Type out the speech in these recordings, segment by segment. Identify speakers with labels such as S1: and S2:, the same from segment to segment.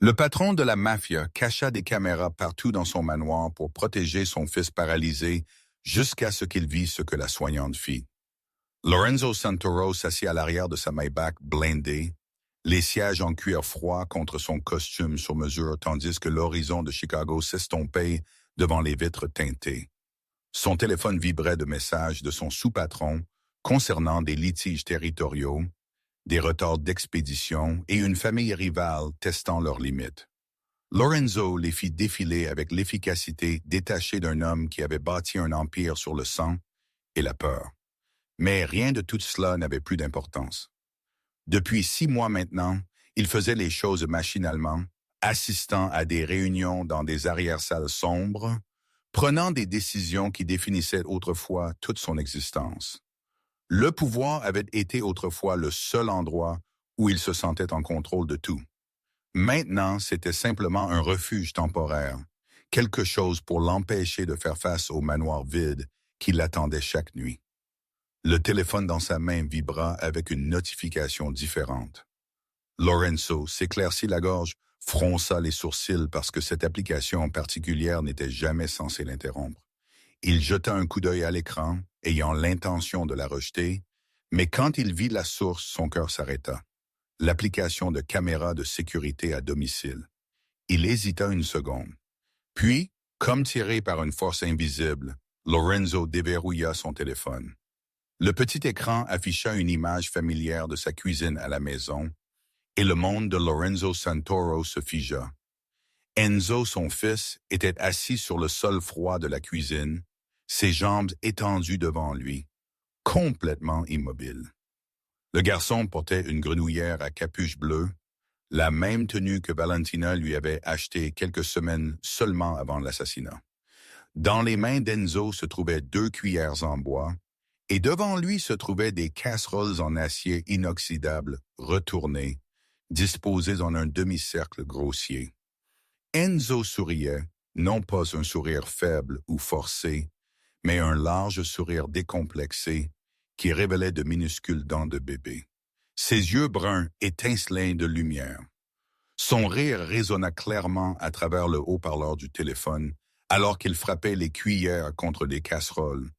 S1: Le patron de la mafia cacha des caméras partout dans son manoir pour protéger son fils paralysé jusqu'à ce qu'il vit ce que la soignante fit. Lorenzo Santoro s'assit à l'arrière de sa Maybach blindée, les sièges en cuir froid contre son costume sur mesure tandis que l'horizon de Chicago s'estompait devant les vitres teintées. Son téléphone vibrait de messages de son sous-patron concernant des litiges territoriaux, des retards d'expédition et une famille rivale testant leurs limites. Lorenzo les fit défiler avec l'efficacité détachée d'un homme qui avait bâti un empire sur le sang et la peur. Mais rien de tout cela n'avait plus d'importance. Depuis 6 mois maintenant, il faisait les choses machinalement, assistant à des réunions dans des arrière-salles sombres, prenant des décisions qui définissaient autrefois toute son existence. Le pouvoir avait été autrefois le seul endroit où il se sentait en contrôle de tout. Maintenant, c'était simplement un refuge temporaire, quelque chose pour l'empêcher de faire face au manoir vide qui l'attendait chaque nuit. Le téléphone dans sa main vibra avec une notification différente. Lorenzo s'éclaircit la gorge, fronça les sourcils parce que cette application particulière n'était jamais censée l'interrompre. Il jeta un coup d'œil à l'écran, ayant l'intention de la rejeter, mais quand il vit la source, son cœur s'arrêta. L'application de caméra de sécurité à domicile. Il hésita une seconde. Puis, comme tiré par une force invisible, Lorenzo déverrouilla son téléphone. Le petit écran afficha une image familière de sa cuisine à la maison, et le monde de Lorenzo Santoro se figea. Enzo, son fils, était assis sur le sol froid de la cuisine, ses jambes étendues devant lui, complètement immobile. Le garçon portait une grenouillère à capuche bleue, la même tenue que Valentina lui avait achetée quelques semaines seulement avant l'assassinat. Dans les mains d'Enzo se trouvaient 2 cuillères en bois, et devant lui se trouvaient des casseroles en acier inoxydable retournées, disposées en un demi-cercle grossier. Enzo souriait, non pas un sourire faible ou forcé, mais un large sourire décomplexé qui révélait de minuscules dents de bébé. Ses yeux bruns étincelaient de lumière. Son rire résonna clairement à travers le haut-parleur du téléphone, alors qu'il frappait les cuillères contre des casseroles,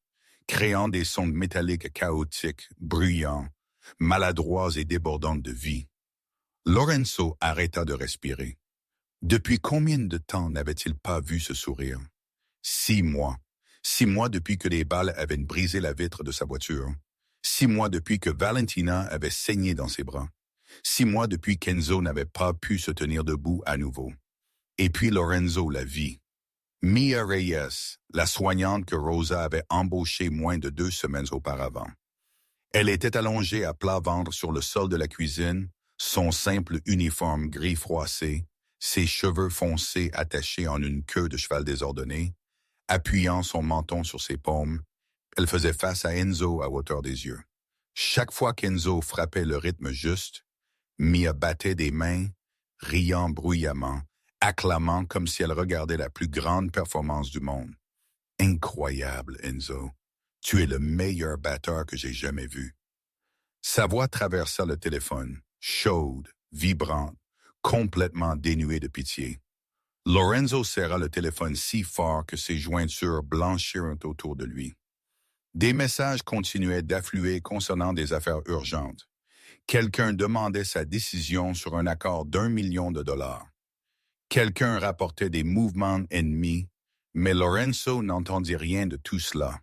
S1: créant des sons métalliques chaotiques, bruyants, maladroits et débordants de vie. Lorenzo arrêta de respirer. Depuis combien de temps n'avait-il pas vu ce sourire? 6 mois. 6 mois depuis que les balles avaient brisé la vitre de sa voiture. 6 mois depuis que Valentina avait saigné dans ses bras. 6 mois depuis qu'Enzo n'avait pas pu se tenir debout à nouveau. Et puis Lorenzo la vit. Mia Reyes, la soignante que Rosa avait embauchée moins de 2 semaines auparavant. Elle était allongée à plat ventre sur le sol de la cuisine, son simple uniforme gris froissé, ses cheveux foncés attachés en une queue de cheval désordonnée, appuyant son menton sur ses paumes. Elle faisait face à Enzo à hauteur des yeux. Chaque fois qu'Enzo frappait le rythme juste, Mia battait des mains, riant bruyamment, acclamant comme si elle regardait la plus grande performance du monde. « Incroyable, Enzo. Tu es le meilleur batteur que j'ai jamais vu. » Sa voix traversa le téléphone, chaude, vibrante, complètement dénuée de pitié. Lorenzo serra le téléphone si fort que ses jointures blanchirent autour de lui. Des messages continuaient d'affluer concernant des affaires urgentes. Quelqu'un demandait sa décision sur un accord d'1 million de dollars. Quelqu'un rapportait des mouvements ennemis, mais Lorenzo n'entendit rien de tout cela.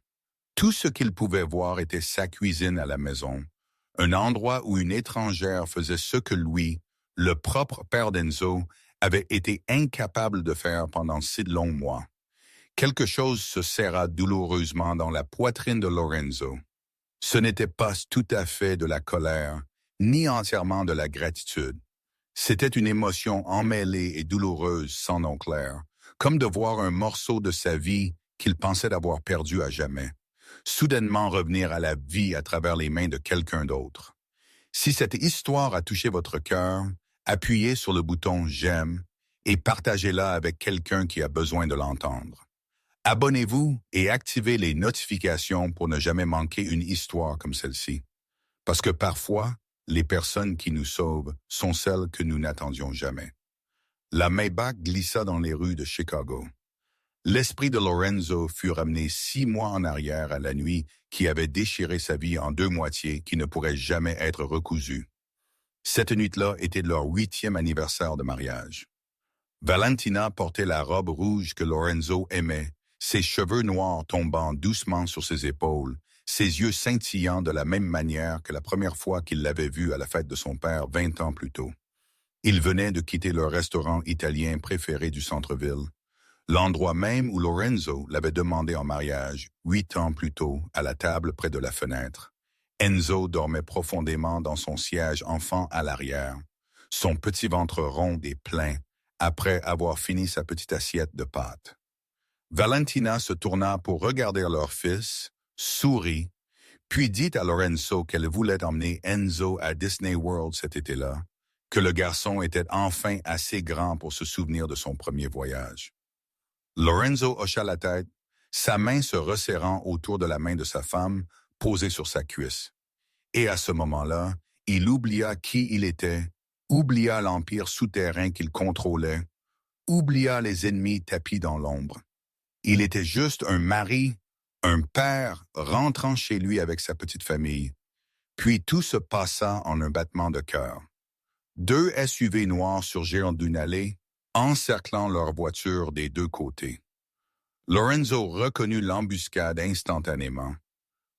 S1: Tout ce qu'il pouvait voir était sa cuisine à la maison, un endroit où une étrangère faisait ce que lui, le propre père d'Enzo, avait été incapable de faire pendant si longs mois. Quelque chose se serra douloureusement dans la poitrine de Lorenzo. Ce n'était pas tout à fait de la colère, ni entièrement de la gratitude. C'était une émotion emmêlée et douloureuse sans nom clair, comme de voir un morceau de sa vie qu'il pensait avoir perdu à jamais, soudainement revenir à la vie à travers les mains de quelqu'un d'autre. Si cette histoire a touché votre cœur, appuyez sur le bouton « J'aime » et partagez-la avec quelqu'un qui a besoin de l'entendre. Abonnez-vous et activez les notifications pour ne jamais manquer une histoire comme celle-ci. Parce que parfois, les personnes qui nous sauvent sont celles que nous n'attendions jamais. La Maybach glissa dans les rues de Chicago. L'esprit de Lorenzo fut ramené 6 mois en arrière à la nuit qui avait déchiré sa vie en 2 moitiés qui ne pourraient jamais être recousues. Cette nuit-là était leur 8e anniversaire de mariage. Valentina portait la robe rouge que Lorenzo aimait, ses cheveux noirs tombant doucement sur ses épaules, ses yeux scintillant de la même manière que la première fois qu'il l'avait vue à la fête de son père 20 ans plus tôt. Ils venaient de quitter leur restaurant italien préféré du centre-ville, l'endroit même où Lorenzo l'avait demandé en mariage 8 ans plus tôt à la table près de la fenêtre. Enzo dormait profondément dans son siège enfant à l'arrière, son petit ventre rond et plein, après avoir fini sa petite assiette de pâtes. Valentina se tourna pour regarder leur fils, sourit, puis dit à Lorenzo qu'elle voulait emmener Enzo à Disney World cet été-là, que le garçon était enfin assez grand pour se souvenir de son premier voyage. Lorenzo hocha la tête, sa main se resserrant autour de la main de sa femme, posée sur sa cuisse. Et à ce moment-là, il oublia qui il était, oublia l'empire souterrain qu'il contrôlait, oublia les ennemis tapis dans l'ombre. Il était juste un mari, un père rentrant chez lui avec sa petite famille. Puis tout se passa en un battement de cœur. 2 SUV noirs surgirent d'une allée, encerclant leur voiture des 2 côtés. Lorenzo reconnut l'embuscade instantanément,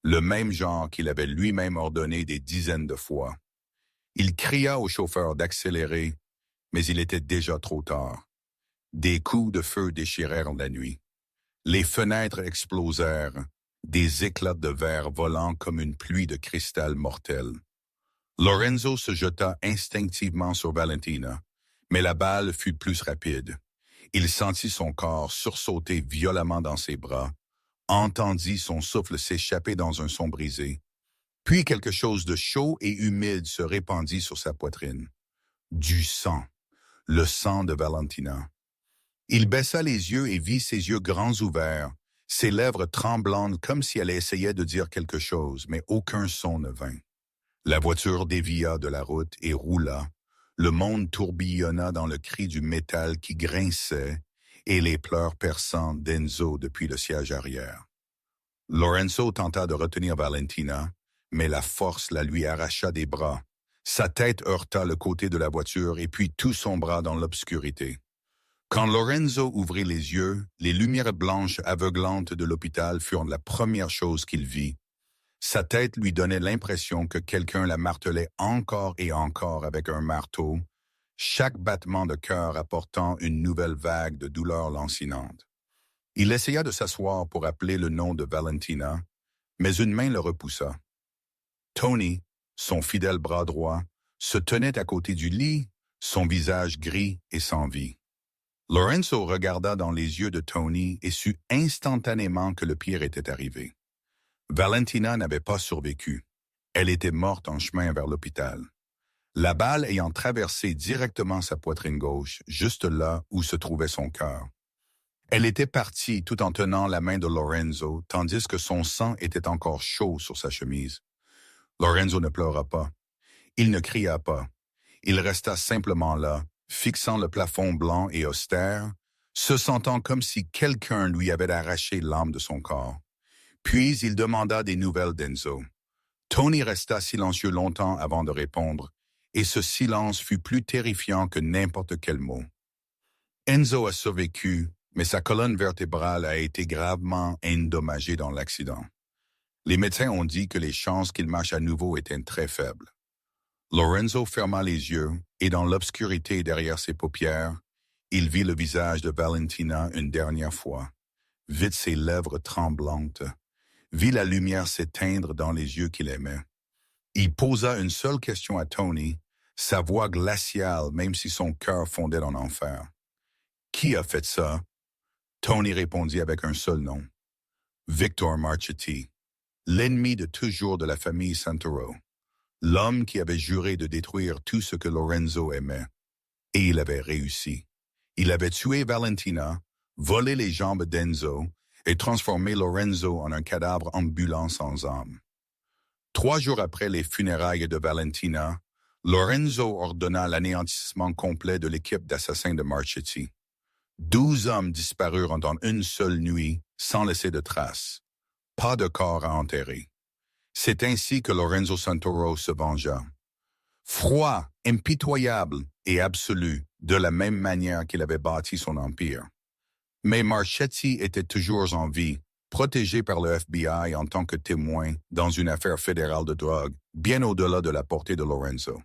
S1: le même genre qu'il avait lui-même ordonné des dizaines de fois. Il cria au chauffeur d'accélérer, mais il était déjà trop tard. Des coups de feu déchirèrent la nuit. Les fenêtres explosèrent, des éclats de verre volant comme une pluie de cristal mortel. Lorenzo se jeta instinctivement sur Valentina, mais la balle fut plus rapide. Il sentit son corps sursauter violemment dans ses bras, entendit son souffle s'échapper dans un son brisé, puis quelque chose de chaud et humide se répandit sur sa poitrine. Du sang, le sang de Valentina. Il baissa les yeux et vit ses yeux grands ouverts, ses lèvres tremblantes comme si elle essayait de dire quelque chose, mais aucun son ne vint. La voiture dévia de la route et roula. Le monde tourbillonna dans le cri du métal qui grinçait et les pleurs perçants d'Enzo depuis le siège arrière. Lorenzo tenta de retenir Valentina, mais la force la lui arracha des bras. Sa tête heurta le côté de la voiture et puis tout sombra dans l'obscurité. Quand Lorenzo ouvrit les yeux, les lumières blanches aveuglantes de l'hôpital furent la première chose qu'il vit. Sa tête lui donnait l'impression que quelqu'un la martelait encore et encore avec un marteau, chaque battement de cœur apportant une nouvelle vague de douleur lancinante. Il essaya de s'asseoir pour appeler le nom de Valentina, mais une main le repoussa. Tony, son fidèle bras droit, se tenait à côté du lit, son visage gris et sans vie. Lorenzo regarda dans les yeux de Tony et sut instantanément que le pire était arrivé. Valentina n'avait pas survécu. Elle était morte en chemin vers l'hôpital. La balle ayant traversé directement sa poitrine gauche, juste là où se trouvait son cœur. Elle était partie tout en tenant la main de Lorenzo, tandis que son sang était encore chaud sur sa chemise. Lorenzo ne pleura pas. Il ne cria pas. Il resta simplement là, fixant le plafond blanc et austère, se sentant comme si quelqu'un lui avait arraché l'âme de son corps. Puis il demanda des nouvelles d'Enzo. Tony resta silencieux longtemps avant de répondre, et ce silence fut plus terrifiant que n'importe quel mot. Enzo a survécu, mais sa colonne vertébrale a été gravement endommagée dans l'accident. Les médecins ont dit que les chances qu'il marche à nouveau étaient très faibles. Lorenzo ferma les yeux, et dans l'obscurité derrière ses paupières, il vit le visage de Valentina une dernière fois, vit ses lèvres tremblantes, vit la lumière s'éteindre dans les yeux qu'il aimait. Il posa une seule question à Tony, sa voix glaciale même si son cœur fondait en enfer. « Qui a fait ça? » Tony répondit avec un seul nom. Victor Marchetti, l'ennemi de toujours de la famille Santoro. L'homme qui avait juré de détruire tout ce que Lorenzo aimait. Et il avait réussi. Il avait tué Valentina, volé les jambes d'Enzo et transformé Lorenzo en un cadavre ambulant sans âme. 3 jours après les funérailles de Valentina, Lorenzo ordonna l'anéantissement complet de l'équipe d'assassins de Marchetti. 12 hommes disparurent dans une seule nuit, sans laisser de traces. Pas de corps à enterrer. C'est ainsi que Lorenzo Santoro se vengea. Froid, impitoyable et absolu, de la même manière qu'il avait bâti son empire. Mais Marchetti était toujours en vie, protégé par le FBI en tant que témoin dans une affaire fédérale de drogue, bien au-delà de la portée de Lorenzo.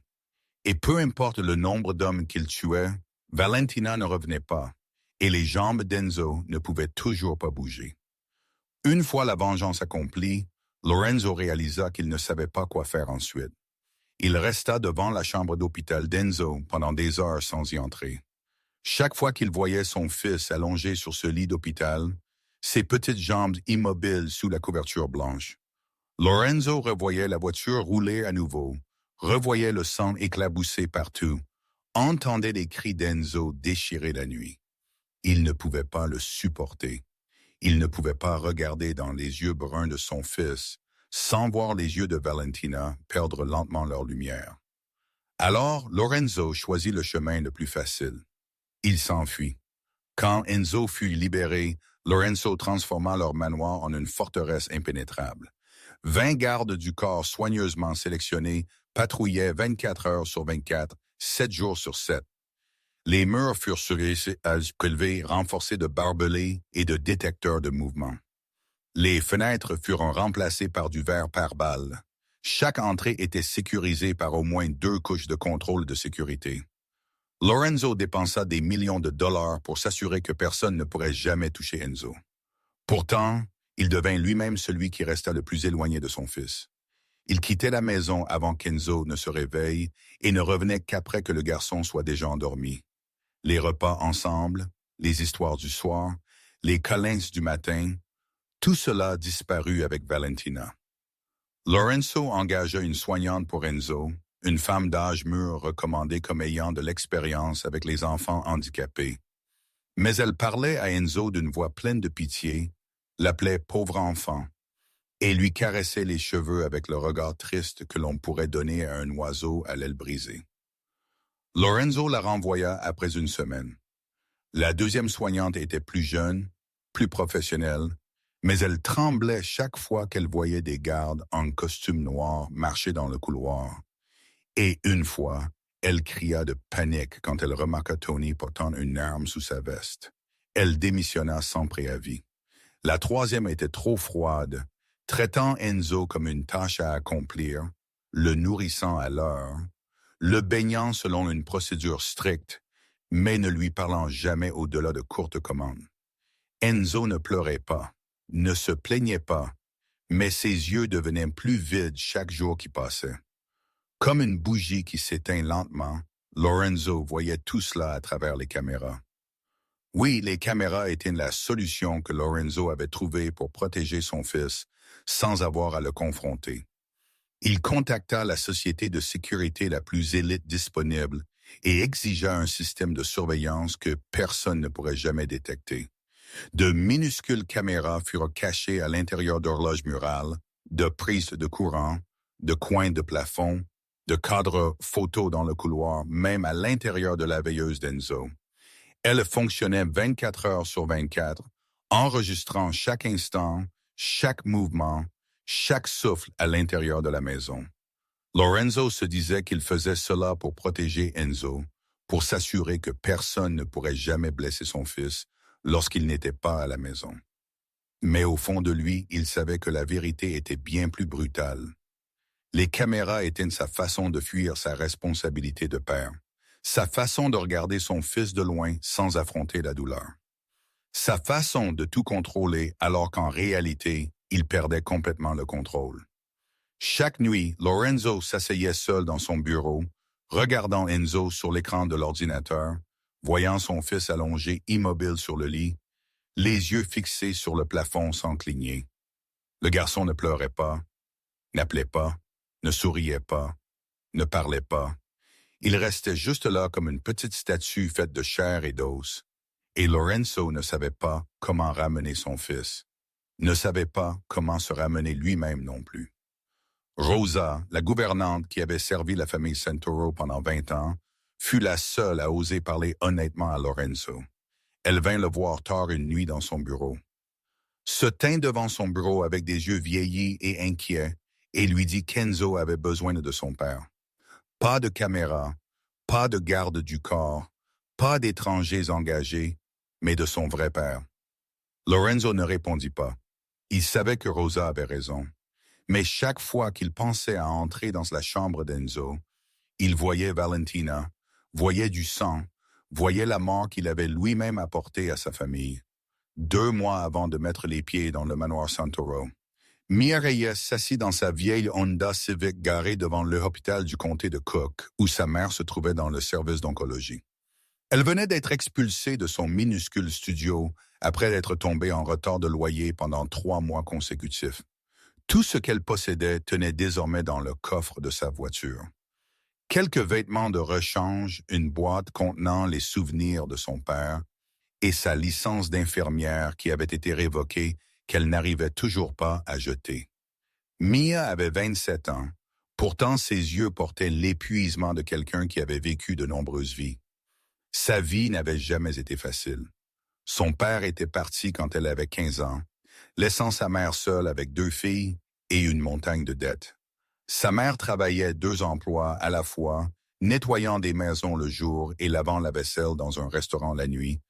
S1: Et peu importe le nombre d'hommes qu'il tuait, Valentina ne revenait pas, et les jambes d'Enzo ne pouvaient toujours pas bouger. Une fois la vengeance accomplie, Lorenzo réalisa qu'il ne savait pas quoi faire ensuite. Il resta devant la chambre d'hôpital d'Enzo pendant des heures sans y entrer. Chaque fois qu'il voyait son fils allongé sur ce lit d'hôpital, ses petites jambes immobiles sous la couverture blanche, Lorenzo revoyait la voiture rouler à nouveau, revoyait le sang éclaboussé partout, entendait les cris d'Enzo déchirer la nuit. Il ne pouvait pas le supporter. Il ne pouvait pas regarder dans les yeux bruns de son fils sans voir les yeux de Valentina perdre lentement leur lumière. Alors, Lorenzo choisit le chemin le plus facile. Il s'enfuit. Quand Enzo fut libéré, Lorenzo transforma leur manoir en une forteresse impénétrable. 20 gardes du corps soigneusement sélectionnés patrouillaient 24 heures sur 24, 7 jours sur 7. Les murs furent surélevés, renforcés de barbelés et de détecteurs de mouvement. Les fenêtres furent remplacées par du verre pare-balles. Chaque entrée était sécurisée par au moins 2 couches de contrôle de sécurité. Lorenzo dépensa des millions de dollars pour s'assurer que personne ne pourrait jamais toucher Enzo. Pourtant, il devint lui-même celui qui resta le plus éloigné de son fils. Il quittait la maison avant qu'Enzo ne se réveille et ne revenait qu'après que le garçon soit déjà endormi. Les repas ensemble, les histoires du soir, les câlins du matin, tout cela disparut avec Valentina. Lorenzo engagea une soignante pour Enzo, une femme d'âge mûr recommandée comme ayant de l'expérience avec les enfants handicapés. Mais elle parlait à Enzo d'une voix pleine de pitié, l'appelait « pauvre enfant » et lui caressait les cheveux avec le regard triste que l'on pourrait donner à un oiseau à l'aile brisée. Lorenzo la renvoya après une semaine. La deuxième soignante était plus jeune, plus professionnelle, mais elle tremblait chaque fois qu'elle voyait des gardes en costume noir marcher dans le couloir. Et une fois, elle cria de panique quand elle remarqua Tony portant une arme sous sa veste. Elle démissionna sans préavis. La troisième était trop froide, traitant Enzo comme une tâche à accomplir, le nourrissant à l'heure, le baignant selon une procédure stricte, mais ne lui parlant jamais au-delà de courtes commandes. Enzo ne pleurait pas, ne se plaignait pas, mais ses yeux devenaient plus vides chaque jour qui passait. Comme une bougie qui s'éteint lentement, Lorenzo voyait tout cela à travers les caméras. Oui, les caméras étaient la solution que Lorenzo avait trouvée pour protéger son fils sans avoir à le confronter. Il contacta la société de sécurité la plus élite disponible et exigea un système de surveillance que personne ne pourrait jamais détecter. De minuscules caméras furent cachées à l'intérieur d'horloges murales, de prises de courant, de coins de plafond, de cadres photos dans le couloir, même à l'intérieur de la veilleuse d'Enzo. Elle fonctionnait 24 heures sur 24, enregistrant chaque instant, chaque mouvement, chaque souffle à l'intérieur de la maison. Lorenzo se disait qu'il faisait cela pour protéger Enzo, pour s'assurer que personne ne pourrait jamais blesser son fils lorsqu'il n'était pas à la maison. Mais au fond de lui, il savait que la vérité était bien plus brutale. Les caméras étaient sa façon de fuir sa responsabilité de père, sa façon de regarder son fils de loin sans affronter la douleur, sa façon de tout contrôler alors qu'en réalité, il perdait complètement le contrôle. Chaque nuit, Lorenzo s'asseyait seul dans son bureau, regardant Enzo sur l'écran de l'ordinateur, voyant son fils allongé immobile sur le lit, les yeux fixés sur le plafond sans cligner. Le garçon ne pleurait pas, n'appelait pas, ne souriait pas, ne parlait pas. Il restait juste là comme une petite statue faite de chair et d'os. Et Lorenzo ne savait pas comment ramener son fils, ne savait pas comment se ramener lui-même non plus. Rosa, la gouvernante qui avait servi la famille Santoro pendant 20 ans, fut la seule à oser parler honnêtement à Lorenzo. Elle vint le voir tard une nuit dans son bureau. Se tint devant son bureau avec des yeux vieillis et inquiets et lui dit qu'Enzo avait besoin de son père. Pas de caméra, pas de garde du corps, pas d'étrangers engagés, mais de son vrai père. Lorenzo ne répondit pas. Il savait que Rosa avait raison. Mais chaque fois qu'il pensait à entrer dans la chambre d'Enzo, il voyait Valentina, voyait du sang, voyait la mort qu'il avait lui-même apportée à sa famille. 2 mois avant de mettre les pieds dans le manoir Santoro, Mia Reyes s'assit dans sa vieille Honda Civic garée devant l'hôpital du comté de Cook, où sa mère se trouvait dans le service d'oncologie. Elle venait d'être expulsée de son minuscule studio après être tombée en retard de loyer pendant 3 mois consécutifs. Tout ce qu'elle possédait tenait désormais dans le coffre de sa voiture. Quelques vêtements de rechange, une boîte contenant les souvenirs de son père et sa licence d'infirmière qui avait été révoquée qu'elle n'arrivait toujours pas à jeter. Mia avait 27 ans, pourtant ses yeux portaient l'épuisement de quelqu'un qui avait vécu de nombreuses vies. Sa vie n'avait jamais été facile. Son père était parti quand elle avait 15 ans, laissant sa mère seule avec 2 filles et une montagne de dettes. Sa mère travaillait 2 emplois à la fois, nettoyant des maisons le jour et lavant la vaisselle dans un restaurant la nuit,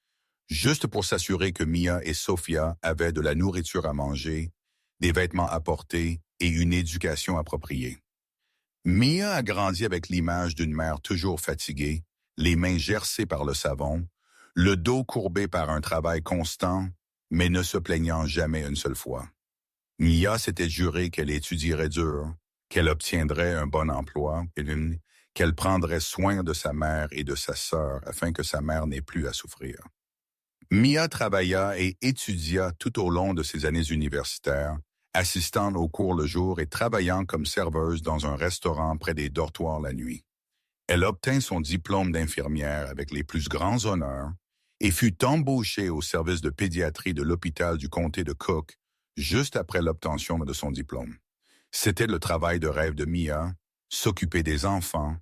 S1: juste pour s'assurer que Mia et Sofia avaient de la nourriture à manger, des vêtements à porter et une éducation appropriée. Mia a grandi avec l'image d'une mère toujours fatiguée, les mains gercées par le savon, le dos courbé par un travail constant, mais ne se plaignant jamais une seule fois. Mia s'était juré qu'elle étudierait dur, qu'elle obtiendrait un bon emploi, qu'elle prendrait soin de sa mère et de sa sœur afin que sa mère n'ait plus à souffrir. Mia travailla et étudia tout au long de ses années universitaires, assistant aux cours le jour et travaillant comme serveuse dans un restaurant près des dortoirs la nuit. Elle obtint son diplôme d'infirmière avec les plus grands honneurs et fut embauchée au service de pédiatrie de l'hôpital du comté de Cook juste après l'obtention de son diplôme. C'était le travail de rêve de Mia, s'occuper des enfants,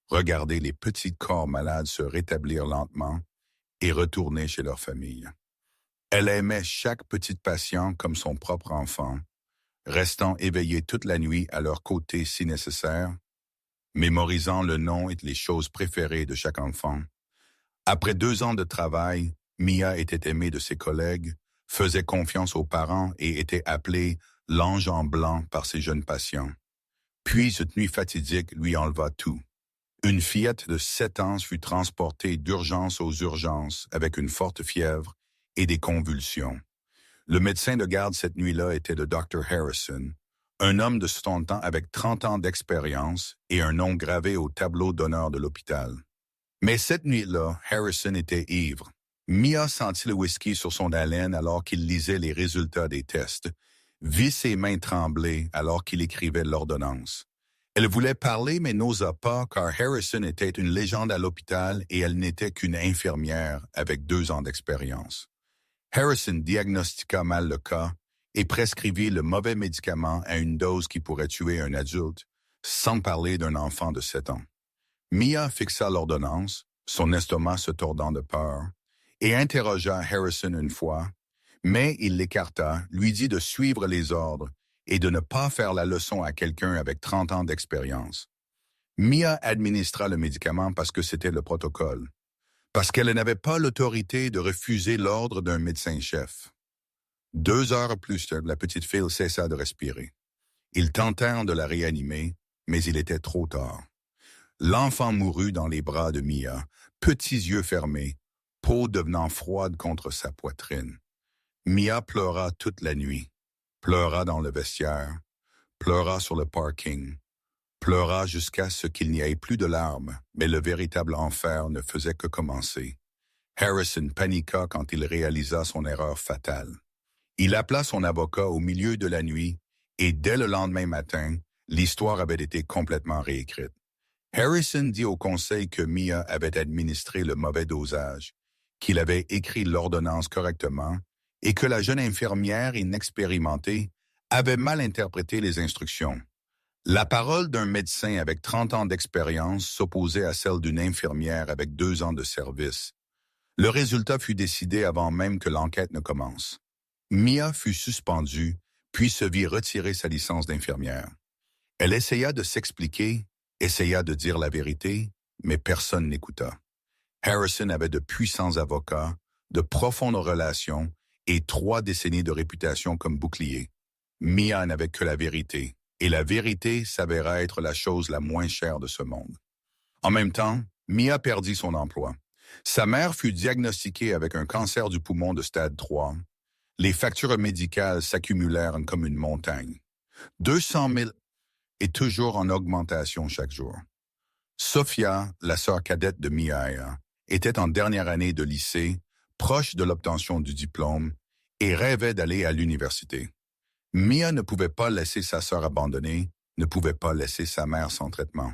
S1: regarder les petits corps malades se rétablir lentement et retourner chez leur famille. Elle aimait chaque petite patient comme son propre enfant, restant éveillée toute la nuit à leur côté si nécessaire, mémorisant le nom et les choses préférées de chaque enfant. Après 2 ans de travail, Mia était aimée de ses collègues, faisait confiance aux parents et était appelée l'ange en blanc par ses jeunes patients. Puis cette nuit fatidique lui enleva tout. Une fillette de 7 ans fut transportée d'urgence aux urgences avec une forte fièvre et des convulsions. Le médecin de garde cette nuit-là était le Dr. Harrison, un homme de son temps avec 30 ans d'expérience et un nom gravé au tableau d'honneur de l'hôpital. Mais cette nuit-là, Harrison était ivre. Mia sentit le whisky sur son haleine alors qu'il lisait les résultats des tests, vit ses mains trembler alors qu'il écrivait l'ordonnance. Elle voulait parler mais n'osa pas car Harrison était une légende à l'hôpital et elle n'était qu'une infirmière avec 2 ans d'expérience. Harrison diagnostiqua mal le cas et prescrivit le mauvais médicament à une dose qui pourrait tuer un adulte, sans parler d'un enfant de 7 ans. Mia fixa l'ordonnance, son estomac se tordant de peur, et interrogea Harrison une fois, mais il l'écarta, lui dit de suivre les ordres et de ne pas faire la leçon à quelqu'un avec 30 ans d'expérience. Mia administra le médicament parce que c'était le protocole, parce qu'elle n'avait pas l'autorité de refuser l'ordre d'un médecin-chef. 2 heures plus tard, la petite fille cessa de respirer. Ils tentèrent de la réanimer, mais il était trop tard. L'enfant mourut dans les bras de Mia, petits yeux fermés, peau devenant froide contre sa poitrine. Mia pleura toute la nuit, pleura dans le vestiaire, pleura sur le parking, pleura jusqu'à ce qu'il n'y ait plus de larmes, mais le véritable enfer ne faisait que commencer. Harrison paniqua quand il réalisa son erreur fatale. Il appela son avocat au milieu de la nuit et dès le lendemain matin, l'histoire avait été complètement réécrite. Harrison dit au conseil que Mia avait administré le mauvais dosage, qu'il avait écrit l'ordonnance correctement et que la jeune infirmière inexpérimentée avait mal interprété les instructions. La parole d'un médecin avec 30 ans d'expérience s'opposait à celle d'une infirmière avec 2 ans de service. Le résultat fut décidé avant même que l'enquête ne commence. Mia fut suspendue, puis se vit retirer sa licence d'infirmière. Elle essaya de s'expliquer, essaya de dire la vérité, mais personne n'écouta. Harrison avait de puissants avocats, de profondes relations et 3 décennies de réputation comme bouclier. Mia n'avait que la vérité, et la vérité s'avéra être la chose la moins chère de ce monde. En même temps, Mia perdit son emploi. Sa mère fut diagnostiquée avec un cancer du poumon de stade 3. Les factures médicales s'accumulèrent comme une montagne. 200 000 est toujours en augmentation chaque jour. Sophia, la sœur cadette de Mia, était en dernière année de lycée, proche de l'obtention du diplôme, et rêvait d'aller à l'université. Mia ne pouvait pas laisser sa sœur abandonnée, ne pouvait pas laisser sa mère sans traitement.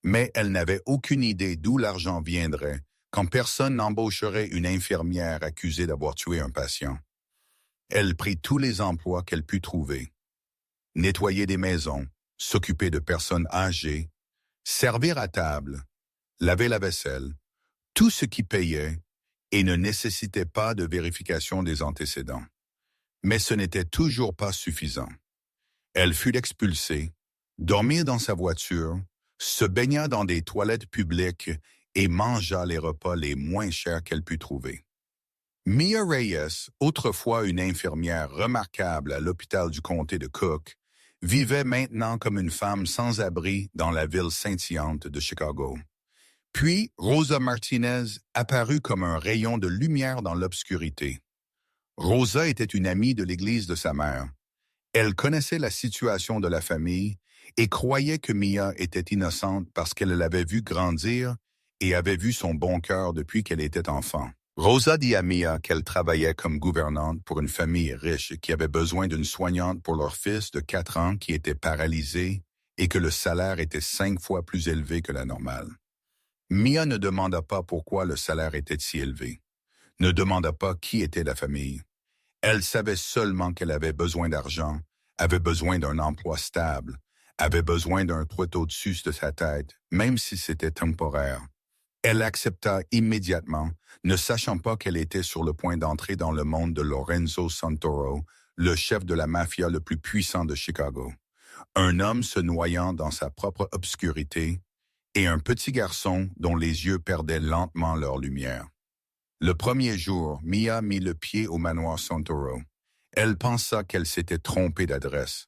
S1: Mais elle n'avait aucune idée d'où l'argent viendrait quand personne n'embaucherait une infirmière accusée d'avoir tué un patient. Elle prit tous les emplois qu'elle put trouver. Nettoyer des maisons, s'occuper de personnes âgées, servir à table, laver la vaisselle, tout ce qui payait et ne nécessitait pas de vérification des antécédents. Mais ce n'était toujours pas suffisant. Elle fut expulsée, dormir dans sa voiture, se baigna dans des toilettes publiques et mangea les repas les moins chers qu'elle put trouver. Mia Reyes, autrefois une infirmière remarquable à l'hôpital du comté de Cook, vivait maintenant comme une femme sans abri dans la ville scintillante de Chicago. Puis, Rosa Martinez apparut comme un rayon de lumière dans l'obscurité. Rosa était une amie de l'église de sa mère. Elle connaissait la situation de la famille et croyait que Mia était innocente parce qu'elle l'avait vue grandir et avait vu son bon cœur depuis qu'elle était enfant. Rosa dit à Mia qu'elle travaillait comme gouvernante pour une famille riche qui avait besoin d'une soignante pour leur fils de 4 ans qui était paralysé et que le salaire était 5 fois plus élevé que la normale. Mia ne demanda pas pourquoi le salaire était si élevé, ne demanda pas qui était la famille. Elle savait seulement qu'elle avait besoin d'argent, avait besoin d'un emploi stable, avait besoin d'un toit au-dessus de sa tête, même si c'était temporaire. Elle accepta immédiatement, ne sachant pas qu'elle était sur le point d'entrer dans le monde de Lorenzo Santoro, le chef de la mafia le plus puissant de Chicago. Un homme se noyant dans sa propre obscurité et un petit garçon dont les yeux perdaient lentement leur lumière. Le premier jour, Mia mit le pied au manoir Santoro. Elle pensa qu'elle s'était trompée d'adresse.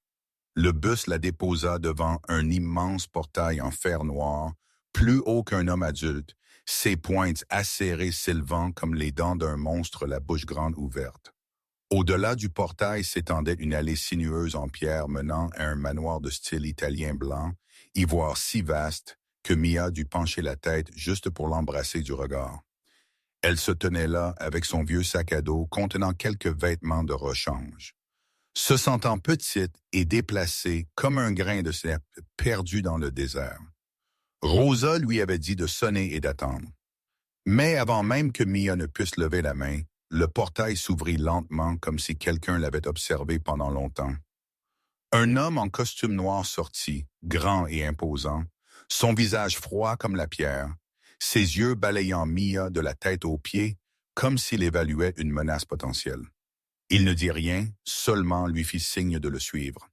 S1: Le bus la déposa devant un immense portail en fer noir, plus haut qu'un homme adulte, ses pointes acérées s'élevant comme les dents d'un monstre, la bouche grande ouverte. Au-delà du portail s'étendait une allée sinueuse en pierre menant à un manoir de style italien blanc, ivoire si vaste que Mia dut pencher la tête juste pour l'embrasser du regard. Elle se tenait là avec son vieux sac à dos contenant quelques vêtements de rechange. Se sentant petite et déplacée comme un grain de sable perdu dans le désert. Rosa lui avait dit de sonner et d'attendre. Mais avant même que Mia ne puisse lever la main, le portail s'ouvrit lentement comme si quelqu'un l'avait observé pendant longtemps. Un homme en costume noir sortit, grand et imposant, son visage froid comme la pierre, ses yeux balayant Mia de la tête aux pieds comme s'il évaluait une menace potentielle. Il ne dit rien, seulement lui fit signe de le suivre.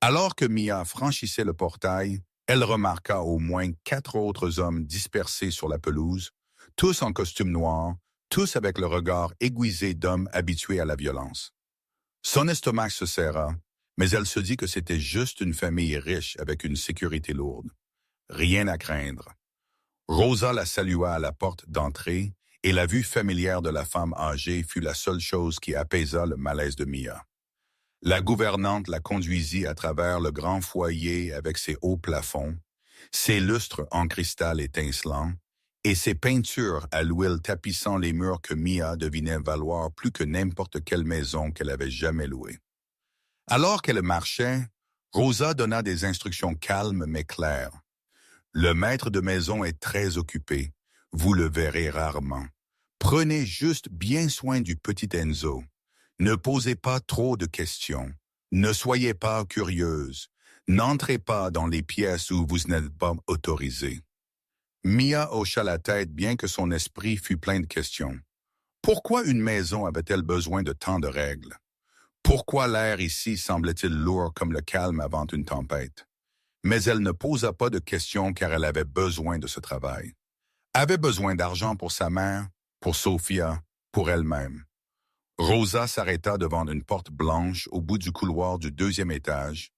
S1: Alors que Mia franchissait le portail, elle remarqua au moins 4 autres hommes dispersés sur la pelouse, tous en costume noir, tous avec le regard aiguisé d'hommes habitués à la violence. Son estomac se serra, mais elle se dit que c'était juste une famille riche avec une sécurité lourde. Rien à craindre. Rosa la salua à la porte d'entrée et la vue familière de la femme âgée fut la seule chose qui apaisa le malaise de Mia. La gouvernante la conduisit à travers le grand foyer avec ses hauts plafonds, ses lustres en cristal étincelant et ses peintures à l'huile tapissant les murs que Mia devinait valoir plus que n'importe quelle maison qu'elle avait jamais louée. Alors qu'elle marchait, Rosa donna des instructions calmes mais claires. Le maître de maison est très occupé. Vous le verrez rarement. Prenez juste bien soin du petit Enzo. Ne posez pas trop de questions. Ne soyez pas curieuse. N'entrez pas dans les pièces où vous n'êtes pas autorisé. Mia hocha la tête bien que son esprit fût plein de questions. Pourquoi une maison avait-elle besoin de tant de règles? Pourquoi l'air ici semblait-il lourd comme le calme avant une tempête? Mais elle ne posa pas de questions car elle avait besoin de ce travail. Avait besoin d'argent pour sa mère, pour Sophia, pour elle-même. Rosa s'arrêta devant une porte blanche au bout du couloir du 2e étage,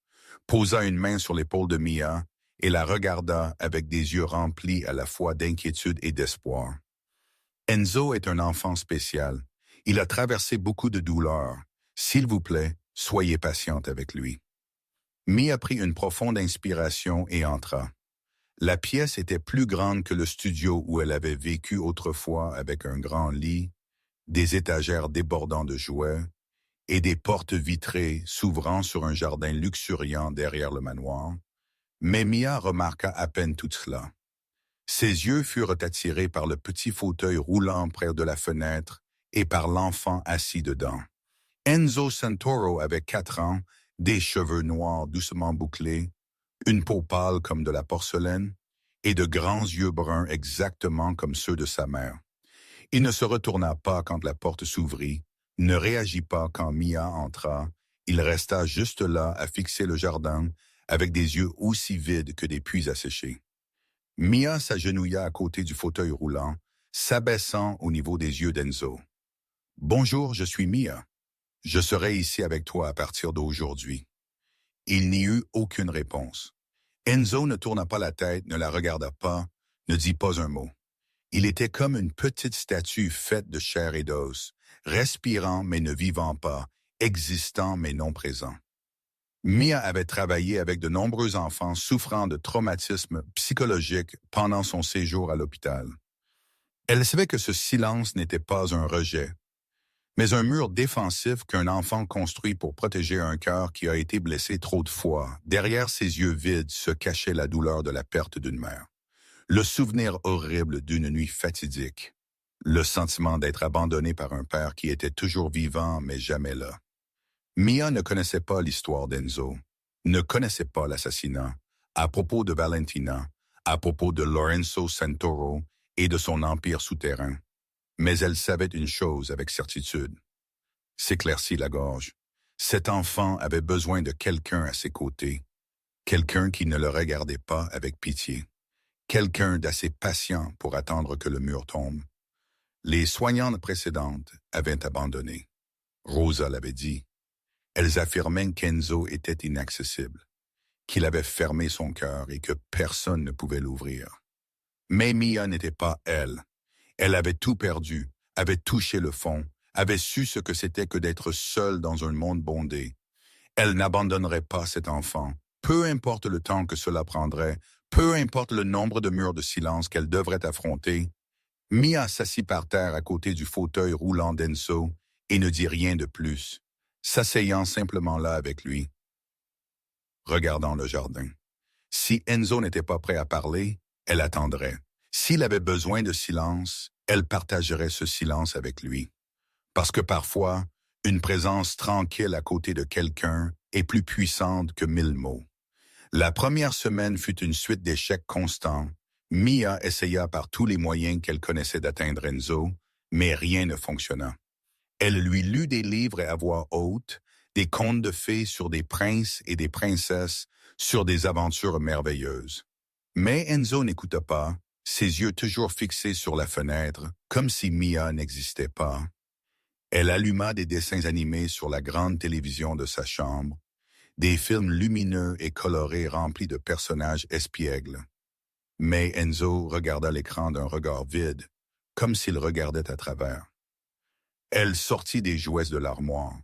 S1: posa une main sur l'épaule de Mia et la regarda avec des yeux remplis à la fois d'inquiétude et d'espoir. Enzo est un enfant spécial. Il a traversé beaucoup de douleurs. S'il vous plaît, soyez patiente avec lui. Mia prit une profonde inspiration et entra. La pièce était plus grande que le studio où elle avait vécu autrefois avec un grand lit, des étagères débordant de jouets et des portes vitrées s'ouvrant sur un jardin luxuriant derrière le manoir. Mais Mia remarqua à peine tout cela. Ses yeux furent attirés par le petit fauteuil roulant près de la fenêtre et par l'enfant assis dedans. Enzo Santoro avait 4 ans, des cheveux noirs doucement bouclés, une peau pâle comme de la porcelaine et de grands yeux bruns exactement comme ceux de sa mère. Il ne se retourna pas quand la porte s'ouvrit, ne réagit pas quand Mia entra, il resta juste là à fixer le jardin avec des yeux aussi vides que des puits asséchés. Mia s'agenouilla à côté du fauteuil roulant, s'abaissant au niveau des yeux d'Enzo. « Bonjour, je suis Mia. Je serai ici avec toi à partir d'aujourd'hui. » Il n'y eut aucune réponse. Enzo ne tourna pas la tête, ne la regarda pas, ne dit pas un mot. Il était comme une petite statue faite de chair et d'os, respirant mais ne vivant pas, existant mais non présent. Mia avait travaillé avec de nombreux enfants souffrant de traumatismes psychologiques pendant son séjour à l'hôpital. Elle savait que ce silence n'était pas un rejet, mais un mur défensif qu'un enfant construit pour protéger un cœur qui a été blessé trop de fois. Derrière ses yeux vides se cachait la douleur de la perte d'une mère, le souvenir horrible d'une nuit fatidique, le sentiment d'être abandonné par un père qui était toujours vivant mais jamais là. Mia ne connaissait pas l'histoire d'Enzo, ne connaissait pas l'assassinat, à propos de Valentina, à propos de Lorenzo Santoro et de son empire souterrain. Mais elle savait une chose avec certitude. S'éclaircit la gorge. Cet enfant avait besoin de quelqu'un à ses côtés, quelqu'un qui ne le regardait pas avec pitié, quelqu'un d'assez patient pour attendre que le mur tombe. Les soignantes précédentes avaient abandonné. Rosa l'avait dit. Elles affirmaient qu'Enzo était inaccessible, qu'il avait fermé son cœur et que personne ne pouvait l'ouvrir. Mais Mia n'était pas elle. Elle avait tout perdu, avait touché le fond, avait su ce que c'était que d'être seule dans un monde bondé. Elle n'abandonnerait pas cet enfant, peu importe le temps que cela prendrait, peu importe le nombre de murs de silence qu'elle devrait affronter. Mia s'assit par terre à côté du fauteuil roulant d'Enzo et ne dit rien de plus, s'asseyant simplement là avec lui, regardant le jardin. Si Enzo n'était pas prêt à parler, elle attendrait. S'il avait besoin de silence, elle partagerait ce silence avec lui. Parce que parfois, une présence tranquille à côté de quelqu'un est plus puissante que 1000 mots. La première semaine fut une suite d'échecs constants. Mia essaya par tous les moyens qu'elle connaissait d'atteindre Enzo, mais rien ne fonctionna. Elle lui lut des livres à voix haute, des contes de fées sur des princes et des princesses, sur des aventures merveilleuses. Mais Enzo n'écouta pas, ses yeux toujours fixés sur la fenêtre, comme si Mia n'existait pas. Elle alluma des dessins animés sur la grande télévision de sa chambre, des films lumineux et colorés remplis de personnages espiègles. Mais Enzo regarda l'écran d'un regard vide, comme s'il regardait à travers. Elle sortit des jouets de l'armoire,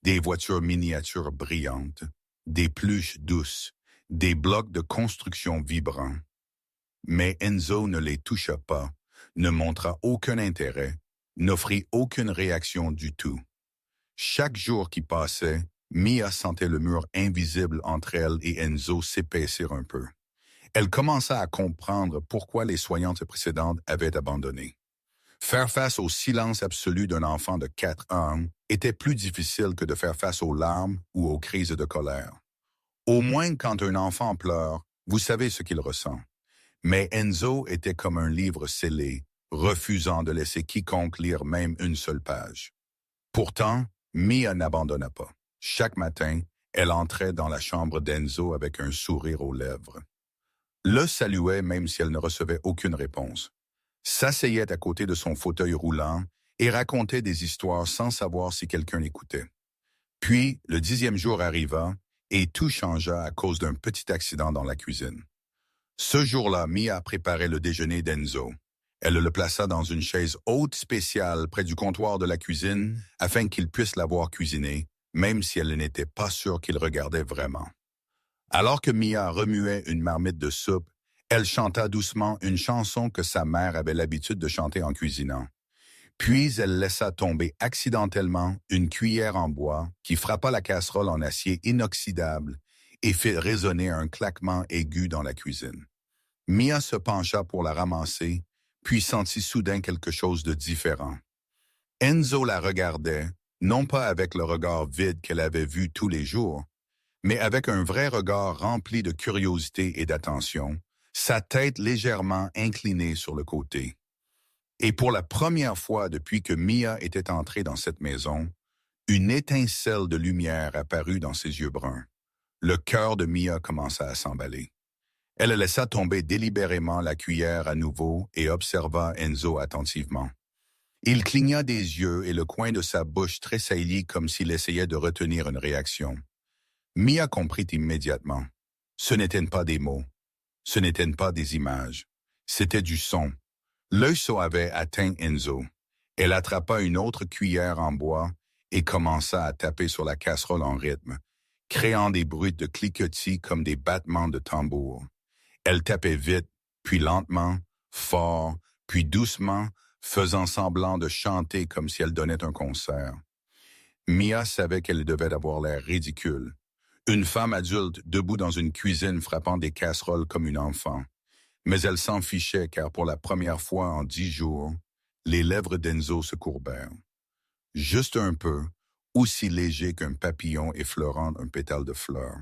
S1: des voitures miniatures brillantes, des pluches douces, des blocs de construction vibrants. Mais Enzo ne les toucha pas, ne montra aucun intérêt, n'offrit aucune réaction du tout. Chaque jour qui passait, Mia sentait le mur invisible entre elle et Enzo s'épaissir un peu. Elle commença à comprendre pourquoi les soignantes précédentes avaient abandonné. Faire face au silence absolu d'un enfant de 4 ans était plus difficile que de faire face aux larmes ou aux crises de colère. Au moins quand un enfant pleure, vous savez ce qu'il ressent. Mais Enzo était comme un livre scellé, refusant de laisser quiconque lire même une seule page. Pourtant, Mia n'abandonna pas. Chaque matin, elle entrait dans la chambre d'Enzo avec un sourire aux lèvres. Le saluait même si elle ne recevait aucune réponse. S'asseyait à côté de son fauteuil roulant et racontait des histoires sans savoir si quelqu'un l'écoutait. Puis, le 10e jour arriva et tout changea à cause d'un petit accident dans la cuisine. Ce jour-là, Mia préparait le déjeuner d'Enzo. Elle le plaça dans une chaise haute spéciale près du comptoir de la cuisine afin qu'il puisse la voir cuisiner, même si elle n'était pas sûre qu'il regardait vraiment. Alors que Mia remuait une marmite de soupe, elle chanta doucement une chanson que sa mère avait l'habitude de chanter en cuisinant. Puis elle laissa tomber accidentellement une cuillère en bois qui frappa la casserole en acier inoxydable et fit résonner un claquement aigu dans la cuisine. Mia se pencha pour la ramasser, puis sentit soudain quelque chose de différent. Enzo la regardait, non pas avec le regard vide qu'elle avait vu tous les jours, mais avec un vrai regard rempli de curiosité et d'attention, sa tête légèrement inclinée sur le côté. Et pour la première fois depuis que Mia était entrée dans cette maison, une étincelle de lumière apparut dans ses yeux bruns. Le cœur de Mia commença à s'emballer. Elle laissa tomber délibérément la cuillère à nouveau et observa Enzo attentivement. Il cligna des yeux et le coin de sa bouche tressaillit comme s'il essayait de retenir une réaction. Mia comprit immédiatement. Ce n'étaient pas des mots. Ce n'étaient pas des images. C'était du son. L'œil avait atteint Enzo. Elle attrapa une autre cuillère en bois et commença à taper sur la casserole en rythme, créant des bruits de cliquetis comme des battements de tambour. Elle tapait vite, puis lentement, fort, puis doucement, faisant semblant de chanter comme si elle donnait un concert. Mia savait qu'elle devait avoir l'air ridicule. Une femme adulte debout dans une cuisine frappant des casseroles comme une enfant. Mais elle s'en fichait car pour la première fois en 10 jours, les lèvres d'Enzo se courbèrent. Juste un peu, aussi léger qu'un papillon effleurant un pétale de fleur.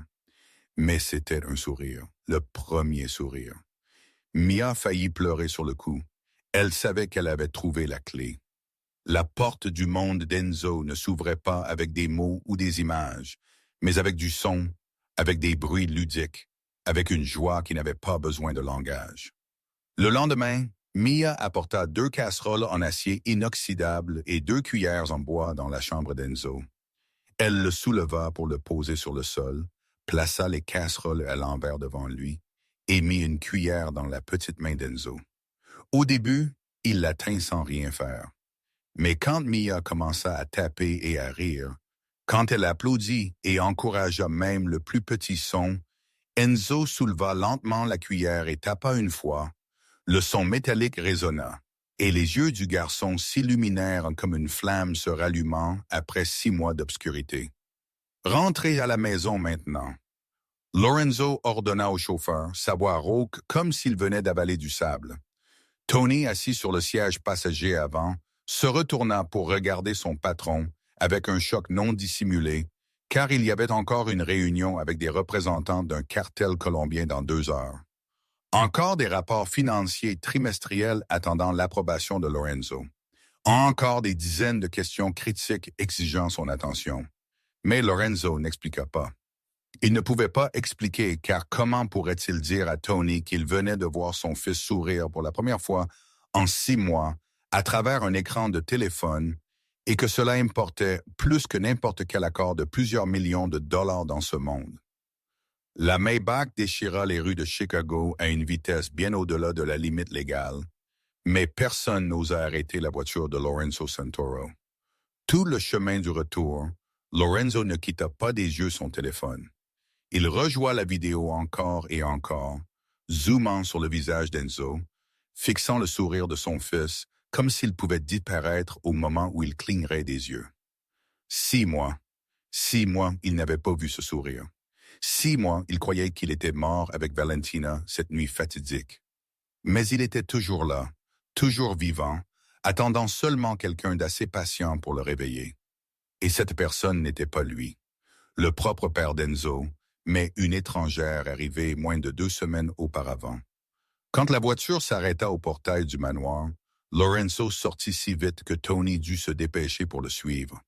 S1: Mais c'était un sourire, le premier sourire. Mia faillit pleurer sur le coup. Elle savait qu'elle avait trouvé la clé. La porte du monde d'Enzo ne s'ouvrait pas avec des mots ou des images, mais avec du son, avec des bruits ludiques, avec une joie qui n'avait pas besoin de langage. Le lendemain, Mia apporta 2 casseroles en acier inoxydable et 2 cuillères en bois dans la chambre d'Enzo. Elle le souleva pour le poser sur le sol, plaça les casseroles à l'envers devant lui et mit une cuillère dans la petite main d'Enzo. Au début, il la tint sans rien faire. Mais quand Mia commença à taper et à rire, quand elle applaudit et encouragea même le plus petit son, Enzo souleva lentement la cuillère et tapa une fois. Le son métallique résonna, et les yeux du garçon s'illuminèrent comme une flamme se rallumant après 6 mois d'obscurité. « Rentrez à la maison maintenant. » Lorenzo ordonna au chauffeur, sa voix rauque comme s'il venait d'avaler du sable. Tony, assis sur le siège passager avant, se retourna pour regarder son patron avec un choc non dissimulé, car il y avait encore une réunion avec des représentants d'un cartel colombien dans 2 heures. Encore des rapports financiers trimestriels attendant l'approbation de Lorenzo. Encore des dizaines de questions critiques exigeant son attention. Mais Lorenzo n'expliqua pas. Il ne pouvait pas expliquer car comment pourrait-il dire à Tony qu'il venait de voir son fils sourire pour la première fois en 6 mois à travers un écran de téléphone et que cela importait plus que n'importe quel accord de plusieurs millions de dollars dans ce monde. La Maybach déchira les rues de Chicago à une vitesse bien au-delà de la limite légale, mais personne n'osa arrêter la voiture de Lorenzo Santoro. Tout le chemin du retour, Lorenzo ne quitta pas des yeux son téléphone. Il rejoua la vidéo encore et encore, zoomant sur le visage d'Enzo, fixant le sourire de son fils comme s'il pouvait disparaître au moment où il clignerait des yeux. 6 mois, il n'avait pas vu ce sourire. 6 mois, il croyait qu'il était mort avec Valentina cette nuit fatidique. Mais il était toujours là, toujours vivant, attendant seulement quelqu'un d'assez patient pour le réveiller. Et cette personne n'était pas lui. Le propre père d'Enzo, mais une étrangère arrivée moins de 2 semaines auparavant. Quand la voiture s'arrêta au portail du manoir, Lorenzo sortit si vite que Tony dut se dépêcher pour le suivre.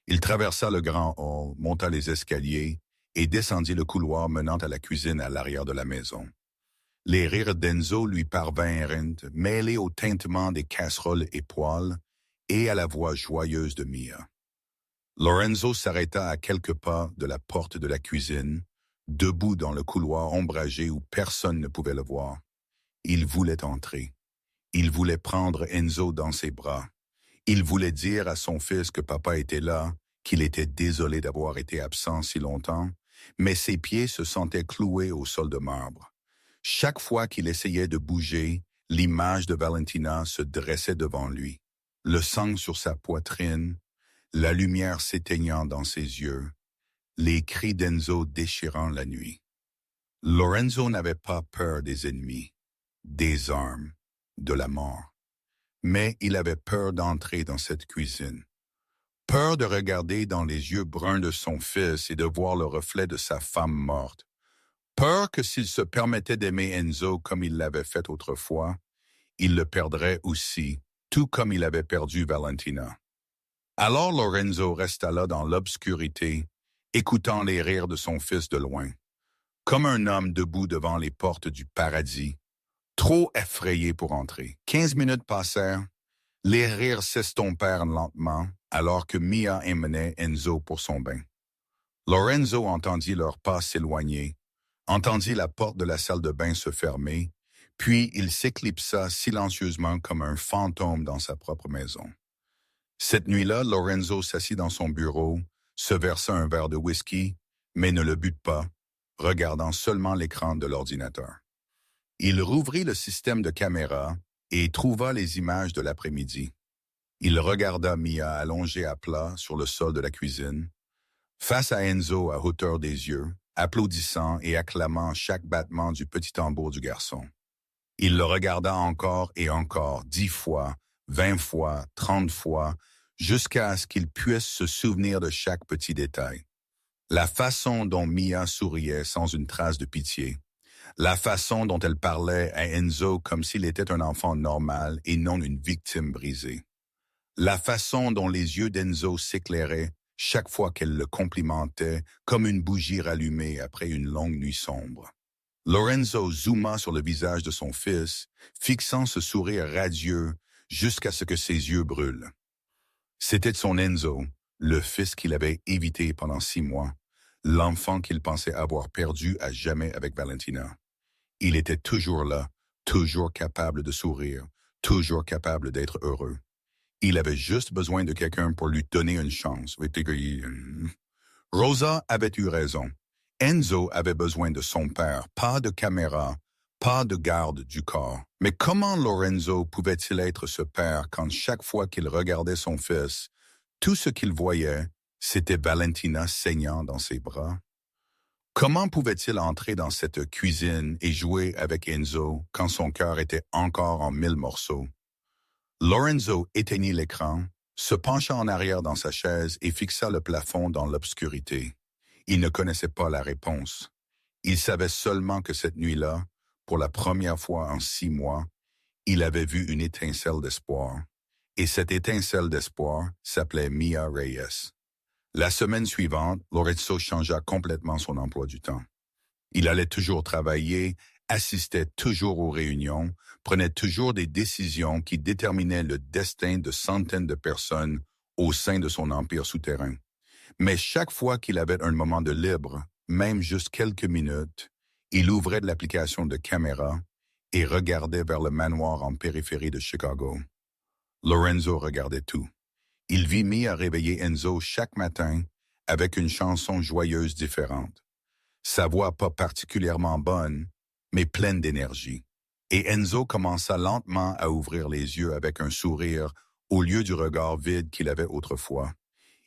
S1: Il traversa le grand hall, monta les escaliers et descendit le couloir menant à la cuisine à l'arrière de la maison. Les rires d'Enzo lui parvinrent, mêlés au tintement des casseroles et poêles et à la voix joyeuse de Mia. Lorenzo s'arrêta à quelques pas de la porte de la cuisine, debout dans le couloir ombragé où personne ne pouvait le voir. Il voulait entrer. Il voulait prendre Enzo dans ses bras. Il voulait dire à son fils que papa était là, qu'il était désolé d'avoir été absent si longtemps, mais ses pieds se sentaient cloués au sol de marbre. Chaque fois qu'il essayait de bouger, l'image de Valentina se dressait devant lui. Le sang sur sa poitrine, la lumière s'éteignant dans ses yeux, les cris d'Enzo déchirant la nuit. Lorenzo n'avait pas peur des ennemis, des armes, de la mort. Mais il avait peur d'entrer dans cette cuisine. Peur de regarder dans les yeux bruns de son fils et de voir le reflet de sa femme morte. Peur que s'il se permettait d'aimer Enzo comme il l'avait fait autrefois, il le perdrait aussi, tout comme il avait perdu Valentina. Alors Lorenzo resta là dans l'obscurité, écoutant les rires de son fils de loin, comme un homme debout devant les portes du paradis, trop effrayé pour entrer. 15 minutes passèrent, les rires s'estompèrent lentement, alors que Mia emmenait Enzo pour son bain. Lorenzo entendit leurs pas s'éloigner, entendit la porte de la salle de bain se fermer, puis il s'éclipsa silencieusement comme un fantôme dans sa propre maison. Cette nuit-là, Lorenzo s'assit dans son bureau, se versa un verre de whisky, mais ne le but pas, regardant seulement l'écran de l'ordinateur. Il rouvrit le système de caméra et trouva les images de l'après-midi. Il regarda Mia allongée à plat sur le sol de la cuisine, face à Enzo à hauteur des yeux, applaudissant et acclamant chaque battement du petit tambour du garçon. Il le regarda encore et encore, 10 fois, 20 fois, 30 fois, jusqu'à ce qu'il puisse se souvenir de chaque petit détail. La façon dont Mia souriait sans une trace de pitié. La façon dont elle parlait à Enzo comme s'il était un enfant normal et non une victime brisée. La façon dont les yeux d'Enzo s'éclairaient chaque fois qu'elle le complimentait comme une bougie rallumée après une longue nuit sombre. Lorenzo zooma sur le visage de son fils, fixant ce sourire radieux jusqu'à ce que ses yeux brûlent. C'était son Enzo, le fils qu'il avait évité pendant 6 mois, l'enfant qu'il pensait avoir perdu à jamais avec Valentina. Il était toujours là, toujours capable de sourire, toujours capable d'être heureux. Il avait juste besoin de quelqu'un pour lui donner une chance. Rosa avait eu raison. Enzo avait besoin de son père, pas de caméra, pas de garde du corps. Mais comment Lorenzo pouvait-il être ce père quand chaque fois qu'il regardait son fils, tout ce qu'il voyait, c'était Valentina saignant dans ses bras? Comment pouvait-il entrer dans cette cuisine et jouer avec Enzo quand son cœur était encore en 1000 morceaux? Lorenzo éteignit l'écran, se pencha en arrière dans sa chaise et fixa le plafond dans l'obscurité. Il ne connaissait pas la réponse. Il savait seulement que cette nuit-là, pour la première fois en 6 mois, il avait vu une étincelle d'espoir. Et cette étincelle d'espoir s'appelait Mia Reyes. La semaine suivante, Lorenzo changea complètement son emploi du temps. Il allait toujours travailler, assistait toujours aux réunions, prenait toujours des décisions qui déterminaient le destin de centaines de personnes au sein de son empire souterrain. Mais chaque fois qu'il avait un moment de libre, même juste quelques minutes, il ouvrait de l'application de caméra et regardait vers le manoir en périphérie de Chicago. Lorenzo regardait tout. Il vit Mia réveiller Enzo chaque matin avec une chanson joyeuse différente. Sa voix pas particulièrement bonne, mais pleine d'énergie. Et Enzo commença lentement à ouvrir les yeux avec un sourire au lieu du regard vide qu'il avait autrefois.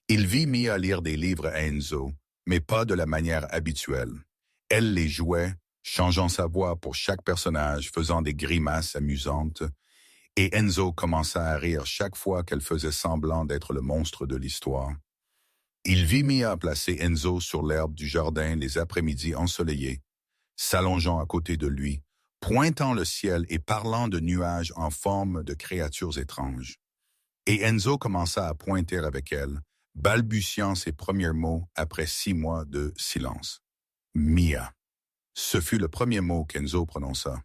S1: Il vit Mia lire des livres à Enzo, mais pas de la manière habituelle. Elle les jouait, changeant sa voix pour chaque personnage, faisant des grimaces amusantes, et Enzo commença à rire chaque fois qu'elle faisait semblant d'être le monstre de l'histoire. Il vit Mia placer Enzo sur l'herbe du jardin les après-midi ensoleillés, s'allongeant à côté de lui, pointant le ciel et parlant de nuages en forme de créatures étranges. Et Enzo commença à pointer avec elle, balbutiant ses premiers mots après 6 mois de silence. Mia. Ce fut le premier mot qu'Enzo prononça.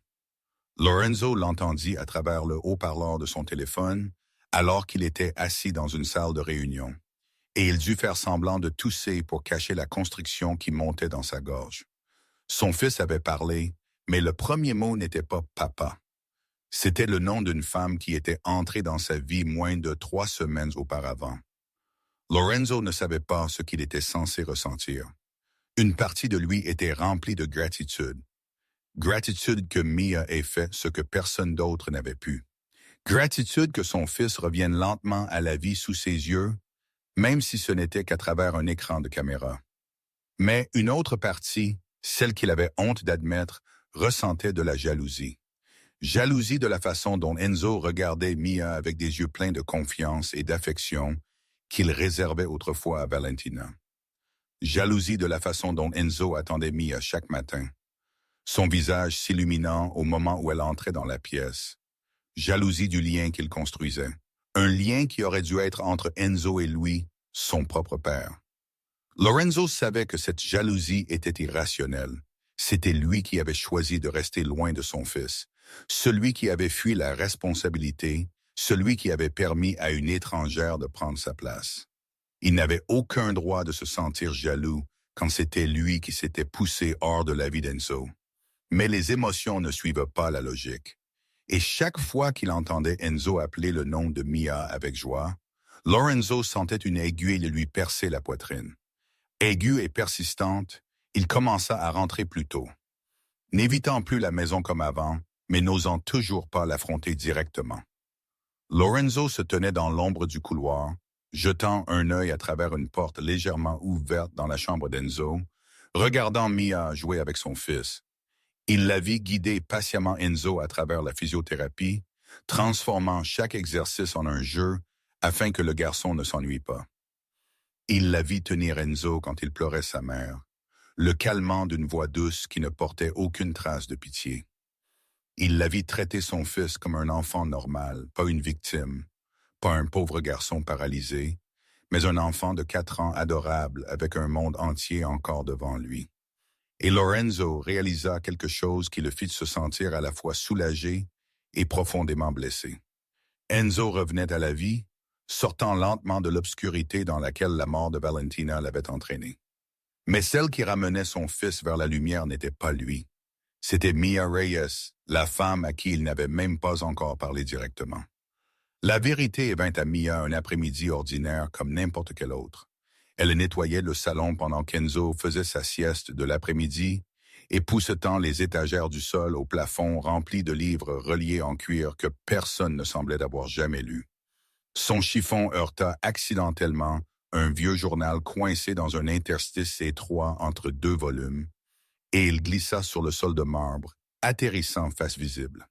S1: Lorenzo l'entendit à travers le haut-parleur de son téléphone, alors qu'il était assis dans une salle de réunion, et il dut faire semblant de tousser pour cacher la constriction qui montait dans sa gorge. Son fils avait parlé, mais le premier mot n'était pas « papa ». C'était le nom d'une femme qui était entrée dans sa vie moins de 3 semaines auparavant. Lorenzo ne savait pas ce qu'il était censé ressentir. Une partie de lui était remplie de gratitude. Gratitude que Mia ait fait ce que personne d'autre n'avait pu. Gratitude que son fils revienne lentement à la vie sous ses yeux, même si ce n'était qu'à travers un écran de caméra. Mais une autre partie, celle qu'il avait honte d'admettre, ressentait de la jalousie. Jalousie de la façon dont Enzo regardait Mia avec des yeux pleins de confiance et d'affection qu'il réservait autrefois à Valentina. Jalousie de la façon dont Enzo attendait Mia chaque matin, son visage s'illuminant au moment où elle entrait dans la pièce. Jalousie du lien qu'il construisait, un lien qui aurait dû être entre Enzo et lui, son propre père. Lorenzo savait que cette jalousie était irrationnelle. C'était lui qui avait choisi de rester loin de son fils, celui qui avait fui la responsabilité, celui qui avait permis à une étrangère de prendre sa place. Il n'avait aucun droit de se sentir jaloux quand c'était lui qui s'était poussé hors de la vie d'Enzo. Mais les émotions ne suivent pas la logique. Et chaque fois qu'il entendait Enzo appeler le nom de Mia avec joie, Lorenzo sentait une aiguille lui percer la poitrine. Aiguë et persistante, il commença à rentrer plus tôt. N'évitant plus la maison comme avant, mais n'osant toujours pas l'affronter directement. Lorenzo se tenait dans l'ombre du couloir, jetant un œil à travers une porte légèrement ouverte dans la chambre d'Enzo, regardant Mia jouer avec son fils. Il la vit guider patiemment Enzo à travers la physiothérapie, transformant chaque exercice en un jeu afin que le garçon ne s'ennuie pas. Il la vit tenir Enzo quand il pleurait sa mère, le calmant d'une voix douce qui ne portait aucune trace de pitié. Il la vit traiter son fils comme un enfant normal, pas une victime, pas un pauvre garçon paralysé, mais un enfant de 4 ans adorable avec un monde entier encore devant lui. Et Lorenzo réalisa quelque chose qui le fit se sentir à la fois soulagé et profondément blessé. Enzo revenait à la vie, sortant lentement de l'obscurité dans laquelle la mort de Valentina l'avait entraîné. Mais celle qui ramenait son fils vers la lumière n'était pas lui. C'était Mia Reyes, la femme à qui il n'avait même pas encore parlé directement. La vérité vint à Mia un après-midi ordinaire comme n'importe quel autre. Elle nettoyait le salon pendant qu'Enzo faisait sa sieste de l'après-midi et poussetant les étagères du sol au plafond remplis de livres reliés en cuir que personne ne semblait avoir jamais lus. Son chiffon heurta accidentellement un vieux journal coincé dans un interstice étroit entre 2 volumes, et il glissa sur le sol de marbre, atterrissant face visible.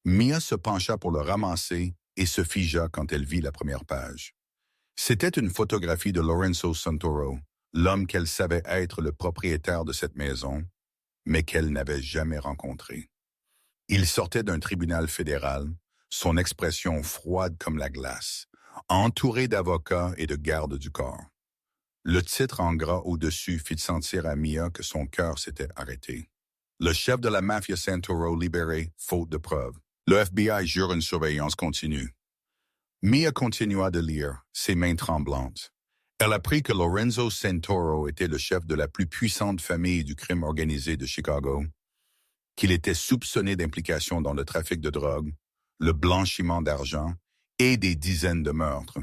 S1: Mia se pencha pour le ramasser et se figea quand elle vit la première page. C'était une photographie de Lorenzo Santoro, l'homme qu'elle savait être le propriétaire de cette maison, mais qu'elle n'avait jamais rencontré. Il sortait d'un tribunal fédéral, son expression froide comme la glace, entouré d'avocats et de gardes du corps. Le titre en gras au-dessus fit sentir à Mia que son cœur s'était arrêté. Le chef de la mafia Santoro libéré, faute de preuves. Le FBI jure une surveillance continue. Mia continua de lire, ses mains tremblantes. Elle apprit que Lorenzo Santoro était le chef de la plus puissante famille du crime organisé de Chicago, qu'il était soupçonné d'implication dans le trafic de drogue, le blanchiment d'argent et des dizaines de meurtres,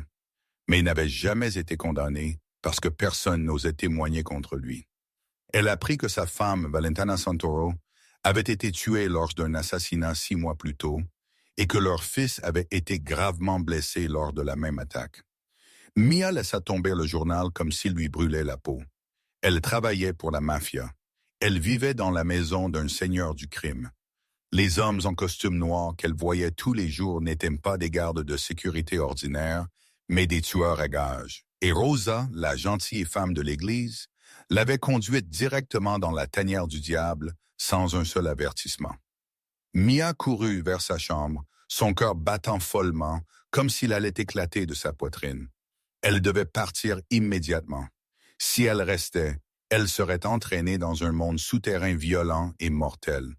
S1: mais il n'avait jamais été condamné parce que personne n'osait témoigner contre lui. Elle apprit que sa femme, Valentina Santoro, avait été tuée lors d'un assassinat 6 mois plus tôt et que leur fils avait été gravement blessé lors de la même attaque. Mia laissa tomber le journal comme s'il lui brûlait la peau. Elle travaillait pour la mafia. Elle vivait dans la maison d'un seigneur du crime. Les hommes en costume noir qu'elle voyait tous les jours n'étaient pas des gardes de sécurité ordinaires, mais des tueurs à gages. Et Rosa, la gentille femme de l'Église, l'avait conduite directement dans la tanière du diable sans un seul avertissement. Mia courut vers sa chambre, son cœur battant follement, comme s'il allait éclater de sa poitrine. Elle devait partir immédiatement. Si elle restait, elle serait entraînée dans un monde souterrain violent et mortel.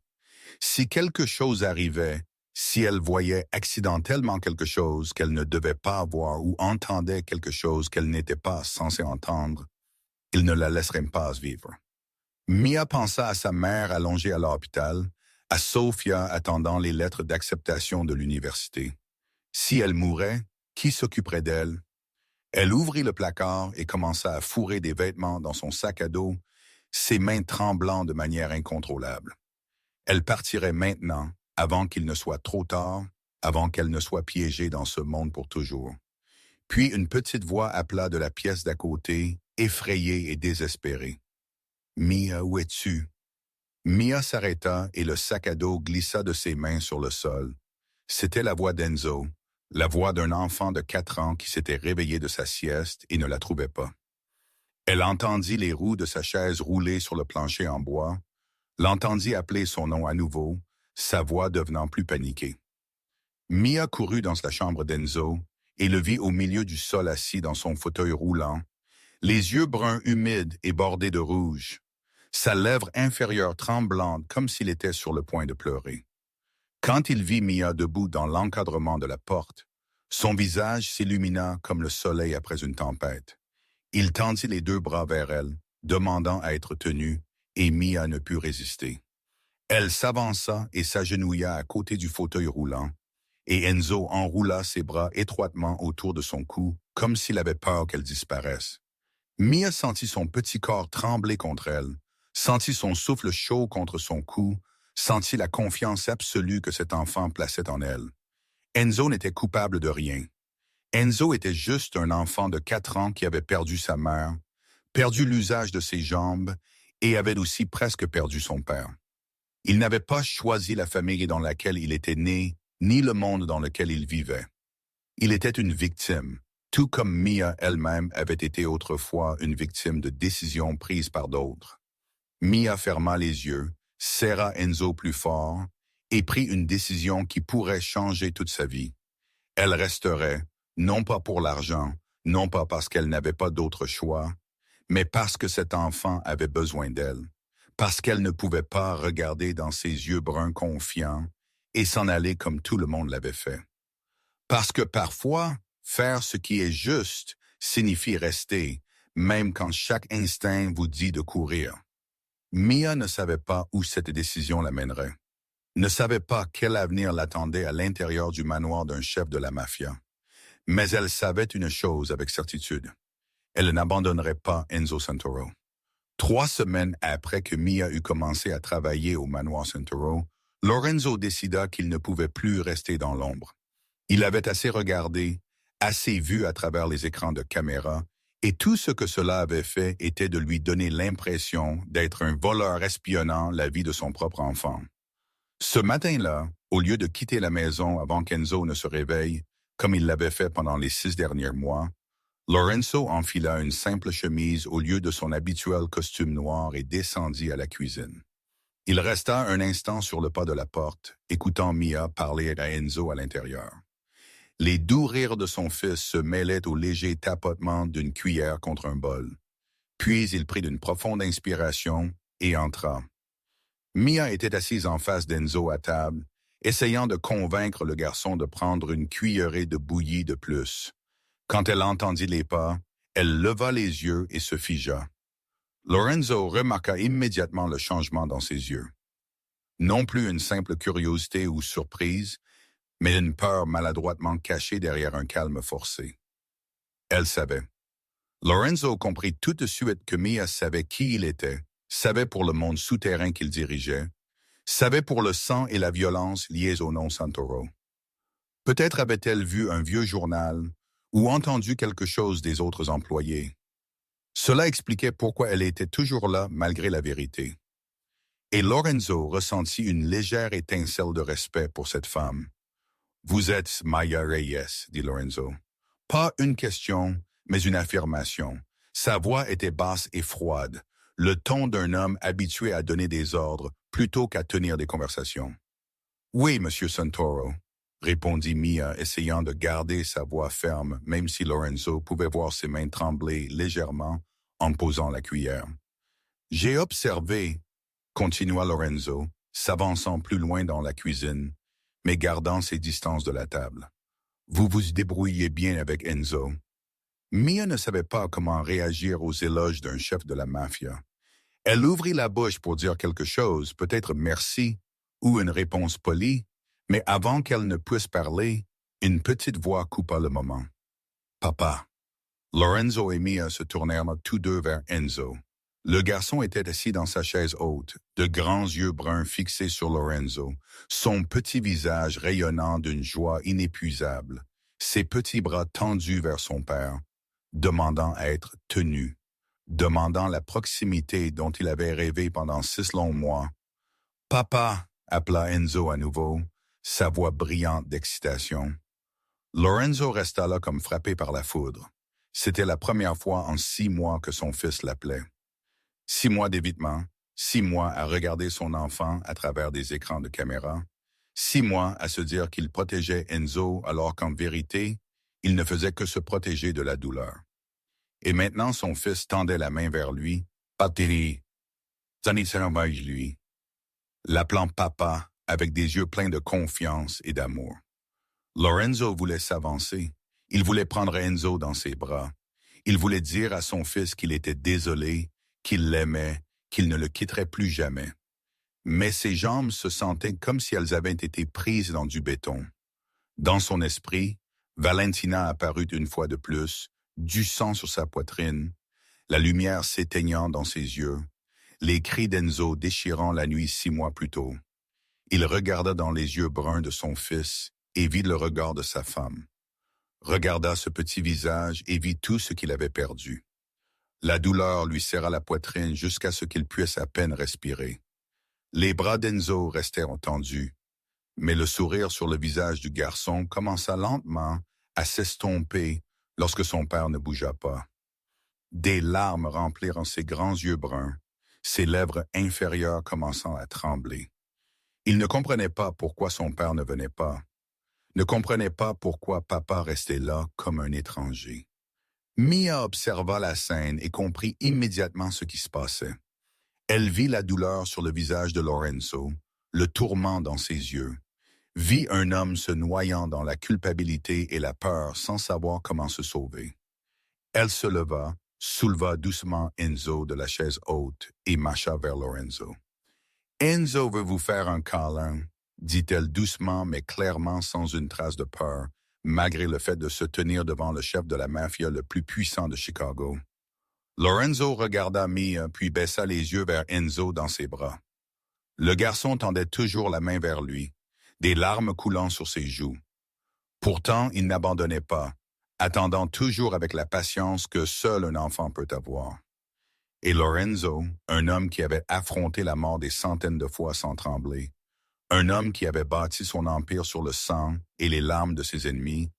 S1: Si quelque chose arrivait, si elle voyait accidentellement quelque chose qu'elle ne devait pas voir ou entendait quelque chose qu'elle n'était pas censée entendre, il ne la laisserait pas vivre. Mia pensa à sa mère allongée à l'hôpital, à Sophia attendant les lettres d'acceptation de l'université. Si elle mourait, qui s'occuperait d'elle? Elle ouvrit le placard et commença à fourrer des vêtements dans son sac à dos, ses mains tremblant de manière incontrôlable. Elle partirait maintenant, avant qu'il ne soit trop tard, avant qu'elle ne soit piégée dans ce monde pour toujours. Puis une petite voix appela de la pièce d'à côté, effrayée et désespérée. « Mia, où es-tu? » Mia s'arrêta et le sac à dos glissa de ses mains sur le sol. C'était la voix d'Enzo, la voix d'un enfant de 4 ans qui s'était réveillé de sa sieste et ne la trouvait pas. Elle entendit les roues de sa chaise rouler sur le plancher en bois, l'entendit appeler son nom à nouveau, sa voix devenant plus paniquée. Mia courut dans la chambre d'Enzo et le vit au milieu du sol assis dans son fauteuil roulant, les yeux bruns humides et bordés de rouge, sa lèvre inférieure tremblante comme s'il était sur le point de pleurer. Quand il vit Mia debout dans l'encadrement de la porte, son visage s'illumina comme le soleil après une tempête. Il tendit les 2 bras vers elle, demandant à être tenu, et Mia ne put résister. Elle s'avança et s'agenouilla à côté du fauteuil roulant, et Enzo enroula ses bras étroitement autour de son cou, comme s'il avait peur qu'elle disparaisse. Mia sentit son petit corps trembler contre elle, sentit son souffle chaud contre son cou, sentit la confiance absolue que cet enfant plaçait en elle. Enzo n'était coupable de rien. Enzo était juste un enfant de 4 ans qui avait perdu sa mère, perdu l'usage de ses jambes et avait aussi presque perdu son père. Il n'avait pas choisi la famille dans laquelle il était né, ni le monde dans lequel il vivait. Il était une victime, tout comme Mia elle-même avait été autrefois une victime de décisions prises par d'autres. Mia ferma les yeux, serra Enzo plus fort et prit une décision qui pourrait changer toute sa vie. Elle resterait, non pas pour l'argent, non pas parce qu'elle n'avait pas d'autre choix, mais parce que cet enfant avait besoin d'elle, parce qu'elle ne pouvait pas regarder dans ses yeux bruns confiants et s'en aller comme tout le monde l'avait fait. Parce que parfois, faire ce qui est juste signifie rester, même quand chaque instinct vous dit de courir. Mia ne savait pas où cette décision la mènerait, ne savait pas quel avenir l'attendait à l'intérieur du manoir d'un chef de la mafia. Mais elle savait une chose avec certitude. Elle n'abandonnerait pas Enzo Santoro. 3 semaines après que Mia eut commencé à travailler au manoir Santoro, Lorenzo décida qu'il ne pouvait plus rester dans l'ombre. Il avait assez regardé, assez vu à travers les écrans de caméra, et tout ce que cela avait fait était de lui donner l'impression d'être un voleur espionnant la vie de son propre enfant. Ce matin-là, au lieu de quitter la maison avant qu'Enzo ne se réveille, comme il l'avait fait pendant les 6 derniers mois, Lorenzo enfila une simple chemise au lieu de son habituel costume noir et descendit à la cuisine. Il resta un instant sur le pas de la porte, écoutant Mia parler à Enzo à l'intérieur. Les doux rires de son fils se mêlaient au léger tapotement d'une cuillère contre un bol. Puis il prit une profonde inspiration et entra. Mia était assise en face d'Enzo à table, essayant de convaincre le garçon de prendre une cuillerée de bouillie de plus. Quand elle entendit les pas, elle leva les yeux et se figea. Lorenzo remarqua immédiatement le changement dans ses yeux. Non plus une simple curiosité ou surprise, mais une peur maladroitement cachée derrière un calme forcé. Elle savait. Lorenzo comprit tout de suite que Mia savait qui il était, savait pour le monde souterrain qu'il dirigeait, savait pour le sang et la violence liés au nom Santoro. Peut-être avait-elle vu un vieux journal ou entendu quelque chose des autres employés. Cela expliquait pourquoi elle était toujours là malgré la vérité. Et Lorenzo ressentit une légère étincelle de respect pour cette femme. « Vous êtes Maya Reyes », dit Lorenzo. « Pas une question, mais une affirmation. Sa voix était basse et froide, le ton d'un homme habitué à donner des ordres plutôt qu'à tenir des conversations. « Oui, Monsieur Santoro », répondit Mia, essayant de garder sa voix ferme, même si Lorenzo pouvait voir ses mains trembler légèrement en posant la cuillère. « J'ai observé, » continua Lorenzo, s'avançant plus loin dans la cuisine, mais gardant ses distances de la table. « Vous vous débrouillez bien avec Enzo. » Mia ne savait pas comment réagir aux éloges d'un chef de la mafia. Elle ouvrit la bouche pour dire quelque chose, peut-être merci, ou une réponse polie, mais avant qu'elle ne puisse parler, une petite voix coupa le moment. « Papa !» Lorenzo et Mia se tournèrent tous deux vers Enzo. Le garçon était assis dans sa chaise haute, de grands yeux bruns fixés sur Lorenzo, son petit visage rayonnant d'une joie inépuisable, ses petits bras tendus vers son père, demandant à être tenu, demandant la proximité dont il avait rêvé pendant 6 longs mois. « Papa !» appela Enzo à nouveau, sa voix brillante d'excitation. Lorenzo resta là comme frappé par la foudre. C'était la première fois en 6 mois que son fils l'appelait. 6 mois d'évitement, 6 mois à regarder son enfant à travers des écrans de caméra, 6 mois à se dire qu'il protégeait Enzo alors qu'en vérité, il ne faisait que se protéger de la douleur. Et maintenant son fils tendait la main vers lui. « Patiri, lui », l'appelant papa avec des yeux pleins de confiance et d'amour. Lorenzo voulait s'avancer. Il voulait prendre Enzo dans ses bras. Il voulait dire à son fils qu'il était désolé, qu'il l'aimait, qu'il ne le quitterait plus jamais. Mais ses jambes se sentaient comme si elles avaient été prises dans du béton. Dans son esprit, Valentina apparut une fois de plus, du sang sur sa poitrine, la lumière s'éteignant dans ses yeux, les cris d'Enzo déchirant la nuit 6 mois plus tôt. Il regarda dans les yeux bruns de son fils et vit le regard de sa femme. Regarda ce petit visage et vit tout ce qu'il avait perdu. La douleur lui serra la poitrine jusqu'à ce qu'il puisse à peine respirer. Les bras d'Enzo restèrent tendus, mais le sourire sur le visage du garçon commença lentement à s'estomper lorsque son père ne bougea pas. Des larmes remplirent ses grands yeux bruns, ses lèvres inférieures commençant à trembler. Il ne comprenait pas pourquoi son père ne venait pas, ne comprenait pas pourquoi papa restait là comme un étranger. Mia observa la scène et comprit immédiatement ce qui se passait. Elle vit la douleur sur le visage de Lorenzo, le tourment dans ses yeux, vit un homme se noyant dans la culpabilité et la peur sans savoir comment se sauver. Elle se leva, souleva doucement Enzo de la chaise haute et marcha vers Lorenzo. « Enzo veut vous faire un câlin », dit-elle doucement mais clairement sans une trace de peur, malgré le fait de se tenir devant le chef de la mafia le plus puissant de Chicago. Lorenzo regarda Mia puis baissa les yeux vers Enzo dans ses bras. Le garçon tendait toujours la main vers lui, des larmes coulant sur ses joues. Pourtant, il n'abandonnait pas, attendant toujours avec la patience que seul un enfant peut avoir. Et Lorenzo, un homme qui avait affronté la mort des centaines de fois sans trembler, un homme qui avait bâti son empire sur le sang et les larmes de ses ennemis,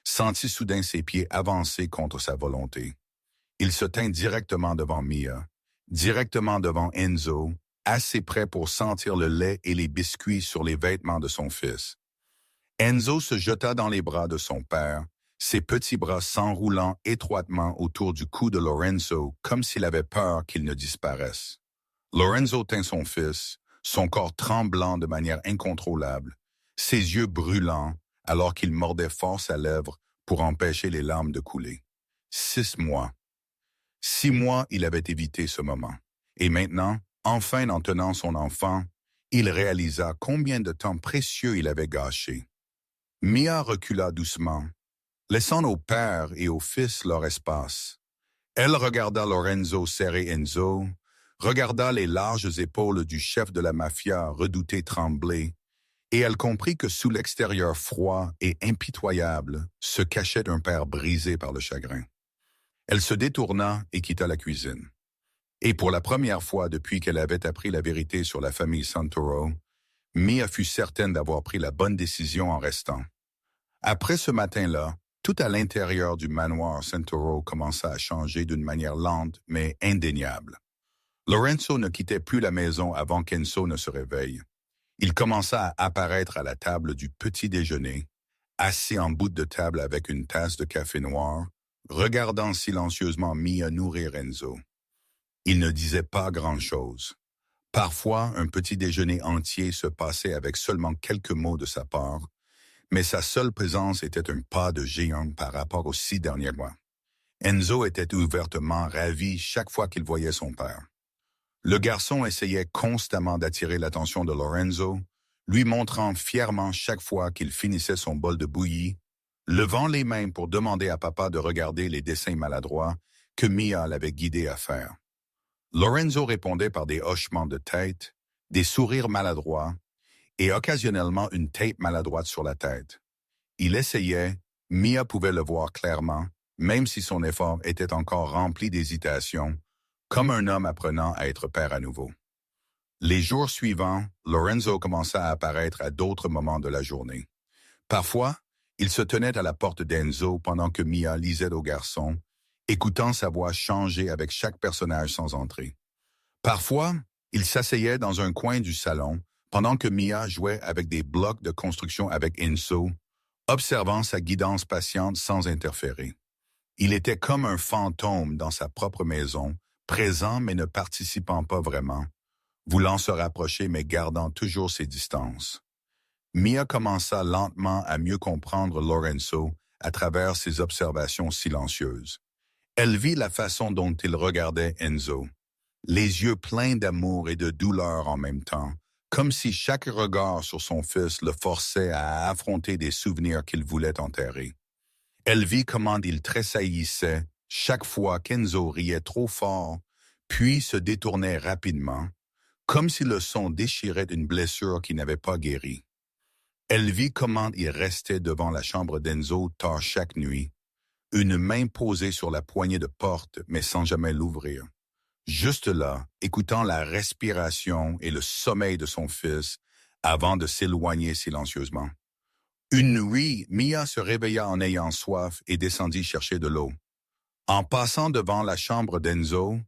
S1: sentit soudain ses pieds avancer contre sa volonté. Il se tint directement devant Mia, directement devant Enzo, assez près pour sentir le lait et les biscuits sur les vêtements de son fils. Enzo se jeta dans les bras de son père, ses petits bras s'enroulant étroitement autour du cou de Lorenzo comme s'il avait peur qu'il ne disparaisse. Lorenzo tint son fils, son corps tremblant de manière incontrôlable, ses yeux brûlants alors qu'il mordait fort sa lèvre pour empêcher les larmes de couler. 6 mois. 6 mois, il avait évité ce moment. Et maintenant, enfin en tenant son enfant, il réalisa combien de temps précieux il avait gâché. Mia recula doucement, laissant au père et au fils leur espace. Elle regarda Lorenzo serrer Enzo, regarda les larges épaules du chef de la mafia redouté trembler, et elle comprit que sous l'extérieur froid et impitoyable se cachait un père brisé par le chagrin. Elle se détourna et quitta la cuisine. Et pour la première fois depuis qu'elle avait appris la vérité sur la famille Santoro, Mia fut certaine d'avoir pris la bonne décision en restant. Après ce matin-là, Tout à l'intérieur du manoir Santoro commença à changer d'une manière lente mais indéniable. Lorenzo ne quittait plus la maison avant qu'Enzo ne se réveille. Il commença à apparaître à la table du petit déjeuner, assis en bout de table avec une tasse de café noir, regardant silencieusement Mia nourrir Enzo. Il ne disait pas grand-chose. Parfois, un petit déjeuner entier se passait avec seulement quelques mots de sa part, mais sa seule présence était un pas de géant par rapport aux 6 derniers mois. Enzo était ouvertement ravi chaque fois qu'il voyait son père. Le garçon essayait constamment d'attirer l'attention de Lorenzo, lui montrant fièrement chaque fois qu'il finissait son bol de bouillie, levant les mains pour demander à papa de regarder les dessins maladroits que Mia l'avait guidé à faire. Lorenzo répondait par des hochements de tête, des sourires maladroits et occasionnellement une tête maladroite sur la tête. Il essayait, Mia pouvait le voir clairement, même si son effort était encore rempli d'hésitation, comme un homme apprenant à être père à nouveau. Les jours suivants, Lorenzo commença à apparaître à d'autres moments de la journée. Parfois, il se tenait à la porte d'Enzo pendant que Mia lisait au garçon, écoutant sa voix changer avec chaque personnage sans entrée. Parfois, il s'asseyait dans un coin du salon pendant que Mia jouait avec des blocs de construction avec Enzo, observant sa guidance patiente sans interférer. Il était comme un fantôme dans sa propre maison, présent mais ne participant pas vraiment, voulant se rapprocher mais gardant toujours ses distances. Mia commença lentement à mieux comprendre Lorenzo à travers ses observations silencieuses. Elle vit la façon dont il regardait Enzo, les yeux pleins d'amour et de douleur en même temps, comme si chaque regard sur son fils le forçait à affronter des souvenirs qu'il voulait enterrer. Elle vit comment il tressaillissait chaque fois qu'Enzo riait trop fort, puis se détournait rapidement, comme si le son déchirait une blessure qui n'avait pas guéri. Elle vit comment il restait devant la chambre d'Enzo tard chaque nuit, une main posée sur la poignée de porte mais sans jamais l'ouvrir. Juste là, écoutant la respiration et le sommeil de son fils avant de s'éloigner silencieusement. Une nuit, Mia se réveilla en ayant soif et descendit chercher de l'eau. En passant devant la chambre d'Enzo,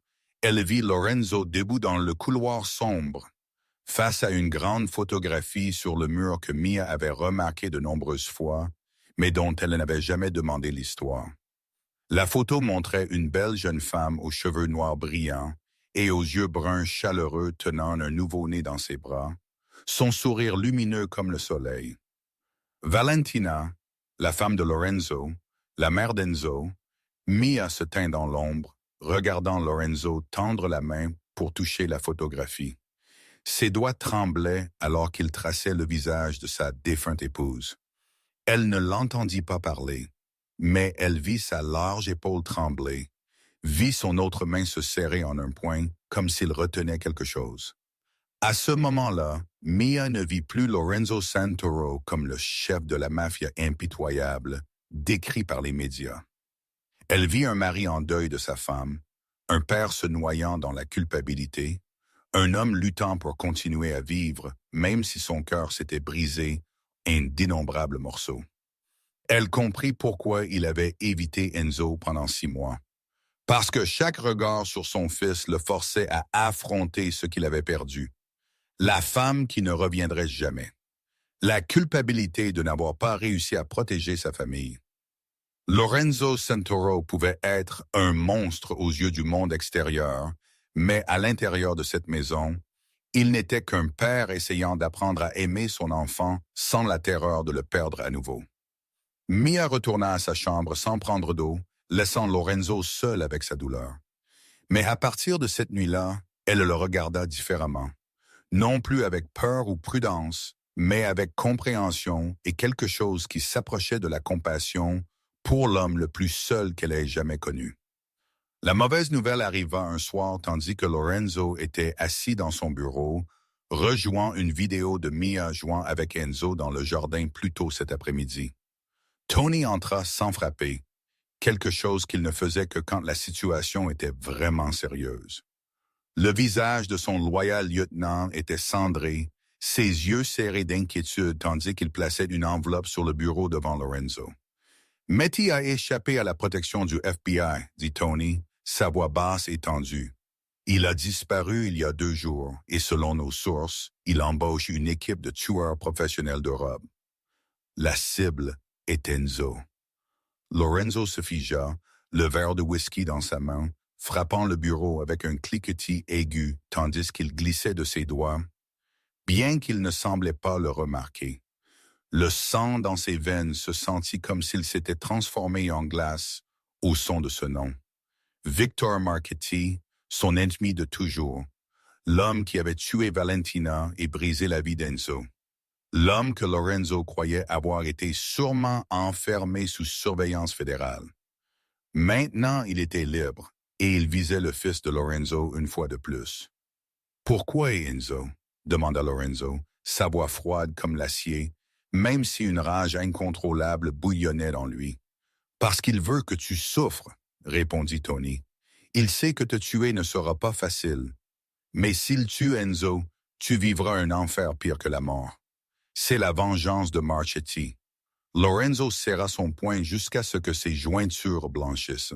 S1: elle vit Lorenzo debout dans le couloir sombre, face à une grande photographie sur le mur que Mia avait remarquée de nombreuses fois, mais dont elle n'avait jamais demandé l'histoire. La photo montrait une belle jeune femme aux cheveux noirs brillants et aux yeux bruns chaleureux tenant un nouveau-né dans ses bras, son sourire lumineux comme le soleil. Valentina, la femme de Lorenzo, la mère d'Enzo, Mia se tint dans l'ombre, regardant Lorenzo tendre la main pour toucher la photographie. Ses doigts tremblaient alors qu'il traçait le visage de sa défunte épouse. Elle ne l'entendit pas parler, mais elle vit sa large épaule trembler, vit son autre main se serrer en un point, comme s'il retenait quelque chose. À ce moment-là, Mia ne vit plus Lorenzo Santoro comme le chef de la mafia impitoyable, décrit par les médias. Elle vit un mari en deuil de sa femme, un père se noyant dans la culpabilité, un homme luttant pour continuer à vivre, même si son cœur s'était brisé en d'innombrables morceaux. Elle comprit pourquoi il avait évité Enzo pendant 6 mois. Parce que chaque regard sur son fils le forçait à affronter ce qu'il avait perdu. La femme qui ne reviendrait jamais. La culpabilité de n'avoir pas réussi à protéger sa famille. Lorenzo Santoro pouvait être un monstre aux yeux du monde extérieur, mais à l'intérieur de cette maison, il n'était qu'un père essayant d'apprendre à aimer son enfant sans la terreur de le perdre à nouveau. Mia retourna à sa chambre sans prendre d'eau, laissant Lorenzo seul avec sa douleur. Mais à partir de cette nuit-là, elle le regarda différemment. Non plus avec peur ou prudence, mais avec compréhension et quelque chose qui s'approchait de la compassion pour l'homme le plus seul qu'elle ait jamais connu. La mauvaise nouvelle arriva un soir tandis que Lorenzo était assis dans son bureau, rejouant une vidéo de Mia jouant avec Enzo dans le jardin plus tôt cet après-midi. Tony entra sans frapper, quelque chose qu'il ne faisait que quand la situation était vraiment sérieuse. Le visage de son loyal lieutenant était cendré, ses yeux serrés d'inquiétude tandis qu'il plaçait une enveloppe sur le bureau devant Lorenzo. Matty a échappé à la protection du FBI, dit Tony, sa voix basse et tendue. Il a disparu il y a 2 jours et selon nos sources, il embauche une équipe de tueurs professionnels d'Europe. La cible est Enzo. Lorenzo se figea, le verre de whisky dans sa main, frappant le bureau avec un cliquetis aigu tandis qu'il glissait de ses doigts, bien qu'il ne semblait pas le remarquer. Le sang dans ses veines se sentit comme s'il s'était transformé en glace au son de ce nom. Victor Marchetti, son ennemi de toujours, l'homme qui avait tué Valentina et brisé la vie d'Enzo. L'homme que Lorenzo croyait avoir été sûrement enfermé sous surveillance fédérale. Maintenant, il était libre et il visait le fils de Lorenzo une fois de plus. « Pourquoi, Enzo ?» demanda Lorenzo, sa voix froide comme l'acier, même si une rage incontrôlable bouillonnait en lui. « Parce qu'il veut que tu souffres, » répondit Tony. « Il sait que te tuer ne sera pas facile. Mais s'il tue Enzo, tu vivras un enfer pire que la mort. C'est la vengeance de Marchetti. » Lorenzo serra son poing jusqu'à ce que ses jointures blanchissent.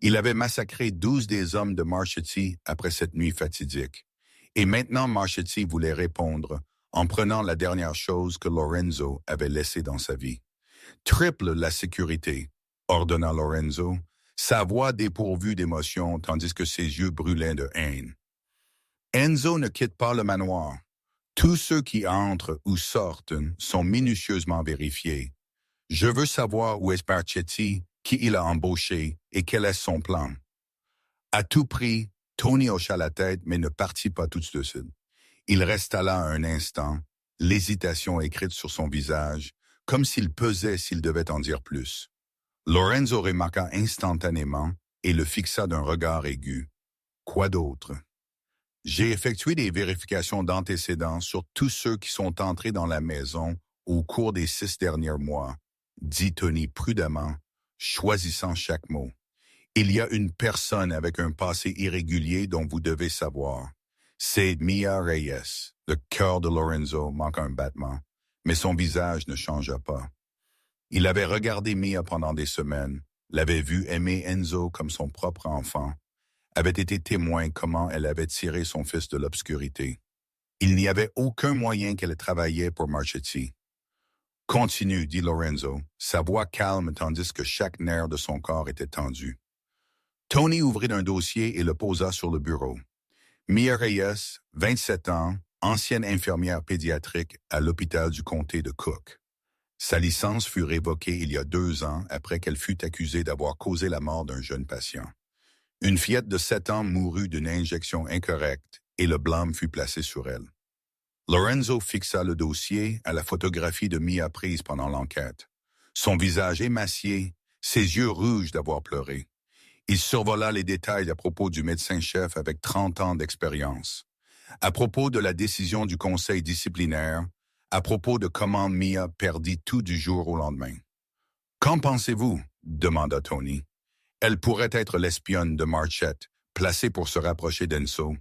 S1: Il avait massacré 12 des hommes de Marchetti après cette nuit fatidique. Et maintenant Marchetti voulait répondre en prenant la dernière chose que Lorenzo avait laissée dans sa vie. « Triple la sécurité », ordonna Lorenzo, sa voix dépourvue d'émotion tandis que ses yeux brûlaient de haine. « Enzo ne quitte pas le manoir. Tous ceux qui entrent ou sortent sont minutieusement vérifiés. Je veux savoir où est Marchetti, qui il a embauché et quel est son plan. » À tout prix, Tony hocha la tête mais ne partit pas tout de suite. Il resta là un instant, l'hésitation écrite sur son visage, comme s'il pesait s'il devait en dire plus. Lorenzo remarqua instantanément et le fixa d'un regard aigu. Quoi d'autre? J'ai effectué des vérifications d'antécédents sur tous ceux qui sont entrés dans la maison au cours des 6 derniers mois, dit Tony prudemment, choisissant chaque mot. Il y a une personne avec un passé irrégulier dont vous devez savoir. C'est Mia Reyes. Le cœur de Lorenzo manqua un battement, mais son visage ne changea pas. Il avait regardé Mia pendant des semaines, l'avait vue aimer Enzo comme son propre enfant, avait été témoin comment elle avait tiré son fils de l'obscurité. Il n'y avait aucun moyen qu'elle travaillait pour Marchetti. « Continue, » dit Lorenzo, sa voix calme tandis que chaque nerf de son corps était tendu. Tony ouvrit un dossier et le posa sur le bureau. Mia Reyes, 27 ans, ancienne infirmière pédiatrique à l'hôpital du comté de Cook. Sa licence fut révoquée il y a 2 ans après qu'elle fut accusée d'avoir causé la mort d'un jeune patient. Une fillette de 7 ans mourut d'une injection incorrecte et le blâme fut placé sur elle. Lorenzo fixa le dossier à la photographie de Mia prise pendant l'enquête. Son visage émacié, ses yeux rouges d'avoir pleuré. Il survola les détails à propos du médecin-chef avec 30 ans d'expérience, à propos de la décision du conseil disciplinaire, à propos de comment Mia perdit tout du jour au lendemain. « Qu'en pensez-vous » demanda Tony. « Elle pourrait être l'espionne de Marchette, placée pour se rapprocher d'Enzo.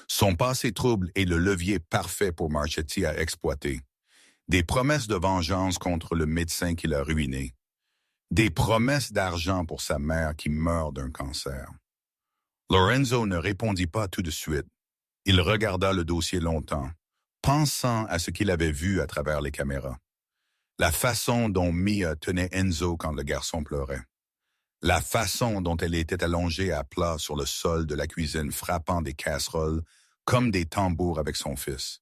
S1: Son passé trouble est le levier parfait pour Marchetti à exploiter. Des promesses de vengeance contre le médecin qui l'a ruiné. Des promesses d'argent pour sa mère qui meurt d'un cancer. » Lorenzo ne répondit pas tout de suite. Il regarda le dossier longtemps, pensant à ce qu'il avait vu à travers les caméras. La façon dont Mia tenait Enzo quand le garçon pleurait. La façon dont elle était allongée à plat sur le sol de la cuisine frappant des casseroles comme des tambours avec son fils.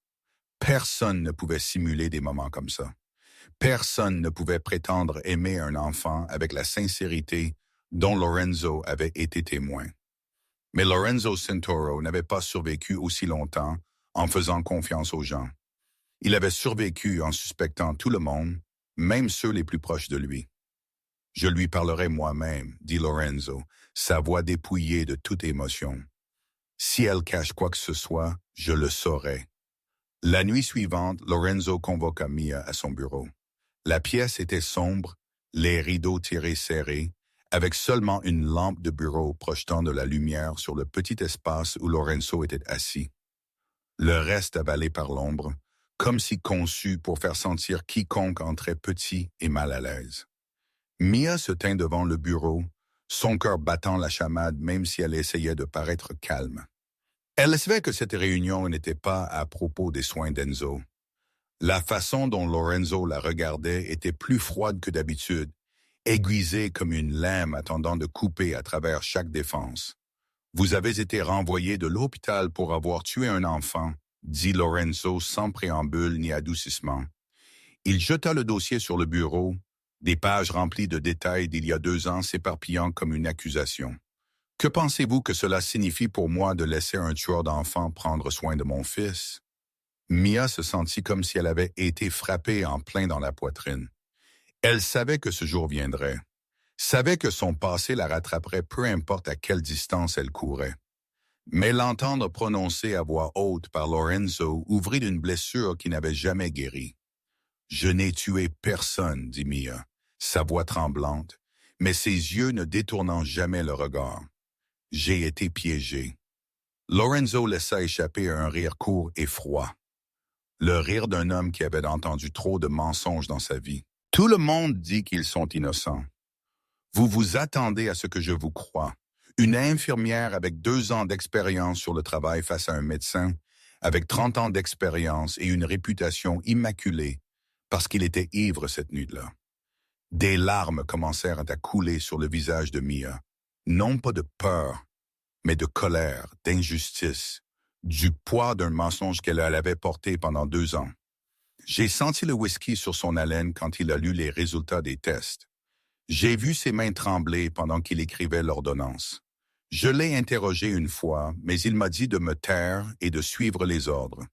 S1: Personne ne pouvait simuler des moments comme ça. Personne ne pouvait prétendre aimer un enfant avec la sincérité dont Lorenzo avait été témoin. Mais Lorenzo Santoro n'avait pas survécu aussi longtemps en faisant confiance aux gens. Il avait survécu en suspectant tout le monde, même ceux les plus proches de lui. « Je lui parlerai moi-même, » dit Lorenzo, sa voix dépouillée de toute émotion. « Si elle cache quoi que ce soit, je le saurai. » La nuit suivante, Lorenzo convoqua Mia à son bureau. La pièce était sombre, les rideaux tirés serrés, avec seulement une lampe de bureau projetant de la lumière sur le petit espace où Lorenzo était assis. Le reste avalé par l'ombre, comme si conçu pour faire sentir quiconque entrait petit et mal à l'aise. Mia se tint devant le bureau, son cœur battant la chamade même si elle essayait de paraître calme. Elle savait que cette réunion n'était pas à propos des soins d'Enzo. La façon dont Lorenzo la regardait était plus froide que d'habitude, aiguisée comme une lame attendant de couper à travers chaque défense. « Vous avez été renvoyé de l'hôpital pour avoir tué un enfant », dit Lorenzo sans préambule ni adoucissement. Il jeta le dossier sur le bureau, des pages remplies de détails d'il y a 2 ans s'éparpillant comme une accusation. « Que pensez-vous que cela signifie pour moi de laisser un tueur d'enfants prendre soin de mon fils ?» Mia se sentit comme si elle avait été frappée en plein dans la poitrine. Elle savait que ce jour viendrait, savait que son passé la rattraperait peu importe à quelle distance elle courait. Mais l'entendre prononcer à voix haute par Lorenzo ouvrit une blessure qui n'avait jamais guéri. « Je n'ai tué personne, » dit Mia, sa voix tremblante, mais ses yeux ne détournant jamais le regard. « J'ai été piégé. » Lorenzo laissa échapper un rire court et froid. Le rire d'un homme qui avait entendu trop de mensonges dans sa vie. « Tout le monde dit qu'ils sont innocents. Vous vous attendez à ce que je vous croie. Une infirmière avec 2 ans d'expérience sur le travail face à un médecin, avec 30 ans d'expérience et une réputation immaculée, parce qu'il était ivre cette nuit-là. » Des larmes commencèrent à couler sur le visage de Mia. Non pas de peur, mais de colère, d'injustice, du poids d'un mensonge qu'elle avait porté pendant 2 ans. J'ai senti le whisky sur son haleine quand il a lu les résultats des tests. J'ai vu ses mains trembler pendant qu'il écrivait l'ordonnance. Je l'ai interrogé une fois, mais il m'a dit de me taire et de suivre les ordres.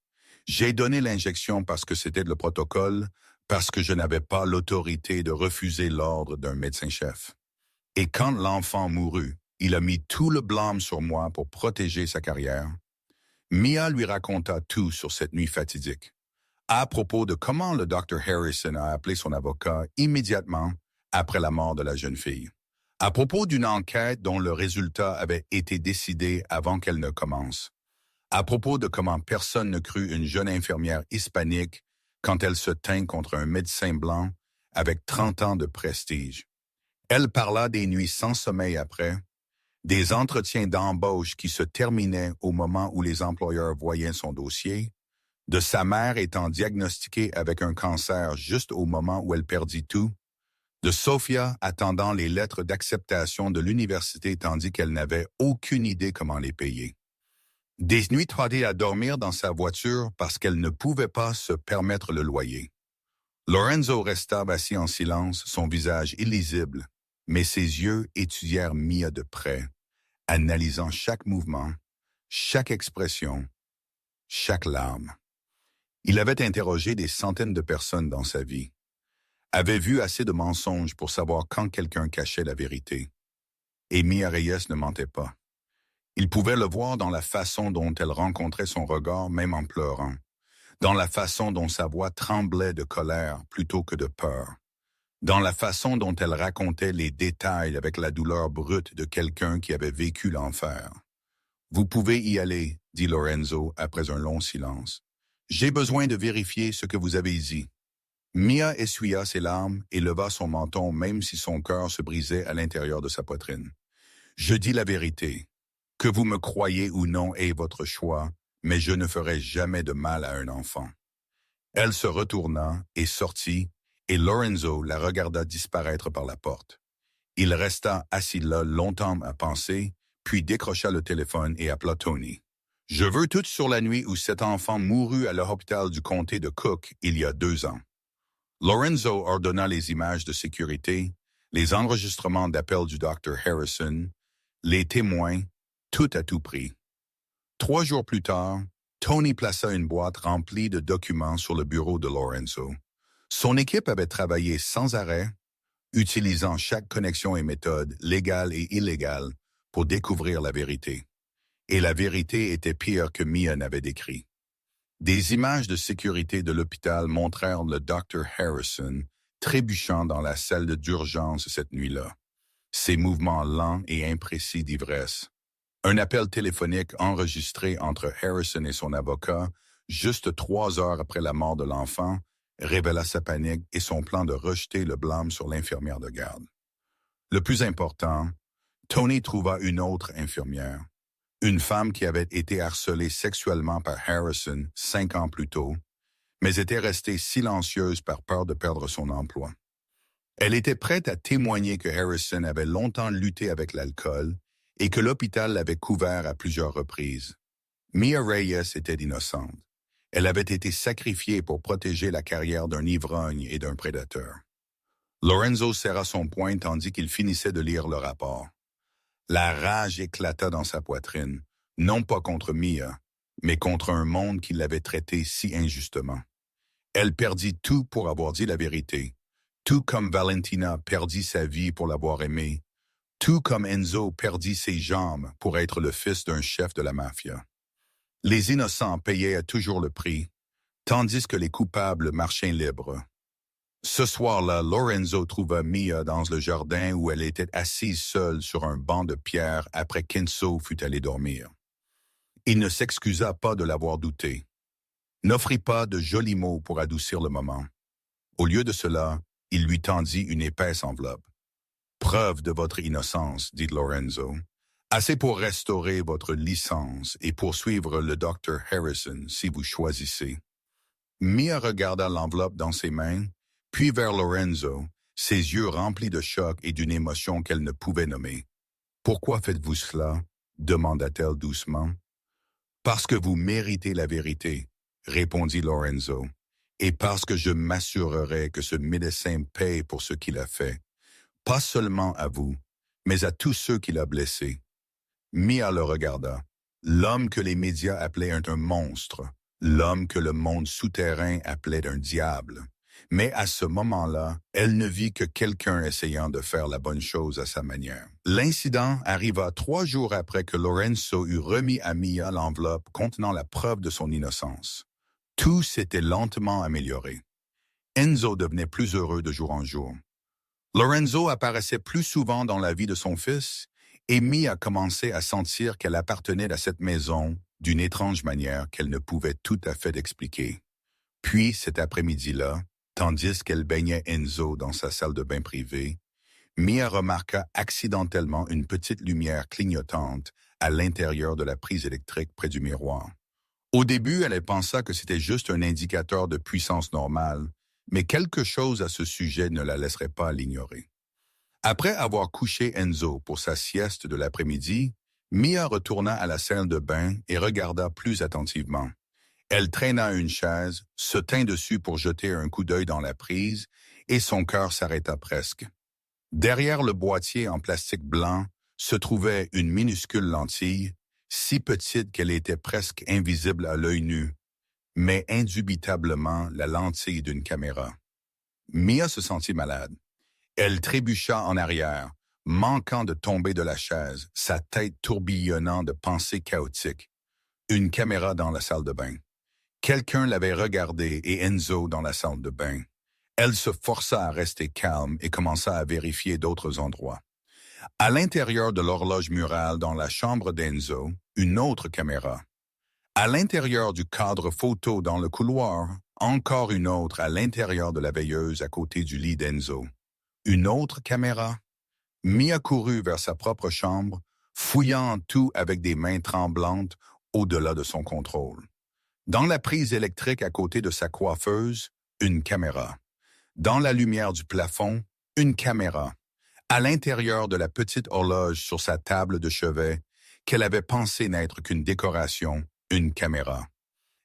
S1: J'ai donné l'injection parce que c'était le protocole, parce que je n'avais pas l'autorité de refuser l'ordre d'un médecin-chef. Et quand l'enfant mourut, il a mis tout le blâme sur moi pour protéger sa carrière. Mia lui raconta tout sur cette nuit fatidique, à propos de comment le Dr. Harrison a appelé son avocat immédiatement après la mort de la jeune fille, à propos d'une enquête dont le résultat avait été décidé avant qu'elle ne commence, à propos de comment personne ne crut une jeune infirmière hispanique quand elle se tint contre un médecin blanc avec 30 ans de prestige. Elle parla des nuits sans sommeil après, des entretiens d'embauche qui se terminaient au moment où les employeurs voyaient son dossier, de sa mère étant diagnostiquée avec un cancer juste au moment où elle perdit tout, de Sophia attendant les lettres d'acceptation de l'université tandis qu'elle n'avait aucune idée comment les payer. Des nuits passées à dormir dans sa voiture parce qu'elle ne pouvait pas se permettre le loyer. Lorenzo resta assis en silence, son visage illisible, mais ses yeux étudièrent Mia de près, analysant chaque mouvement, chaque expression, chaque larme. Il avait interrogé des centaines de personnes dans sa vie, avait vu assez de mensonges pour savoir quand quelqu'un cachait la vérité. Et Mia Reyes ne mentait pas. Il pouvait le voir dans la façon dont elle rencontrait son regard, même en pleurant, dans la façon dont sa voix tremblait de colère plutôt que de peur, dans la façon dont elle racontait les détails avec la douleur brute de quelqu'un qui avait vécu l'enfer. « Vous pouvez y aller, » dit Lorenzo après un long silence. « J'ai besoin de vérifier ce que vous avez dit. » Mia essuya ses larmes et leva son menton même si son cœur se brisait à l'intérieur de sa poitrine. « Je dis la vérité. Que vous me croyez ou non est votre choix, mais je ne ferai jamais de mal à un enfant. » Elle se retourna et sortit, et Lorenzo la regarda disparaître par la porte. Il resta assis là longtemps à penser, puis décrocha le téléphone et appela Tony. « Je veux tout sur la nuit où cet enfant mourut à l'hôpital du comté de Cook il y a 2 ans. » Lorenzo ordonna les images de sécurité, les enregistrements d'appel du Dr. Harrison, les témoins, tout à tout prix. 3 jours plus tard, Tony plaça une boîte remplie de documents sur le bureau de Lorenzo. Son équipe avait travaillé sans arrêt, utilisant chaque connexion et méthode, légale et illégale, pour découvrir la vérité. Et la vérité était pire que Mia n'avait décrit. Des images de sécurité de l'hôpital montrèrent le Dr. Harrison trébuchant dans la salle d'urgence cette nuit-là, ses mouvements lents et imprécis d'ivresse. Un appel téléphonique enregistré entre Harrison et son avocat, juste 3 heures après la mort de l'enfant, révéla sa panique et son plan de rejeter le blâme sur l'infirmière de garde. Le plus important, Tony trouva une autre infirmière, une femme qui avait été harcelée sexuellement par Harrison 5 ans plus tôt, mais était restée silencieuse par peur de perdre son emploi. Elle était prête à témoigner que Harrison avait longtemps lutté avec l'alcool et que l'hôpital l'avait couvert à plusieurs reprises. Mia Reyes était innocente. Elle avait été sacrifiée pour protéger la carrière d'un ivrogne et d'un prédateur. Lorenzo serra son poing tandis qu'il finissait de lire le rapport. La rage éclata dans sa poitrine, non pas contre Mia, mais contre un monde qui l'avait traité si injustement. Elle perdit tout pour avoir dit la vérité, tout comme Valentina perdit sa vie pour l'avoir aimé, tout comme Enzo perdit ses jambes pour être le fils d'un chef de la mafia. Les innocents payaient toujours le prix, tandis que les coupables marchaient libres. Ce soir-là, Lorenzo trouva Mia dans le jardin où elle était assise seule sur un banc de pierre après qu'Enzo fut allé dormir. Il ne s'excusa pas de l'avoir douté. N'offrit pas de jolis mots pour adoucir le moment. Au lieu de cela, il lui tendit une épaisse enveloppe. « Preuve de votre innocence, dit Lorenzo. Assez pour restaurer votre licence et poursuivre le Dr. Harrison si vous choisissez. » Mia regarda l'enveloppe dans ses mains, puis vers Lorenzo, ses yeux remplis de choc et d'une émotion qu'elle ne pouvait nommer. « Pourquoi faites-vous cela? » demanda-t-elle doucement. « Parce que vous méritez la vérité, » répondit Lorenzo, « et parce que je m'assurerai que ce médecin paye pour ce qu'il a fait, pas seulement à vous, mais à tous ceux qu'il a blessés. » Mia le regarda. L'homme que les médias appelaient un monstre, l'homme que le monde souterrain appelait un diable. Mais à ce moment-là, elle ne vit que quelqu'un essayant de faire la bonne chose à sa manière. L'incident arriva 3 jours après que Lorenzo eut remis à Mia l'enveloppe contenant la preuve de son innocence. Tout s'était lentement amélioré. Enzo devenait plus heureux de jour en jour. Lorenzo apparaissait plus souvent dans la vie de son fils et Mia commençait à sentir qu'elle appartenait à cette maison d'une étrange manière qu'elle ne pouvait tout à fait expliquer. Puis, cet après-midi-là, tandis qu'elle baignait Enzo dans sa salle de bain privée, Mia remarqua accidentellement une petite lumière clignotante à l'intérieur de la prise électrique près du miroir. Au début, elle pensa que c'était juste un indicateur de puissance normale, mais quelque chose à ce sujet ne la laisserait pas l'ignorer. Après avoir couché Enzo pour sa sieste de l'après-midi, Mia retourna à la salle de bain et regarda plus attentivement. Elle traîna une chaise, se tint dessus pour jeter un coup d'œil dans la prise, et son cœur s'arrêta presque. Derrière le boîtier en plastique blanc se trouvait une minuscule lentille, si petite qu'elle était presque invisible à l'œil nu, mais indubitablement la lentille d'une caméra. Mia se sentit malade. Elle trébucha en arrière, manquant de tomber de la chaise, sa tête tourbillonnant de pensées chaotiques. Une caméra dans la salle de bain. Quelqu'un l'avait regardée et Enzo dans la salle de bain. Elle se força à rester calme et commença à vérifier d'autres endroits. À l'intérieur de l'horloge murale dans la chambre d'Enzo, une autre caméra. À l'intérieur du cadre photo dans le couloir, encore une autre à l'intérieur de la veilleuse à côté du lit d'Enzo. Une autre caméra? Mia courut vers sa propre chambre, fouillant tout avec des mains tremblantes au-delà de son contrôle. Dans la prise électrique à côté de sa coiffeuse, une caméra. Dans la lumière du plafond, une caméra. À l'intérieur de la petite horloge sur sa table de chevet, qu'elle avait pensé n'être qu'une décoration, une caméra.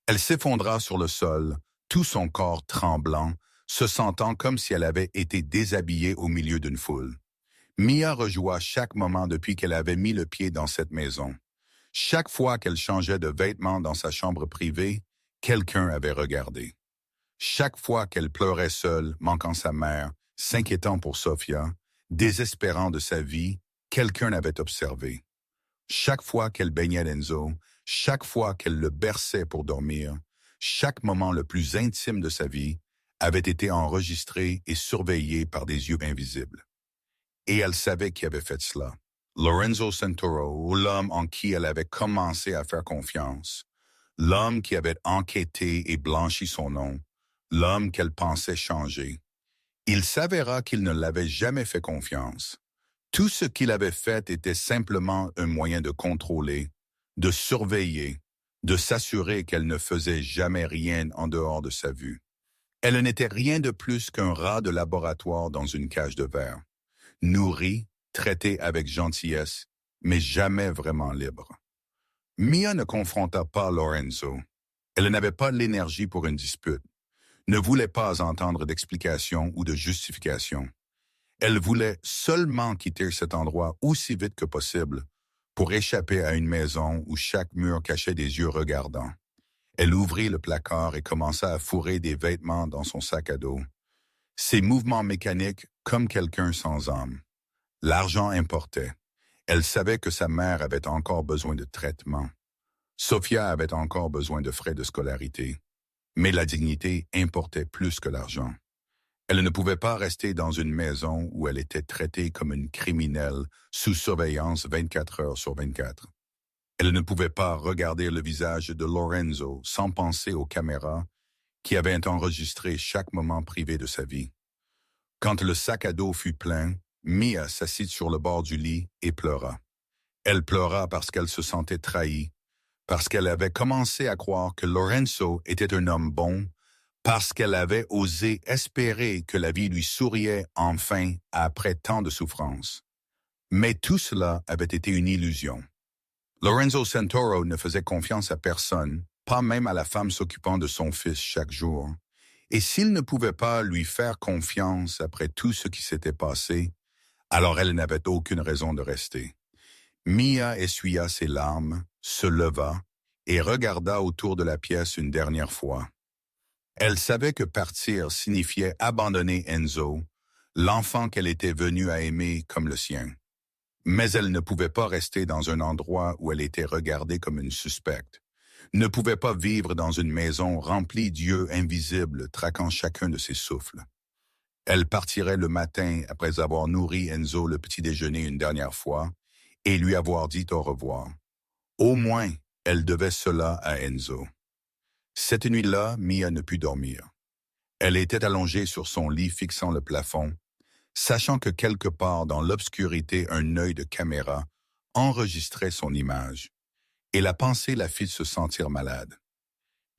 S1: Elle s'effondra sur le sol, tout son corps tremblant, se sentant comme si elle avait été déshabillée au milieu d'une foule. Mia rejoua chaque moment depuis qu'elle avait mis le pied dans cette maison. Chaque fois qu'elle changeait de vêtements dans sa chambre privée, quelqu'un avait regardé. Chaque fois qu'elle pleurait seule, manquant sa mère, s'inquiétant pour Sofia, désespérant de sa vie, quelqu'un l'avait observé. Chaque fois qu'elle baignait Enzo, chaque fois qu'elle le berçait pour dormir, chaque moment le plus intime de sa vie avait été enregistré et surveillé par des yeux invisibles. Et elle savait qui avait fait cela. Lorenzo Santoro, l'homme en qui elle avait commencé à faire confiance, l'homme qui avait enquêté et blanchi son nom, l'homme qu'elle pensait changer. Il s'avéra qu'il ne l'avait jamais fait confiance. Tout ce qu'il avait fait était simplement un moyen de contrôler, de surveiller, de s'assurer qu'elle ne faisait jamais rien en dehors de sa vue. Elle n'était rien de plus qu'un rat de laboratoire dans une cage de verre, nourri, traité avec gentillesse, mais jamais vraiment libre. Mia ne confronta pas Lorenzo. Elle n'avait pas l'énergie pour une dispute, ne voulait pas entendre d'explications ou de justifications. Elle voulait seulement quitter cet endroit aussi vite que possible pour échapper à une maison où chaque mur cachait des yeux regardants. Elle ouvrit le placard et commença à fourrer des vêtements dans son sac à dos. Ses mouvements mécaniques comme quelqu'un sans âme. L'argent importait. Elle savait que sa mère avait encore besoin de traitement. Sophia avait encore besoin de frais de scolarité. Mais la dignité importait plus que l'argent. Elle ne pouvait pas rester dans une maison où elle était traitée comme une criminelle sous surveillance 24 heures sur 24. Elle ne pouvait pas regarder le visage de Lorenzo sans penser aux caméras qui avaient enregistré chaque moment privé de sa vie. Quand le sac à dos fut plein, Mia s'assit sur le bord du lit et pleura. Elle pleura parce qu'elle se sentait trahie, parce qu'elle avait commencé à croire que Lorenzo était un homme bon, parce qu'elle avait osé espérer que la vie lui souriait enfin après tant de souffrances. Mais tout cela avait été une illusion. Lorenzo Santoro ne faisait confiance à personne, pas même à la femme s'occupant de son fils chaque jour. Et s'il ne pouvait pas lui faire confiance après tout ce qui s'était passé, alors elle n'avait aucune raison de rester. Mia essuya ses larmes, se leva et regarda autour de la pièce une dernière fois. Elle savait que partir signifiait abandonner Enzo, l'enfant qu'elle était venue à aimer comme le sien. Mais elle ne pouvait pas rester dans un endroit où elle était regardée comme une suspecte, ne pouvait pas vivre dans une maison remplie d'yeux invisibles traquant chacun de ses souffles. Elle partirait le matin après avoir nourri Enzo le petit déjeuner une dernière fois et lui avoir dit au revoir. Au moins, elle devait cela à Enzo. Cette nuit-là, Mia ne put dormir. Elle était allongée sur son lit fixant le plafond, sachant que quelque part dans l'obscurité un œil de caméra enregistrait son image, et la pensée la fit se sentir malade.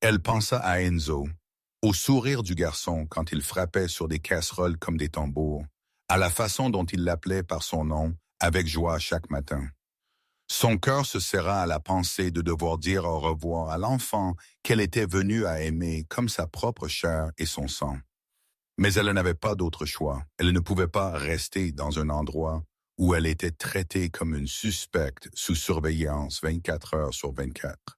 S1: Elle pensa à Enzo, au sourire du garçon quand il frappait sur des casseroles comme des tambours, à la façon dont il l'appelait par son nom avec joie chaque matin. Son cœur se serra à la pensée de devoir dire au revoir à l'enfant qu'elle était venue à aimer comme sa propre chair et son sang. Mais elle n'avait pas d'autre choix. Elle ne pouvait pas rester dans un endroit où elle était traitée comme une suspecte sous surveillance 24 heures sur 24.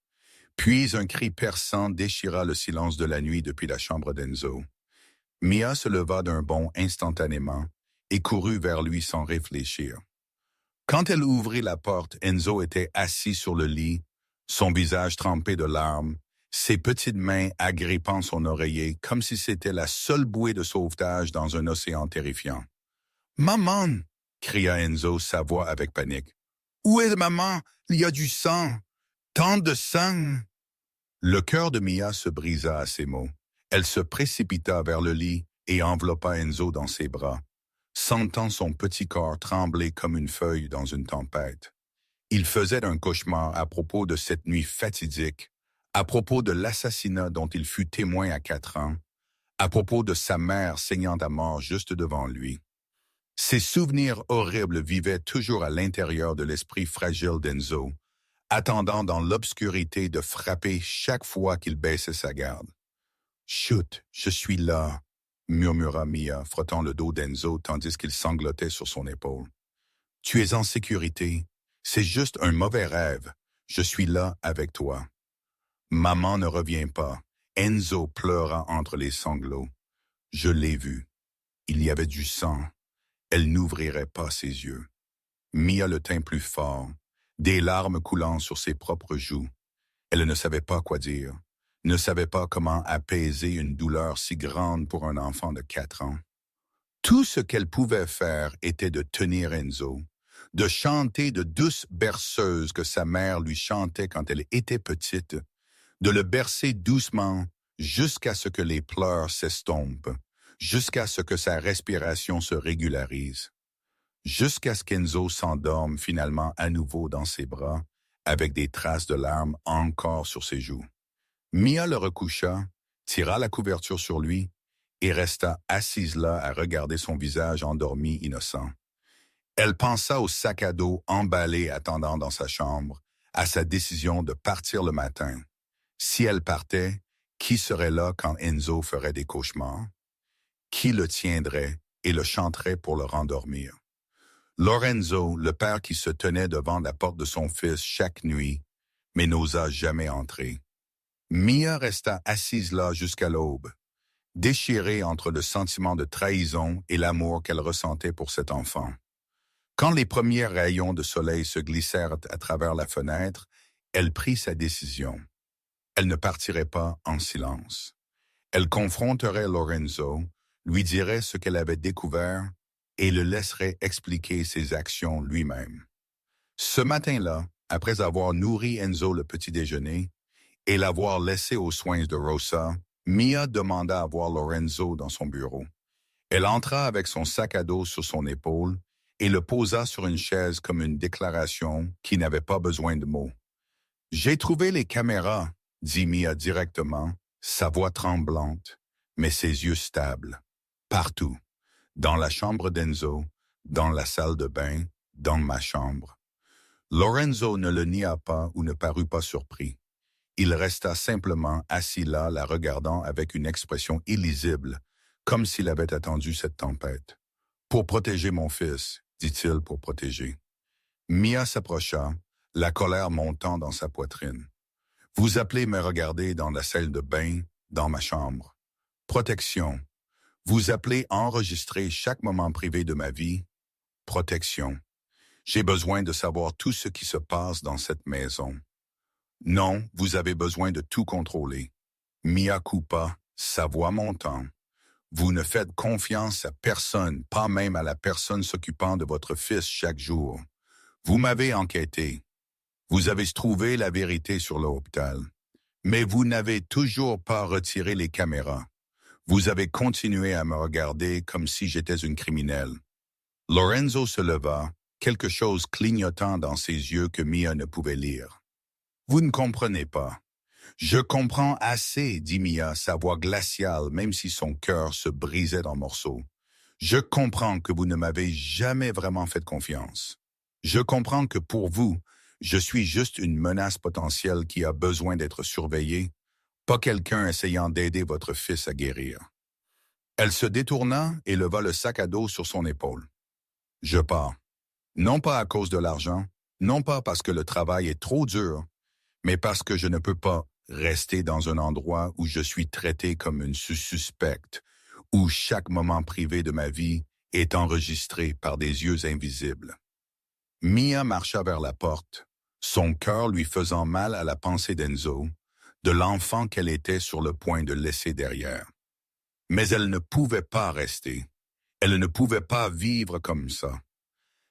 S1: Puis un cri perçant déchira le silence de la nuit depuis la chambre d'Enzo. Mia se leva d'un bond instantanément et courut vers lui sans réfléchir. Quand elle ouvrit la porte, Enzo était assis sur le lit, son visage trempé de larmes, ses petites mains agrippant son oreiller comme si c'était la seule bouée de sauvetage dans un océan terrifiant. « Maman !» cria Enzo, sa voix avec panique. « Où est maman? Il y a du sang! Tant de sang! » Le cœur de Mia se brisa à ces mots. Elle se précipita vers le lit et enveloppa Enzo dans ses bras, sentant son petit corps trembler comme une feuille dans une tempête. Il faisait un cauchemar à propos de cette nuit fatidique, à propos de l'assassinat dont il fut témoin à 4 ans, à propos de sa mère saignant à mort juste devant lui. Ces souvenirs horribles vivaient toujours à l'intérieur de l'esprit fragile d'Enzo, attendant dans l'obscurité de frapper chaque fois qu'il baissait sa garde. « Chut, je suis là !» murmura Mia, frottant le dos d'Enzo tandis qu'il sanglotait sur son épaule. « Tu es en sécurité. C'est juste un mauvais rêve. Je suis là avec toi. » Maman ne revient pas. Enzo pleura entre les sanglots. Je l'ai vu. Il y avait du sang. Elle n'ouvrirait pas ses yeux. Mia le tint plus fort, des larmes coulant sur ses propres joues. Elle ne savait pas quoi dire, ne savait pas comment apaiser une douleur si grande pour un enfant de 4 ans. Tout ce qu'elle pouvait faire était de tenir Enzo, de chanter de douces berceuses que sa mère lui chantait quand elle était petite, de le bercer doucement jusqu'à ce que les pleurs s'estompent, jusqu'à ce que sa respiration se régularise. « jusqu'à ce qu'Enzo s'endorme finalement à nouveau dans ses bras, avec des traces de larmes encore sur ses joues. Mia le recoucha, tira la couverture sur lui et resta assise là à regarder son visage endormi innocent. Elle pensa au sac à dos emballé attendant dans sa chambre, à sa décision de partir le matin. Si elle partait, qui serait là quand Enzo ferait des cauchemars? Qui le tiendrait et le chanterait pour le rendormir? Lorenzo, le père qui se tenait devant la porte de son fils chaque nuit, mais n'osa jamais entrer. Mia resta assise là jusqu'à l'aube, déchirée entre le sentiment de trahison et l'amour qu'elle ressentait pour cet enfant. Quand les premiers rayons de soleil se glissèrent à travers la fenêtre, elle prit sa décision. Elle ne partirait pas en silence. Elle confronterait Lorenzo, lui dirait ce qu'elle avait découvert et le laisserait expliquer ses actions lui-même. Ce matin-là, après avoir nourri Enzo le petit déjeuner et l'avoir laissé aux soins de Rosa, Mia demanda à voir Lorenzo dans son bureau. Elle entra avec son sac à dos sur son épaule et le posa sur une chaise comme une déclaration qui n'avait pas besoin de mots. « J'ai trouvé les caméras », dit Mia directement, sa voix tremblante, mais ses yeux stables. Partout. Dans la chambre d'Enzo, dans la salle de bain, dans ma chambre. Lorenzo ne le nia pas ou ne parut pas surpris. Il resta simplement assis là, la regardant avec une expression illisible, comme s'il avait attendu cette tempête. « Pour protéger mon fils », dit-il pour protéger. Mia s'approcha, la colère montant dans sa poitrine. « Vous appelez me regarder dans la salle de bain, dans ma chambre. Protection. Vous appelez enregistrer chaque moment privé de ma vie. Protection. J'ai besoin de savoir tout ce qui se passe dans cette maison. Non, vous avez besoin de tout contrôler. Mia culpa, sa voix montant. Vous ne faites confiance à personne, pas même à la personne s'occupant de votre fils chaque jour. Vous m'avez enquêté. Vous avez trouvé la vérité sur l'hôpital. Mais vous n'avez toujours pas retiré les caméras. Vous avez continué à me regarder comme si j'étais une criminelle. » Lorenzo se leva, quelque chose clignotant dans ses yeux que Mia ne pouvait lire. « Vous ne comprenez pas. »« Je comprends assez, » dit Mia, sa voix glaciale, même si son cœur se brisait en morceaux. « Je comprends que vous ne m'avez jamais vraiment fait confiance. Je comprends que pour vous, je suis juste une menace potentielle qui a besoin d'être surveillée, pas quelqu'un essayant d'aider votre fils à guérir. » Elle se détourna et leva le sac à dos sur son épaule. « Je pars. Non pas à cause de l'argent, non pas parce que le travail est trop dur, mais parce que je ne peux pas rester dans un endroit où je suis traité comme une suspecte, où chaque moment privé de ma vie est enregistré par des yeux invisibles. » Mia marcha vers la porte, son cœur lui faisant mal à la pensée d'Enzo, de l'enfant qu'elle était sur le point de laisser derrière. Mais elle ne pouvait pas rester. Elle ne pouvait pas vivre comme ça.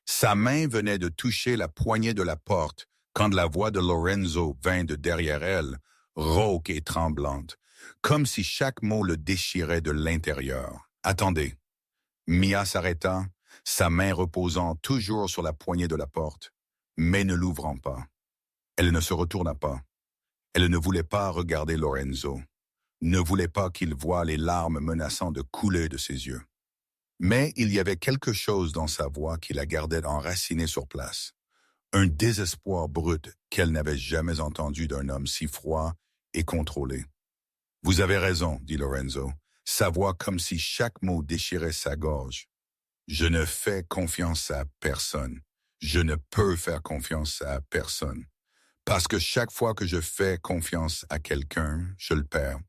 S1: Sa main venait de toucher la poignée de la porte quand la voix de Lorenzo vint de derrière elle, rauque et tremblante, comme si chaque mot le déchirait de l'intérieur. « Attendez. » Mia s'arrêta, sa main reposant toujours sur la poignée de la porte, mais ne l'ouvrant pas. Elle ne se retourna pas. Elle ne voulait pas regarder Lorenzo, ne voulait pas qu'il voie les larmes menaçant de couler de ses yeux. Mais il y avait quelque chose dans sa voix qui la gardait enracinée sur place, un désespoir brut qu'elle n'avait jamais entendu d'un homme si froid et contrôlé. « Vous avez raison, » dit Lorenzo, sa voix comme si chaque mot déchirait sa gorge. « Je ne fais confiance à personne. Je ne peux faire confiance à personne. Parce que chaque fois que je fais confiance à quelqu'un, je le perds. »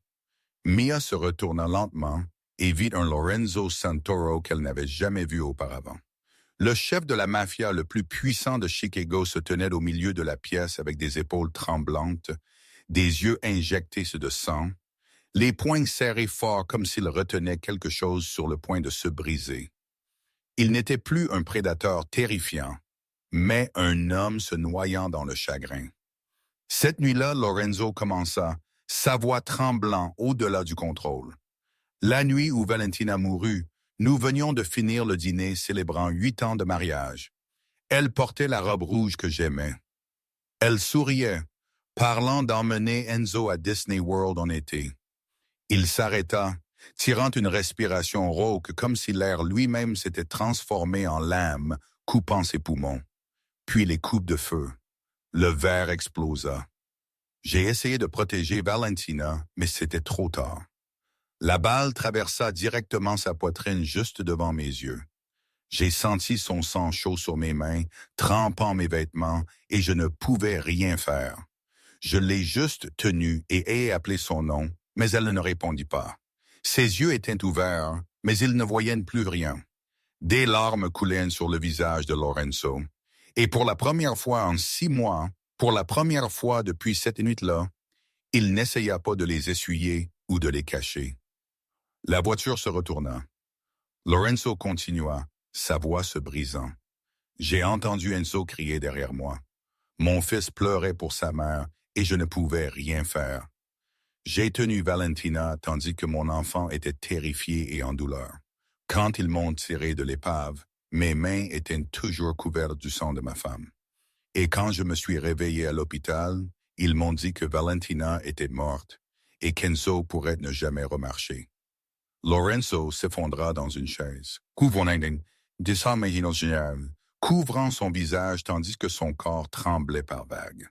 S1: Mia se retourna lentement et vit un Lorenzo Santoro qu'elle n'avait jamais vu auparavant. Le chef de la mafia le plus puissant de Chicago se tenait au milieu de la pièce avec des épaules tremblantes, des yeux injectés de sang, les poings serrés fort comme s'il retenait quelque chose sur le point de se briser. Il n'était plus un prédateur terrifiant, mais un homme se noyant dans le chagrin. Cette nuit-là, Lorenzo commença, sa voix tremblant au-delà du contrôle. La nuit où Valentina mourut, Nous venions de finir le dîner célébrant 8 ans de mariage. Elle portait la robe rouge que j'aimais. Elle souriait, parlant d'emmener Enzo à Disney World en été. Il s'arrêta, tirant une respiration rauque comme si l'air lui-même s'était transformé en lame, coupant ses poumons. Puis les coupes de feu. Le verre explosa. J'ai essayé de protéger Valentina, mais c'était trop tard. La balle traversa directement sa poitrine juste devant mes yeux. J'ai senti son sang chaud sur mes mains, trempant mes vêtements, et je ne pouvais rien faire. Je l'ai juste tenue et ai appelé son nom, mais elle ne répondit pas. Ses yeux étaient ouverts, mais ils ne voyaient plus rien. Des larmes coulaient sur le visage de Lorenzo. Et pour la première fois en 6 mois, pour la première fois depuis cette nuit-là, il n'essaya pas de les essuyer ou de les cacher. La voiture se retourna. Lorenzo continua, sa voix se brisant. J'ai entendu Enzo crier derrière moi. Mon fils pleurait pour sa mère et je ne pouvais rien faire. J'ai tenu Valentina tandis que mon enfant était terrifié et en douleur. Quand ils m'ont tiré de l'épave, mes mains étaient toujours couvertes du sang de ma femme. Et quand je me suis réveillé à l'hôpital, ils m'ont dit que Valentina était morte et qu'Enzo pourrait ne jamais remarcher. Lorenzo s'effondra dans une chaise, couvrant son visage tandis que son corps tremblait par vagues.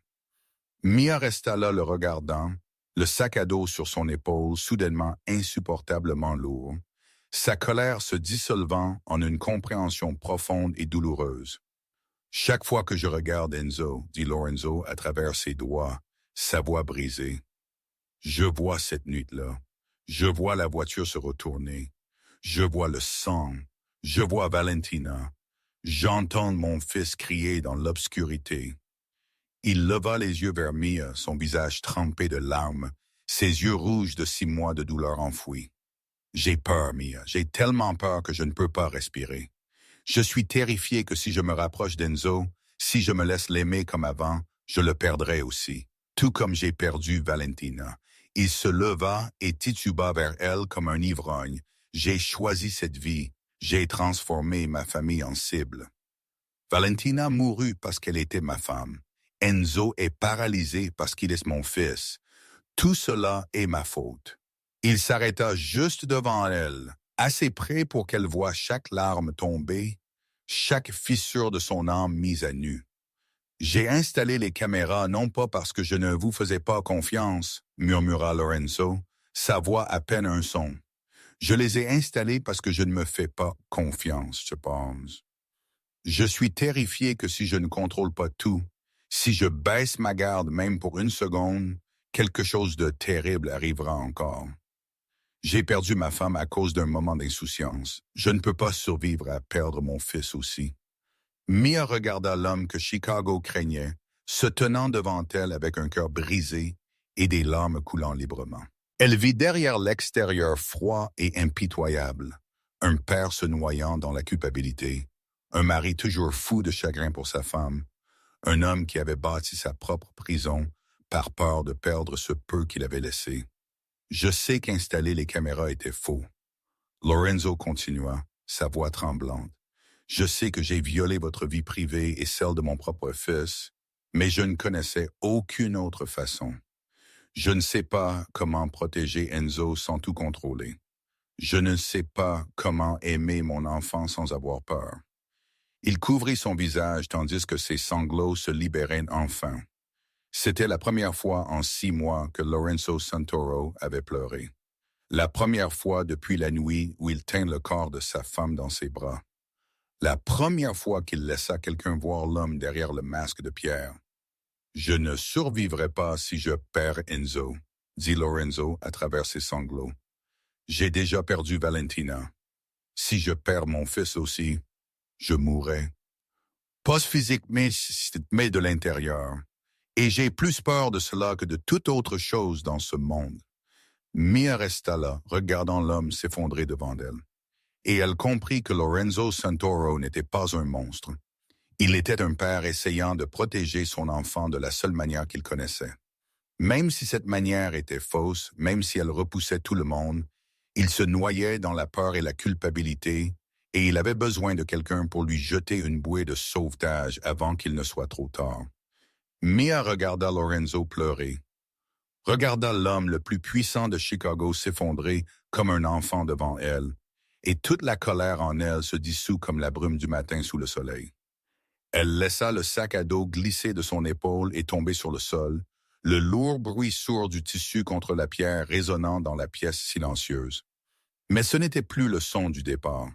S1: Mia resta là le regardant, le sac à dos sur son épaule soudainement insupportablement lourd, sa colère se dissolvant en une compréhension profonde et douloureuse. Chaque fois que je regarde Enzo, dit Lorenzo à travers ses doigts, sa voix brisée, je vois cette nuit-là. Je vois la voiture se retourner. Je vois le sang. Je vois Valentina. J'entends mon fils crier dans l'obscurité. Il leva les yeux vers Mia, son visage trempé de larmes, ses yeux rouges de 6 mois de douleur enfouie. J'ai peur, Mia. J'ai tellement peur que je ne peux pas respirer. Je suis terrifié que si je me rapproche d'Enzo, si je me laisse l'aimer comme avant, je le perdrai aussi, tout comme j'ai perdu Valentina. Il se leva et tituba vers elle comme un ivrogne. J'ai choisi cette vie. J'ai transformé ma famille en cible. Valentina mourut parce qu'elle était ma femme. Enzo est paralysé parce qu'il est mon fils. Tout cela est ma faute. Il s'arrêta juste devant elle, assez près pour qu'elle voie chaque larme tomber, chaque fissure de son âme mise à nu. J'ai installé les caméras non pas parce que je ne vous faisais pas confiance, murmura Lorenzo, sa voix à peine un son. Je les ai installés parce que je ne me fais pas confiance, je pense. Je suis terrifié que si je ne contrôle pas tout, si je baisse ma garde même pour 1 seconde, quelque chose de terrible arrivera encore. J'ai perdu ma femme à cause d'un moment d'insouciance. Je ne peux pas survivre à perdre mon fils aussi. Mia regarda l'homme que Chicago craignait, se tenant devant elle avec un cœur brisé et des larmes coulant librement. Elle vit derrière l'extérieur froid et impitoyable, un père se noyant dans la culpabilité, un mari toujours fou de chagrin pour sa femme, un homme qui avait bâti sa propre prison par peur de perdre ce peu qu'il avait laissé. Je sais qu'installer les caméras était faux. Lorenzo continua, sa voix tremblante. Je sais que j'ai violé votre vie privée et celle de mon propre fils, mais je ne connaissais aucune autre façon. Je ne sais pas comment protéger Enzo sans tout contrôler. Je ne sais pas comment aimer mon enfant sans avoir peur. Il couvrit son visage tandis que ses sanglots se libéraient enfin. C'était la première fois en 6 mois que Lorenzo Santoro avait pleuré. La première fois depuis la nuit où il tint le corps de sa femme dans ses bras. La première fois qu'il laissa quelqu'un voir l'homme derrière le masque de pierre. « Je ne survivrai pas si je perds Enzo », dit Lorenzo à travers ses sanglots. « J'ai déjà perdu Valentina. Si je perds mon fils aussi, je mourrai. Pas physiquement, mais de l'intérieur. Et j'ai plus peur de cela que de toute autre chose dans ce monde. » Mia resta là, regardant l'homme s'effondrer devant elle. Et elle comprit que Lorenzo Santoro n'était pas un monstre. Il était un père essayant de protéger son enfant de la seule manière qu'il connaissait. Même si cette manière était fausse, même si elle repoussait tout le monde, Il se noyait dans la peur et la culpabilité, et il avait besoin de quelqu'un pour lui jeter une bouée de sauvetage avant qu'il ne soit trop tard. Mia regarda Lorenzo pleurer, regarda l'homme le plus puissant de Chicago s'effondrer comme un enfant devant elle, et toute la colère en elle se dissout comme la brume du matin sous le soleil. Elle laissa le sac à dos glisser de son épaule et tomber sur le sol, le lourd bruit sourd du tissu contre la pierre résonnant dans la pièce silencieuse. Mais ce n'était plus le son du départ.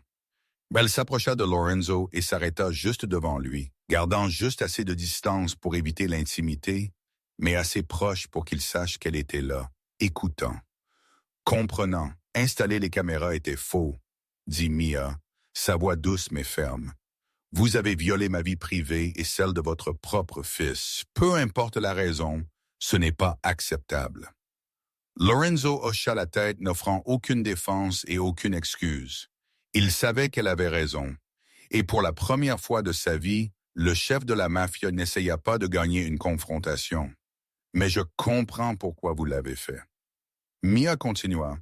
S1: Elle s'approcha de Lorenzo et s'arrêta juste devant lui, gardant juste assez de distance pour éviter l'intimité, mais assez proche pour qu'il sache qu'elle était là, écoutant. Comprenant, installer les caméras était faux, dit Mia, sa voix douce mais ferme. Vous avez violé ma vie privée et celle de votre propre fils. Peu importe la raison, ce n'est pas acceptable. Lorenzo hocha la tête, n'offrant aucune défense et aucune excuse. Il savait qu'elle avait raison. Et pour la première fois de sa vie, le chef de la mafia n'essaya pas de gagner une confrontation. Mais je comprends pourquoi vous l'avez fait. Mia continua.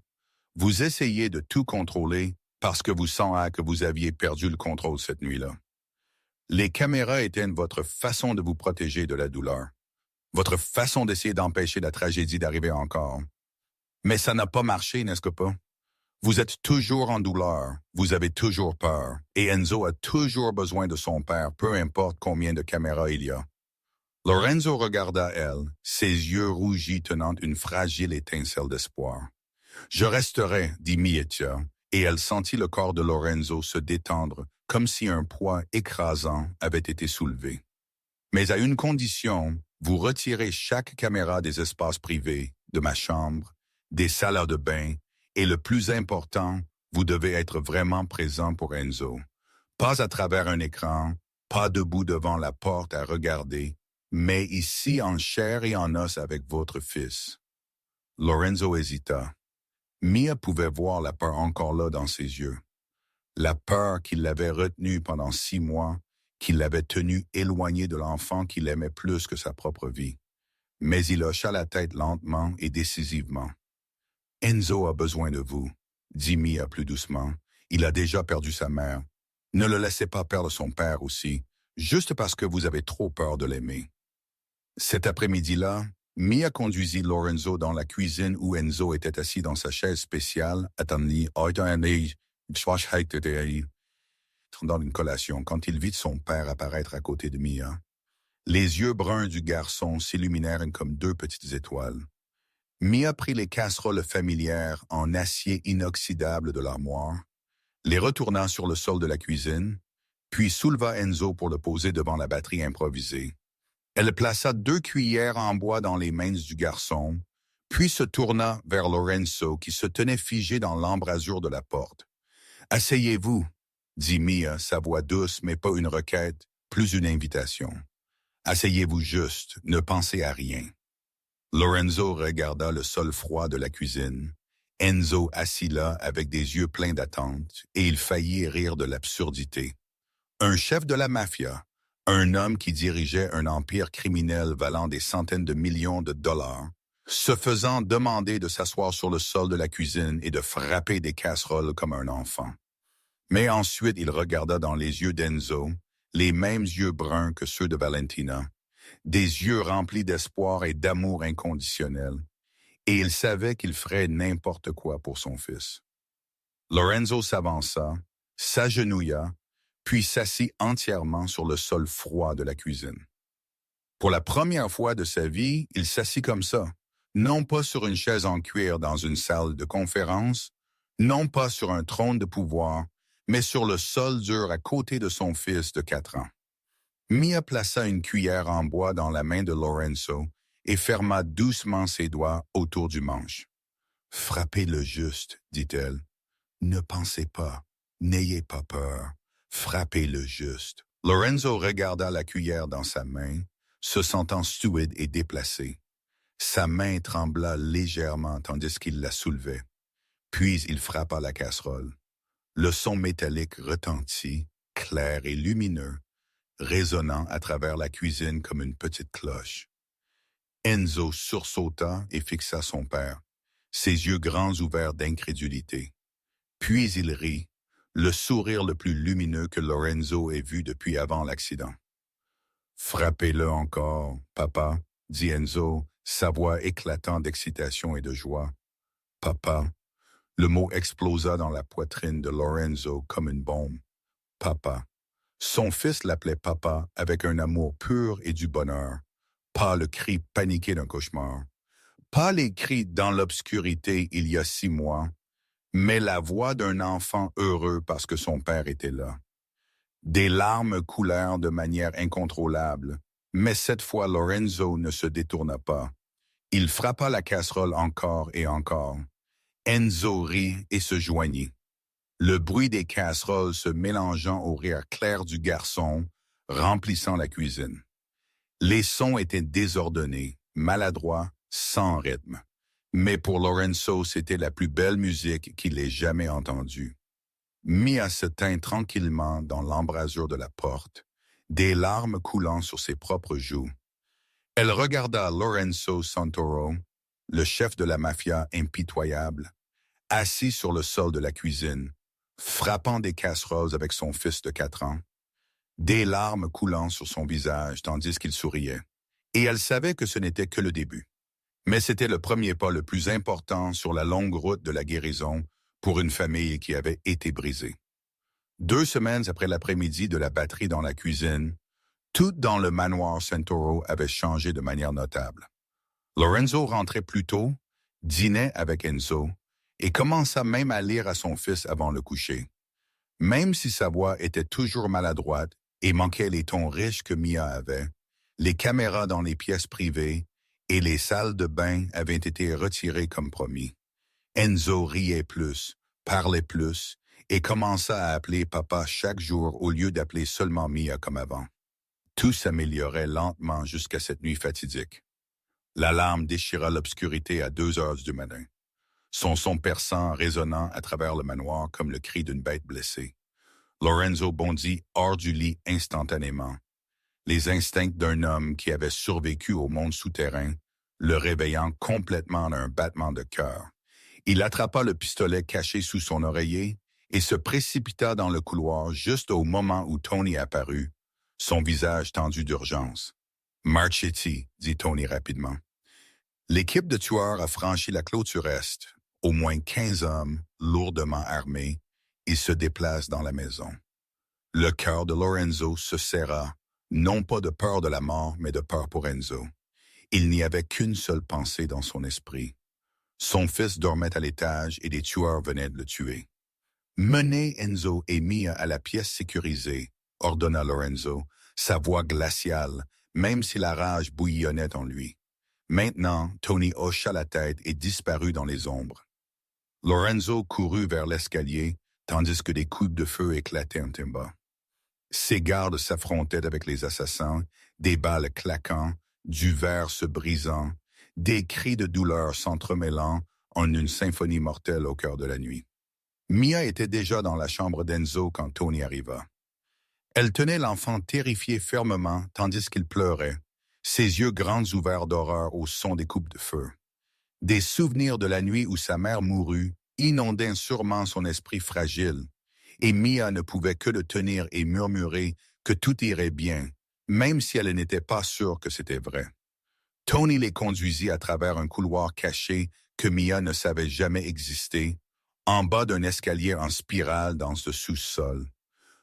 S1: Vous essayez de tout contrôler parce que vous sentez que vous aviez perdu le contrôle cette nuit-là. Les caméras étaient votre façon de vous protéger de la douleur. Votre façon d'essayer d'empêcher la tragédie d'arriver encore. Mais ça n'a pas marché, n'est-ce pas? Vous êtes toujours en douleur, vous avez toujours peur, et Enzo a toujours besoin de son père, peu importe combien de caméras il y a. Lorenzo regarda elle, ses yeux rougis tenant une fragile étincelle d'espoir. Je resterai, dit Mietia, et elle sentit le corps de Lorenzo se détendre, comme si un poids écrasant avait été soulevé. Mais à une condition, vous retirez chaque caméra des espaces privés, de ma chambre, des salles de bain, et le plus important, vous devez être vraiment présent pour Enzo. Pas à travers un écran, pas debout devant la porte à regarder, mais ici en chair et en os avec votre fils. Lorenzo hésita. Mia pouvait voir la peur encore là dans ses yeux. La peur qui l'avait retenu pendant 6 mois, qui l'avait tenu éloigné de l'enfant qu'il aimait plus que sa propre vie. Mais il hocha la tête lentement et décisivement. Enzo a besoin de vous, dit Mia plus doucement. Il a déjà perdu sa mère. Ne le laissez pas perdre son père aussi, juste parce que vous avez trop peur de l'aimer. Cet après-midi-là, Mia conduisit Lorenzo dans la cuisine où Enzo était assis dans sa chaise spéciale, attendant une collation quand il vit son père apparaître à côté de Mia. Les yeux bruns du garçon s'illuminèrent comme 2 petites étoiles. Mia prit les casseroles familières en acier inoxydable de l'armoire, les retourna sur le sol de la cuisine, puis souleva Enzo pour le poser devant la batterie improvisée. Elle plaça 2 cuillères en bois dans les mains du garçon, puis se tourna vers Lorenzo qui se tenait figé dans l'embrasure de la porte. « Asseyez-vous » dit Mia, sa voix douce mais pas une requête, plus une invitation. « Asseyez-vous juste, ne pensez à rien. » Lorenzo regarda le sol froid de la cuisine. Enzo assis là avec des yeux pleins d'attente, et il faillit rire de l'absurdité. Un chef de la mafia, un homme qui dirigeait un empire criminel valant des centaines de millions de dollars, se faisant demander de s'asseoir sur le sol de la cuisine et de frapper des casseroles comme un enfant. Mais ensuite il regarda dans les yeux d'Enzo, les mêmes yeux bruns que ceux de Valentina, des yeux remplis d'espoir et d'amour inconditionnel, et il savait qu'il ferait n'importe quoi pour son fils. Lorenzo s'avança, s'agenouilla, puis s'assit entièrement sur le sol froid de la cuisine. Pour la première fois de sa vie, il s'assit comme ça, non pas sur une chaise en cuir dans une salle de conférence, non pas sur un trône de pouvoir, mais sur le sol dur à côté de son fils de 4 ans. Mia plaça une cuillère en bois dans la main de Lorenzo et ferma doucement ses doigts autour du manche. « Frappez le juste, dit-elle. Ne pensez pas, n'ayez pas peur. Frappez le juste. » Lorenzo regarda la cuillère dans sa main, se sentant stupide et déplacé. Sa main trembla légèrement tandis qu'il la soulevait. Puis il frappa la casserole. Le son métallique retentit, clair et lumineux, résonnant à travers la cuisine comme une petite cloche. Enzo sursauta et fixa son père. ses yeux grands ouverts d'incrédulité. Puis il rit, le sourire le plus lumineux que Lorenzo ait vu depuis avant l'accident. « Frappez-le encore, papa, » dit Enzo, sa voix éclatant d'excitation et de joie. « Papa ». Le mot explosa dans la poitrine de Lorenzo comme une bombe. « Papa ». Son fils l'appelait papa avec un amour pur et du bonheur, pas le cri paniqué d'un cauchemar, pas les cris dans l'obscurité il y a 6 mois, mais la voix d'un enfant heureux parce que son père était là. Des larmes coulèrent de manière incontrôlable, mais cette fois Lorenzo ne se détourna pas. Il frappa la casserole encore et encore. Enzo rit et se joignit. Le bruit des casseroles se mélangeant au rire clair du garçon, remplissant la cuisine. Les sons étaient désordonnés, maladroits, sans rythme. Mais pour Lorenzo, c'était la plus belle musique qu'il ait jamais entendue. Mia se tint tranquillement dans l'embrasure de la porte, des larmes coulant sur ses propres joues. Elle regarda Lorenzo Santoro, le chef de la mafia impitoyable, assis sur le sol de la cuisine, frappant des casseroles avec son fils de 4 ans, des larmes coulant sur son visage tandis qu'il souriait. Et elle savait que ce n'était que le début. Mais c'était le premier pas le plus important sur la longue route de la guérison pour une famille qui avait été brisée. 2 semaines après l'après-midi de la batterie dans la cuisine, tout dans le manoir Santoro avait changé de manière notable. Lorenzo rentrait plus tôt, dînait avec Enzo, et commença même à lire à son fils avant le coucher. Même si sa voix était toujours maladroite et manquait les tons riches que Mia avait, les caméras dans les pièces privées et les salles de bain avaient été retirées comme promis. Enzo riait plus, parlait plus et commença à appeler papa chaque jour au lieu d'appeler seulement Mia comme avant. Tout s'améliorait lentement jusqu'à cette nuit fatidique. L'alarme déchira l'obscurité à 2 heures du matin. Son son perçant résonnant à travers le manoir comme le cri d'une bête blessée. Lorenzo bondit hors du lit instantanément. Les instincts d'un homme qui avait survécu au monde souterrain, le réveillant complètement d'un battement de cœur. Il attrapa le pistolet caché sous son oreiller et se précipita dans le couloir juste au moment où Tony apparut, son visage tendu d'urgence. « Marchetti », dit Tony rapidement. L'équipe de tueurs a franchi la clôture est. Au moins 15 hommes, lourdement armés, et se déplacent dans la maison. Le cœur de Lorenzo se serra, non pas de peur de la mort, mais de peur pour Enzo. Il n'y avait qu'une seule pensée dans son esprit. Son fils dormait à l'étage et des tueurs venaient de le tuer. « Menez Enzo et Mia à la pièce sécurisée », ordonna Lorenzo, sa voix glaciale, même si la rage bouillonnait en lui. Maintenant, Tony hocha la tête et disparut dans les ombres. Lorenzo courut vers l'escalier, tandis que des coups de feu éclataient en bas. Ses gardes s'affrontaient avec les assassins, des balles claquant, du verre se brisant, des cris de douleur s'entremêlant en une symphonie mortelle au cœur de la nuit. Mia était déjà dans la chambre d'Enzo quand Tony arriva. Elle tenait l'enfant terrifié fermement tandis qu'il pleurait, ses yeux grands ouverts d'horreur au son des coupes de feu. Des souvenirs de la nuit où sa mère mourut inondaient sûrement son esprit fragile, et Mia ne pouvait que le tenir et murmurer que tout irait bien, même si elle n'était pas sûre que c'était vrai. Tony les conduisit à travers un couloir caché que Mia ne savait jamais exister, en bas d'un escalier en spirale dans ce sous-sol.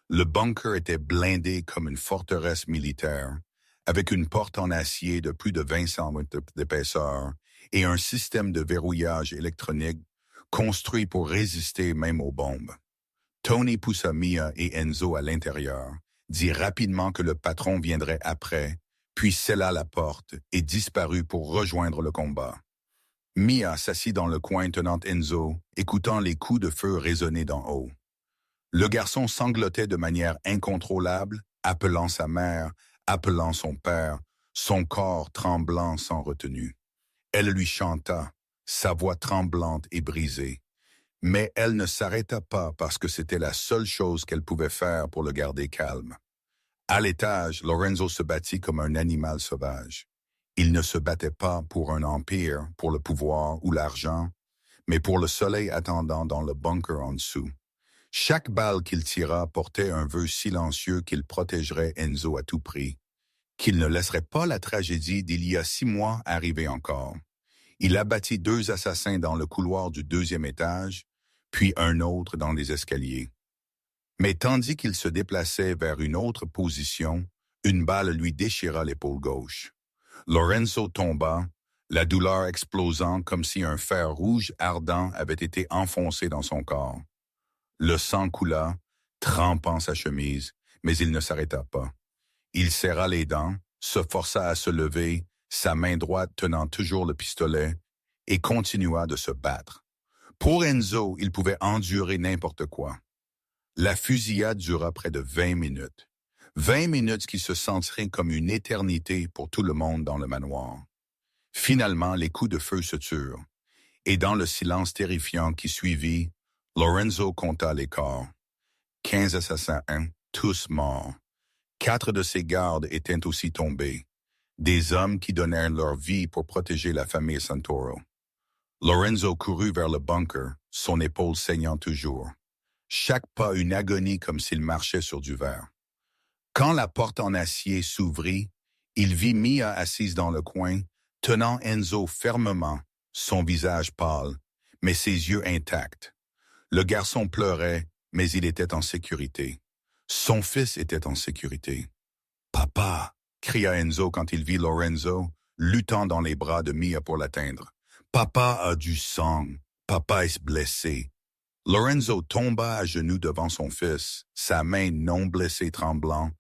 S1: Le bunker était blindé comme une forteresse militaire, avec une porte en acier de plus de 20 cm d'épaisseur et un système de verrouillage électronique construit pour résister même aux bombes. Tony poussa Mia et Enzo à l'intérieur, dit rapidement que le patron viendrait après, puis scella la porte et disparut pour rejoindre le combat. Mia s'assit dans le coin tenant Enzo, écoutant les coups de feu résonner d'en haut. Le garçon sanglotait de manière incontrôlable, appelant sa mère, appelant son père, son corps tremblant sans retenue. Elle lui chanta, sa voix tremblante et brisée. Mais elle ne s'arrêta pas parce que c'était la seule chose qu'elle pouvait faire pour le garder calme. À l'étage, Lorenzo se battit comme un animal sauvage. Il ne se battait pas pour un empire, pour le pouvoir ou l'argent. mais pour le soleil attendant dans le bunker en dessous. Chaque balle qu'il tira portait un vœu silencieux qu'il protégerait Enzo à tout prix, qu'il ne laisserait pas la tragédie d'il y a 6 mois arriver encore. Il abattit 2 assassins dans le couloir du 2e étage, puis un autre dans les escaliers. Mais tandis qu'il se déplaçait vers une autre position, une balle lui déchira l'épaule gauche. Lorenzo tomba, la douleur explosant comme si un fer rouge ardent avait été enfoncé dans son corps. Le sang coula, trempant sa chemise, mais il ne s'arrêta pas. Il serra les dents, se força à se lever, sa main droite tenant toujours le pistolet, et continua de se battre. Pour Enzo, il pouvait endurer n'importe quoi. La fusillade dura près de 20 minutes. 20 minutes qui se sentiraient comme une éternité pour tout le monde dans le manoir. Finalement, les coups de feu se turent, et dans le silence terrifiant qui suivit, Lorenzo compta les corps. 15 assassins, tous morts. 4 de ses gardes étaient aussi tombés. Des hommes qui donnèrent leur vie pour protéger la famille Santoro. Lorenzo courut vers le bunker, son épaule saignant toujours. Chaque pas une agonie comme s'il marchait sur du verre. Quand la porte en acier s'ouvrit, il vit Mia assise dans le coin, tenant Enzo fermement, son visage pâle, mais ses yeux intacts. Le garçon pleurait, mais il était en sécurité. Son fils était en sécurité. « Papa !» cria Enzo quand il vit Lorenzo, luttant dans les bras de Mia pour l'atteindre. « Papa a du sang. Papa est blessé. » Lorenzo tomba à genoux devant son fils, sa main non blessée tremblant,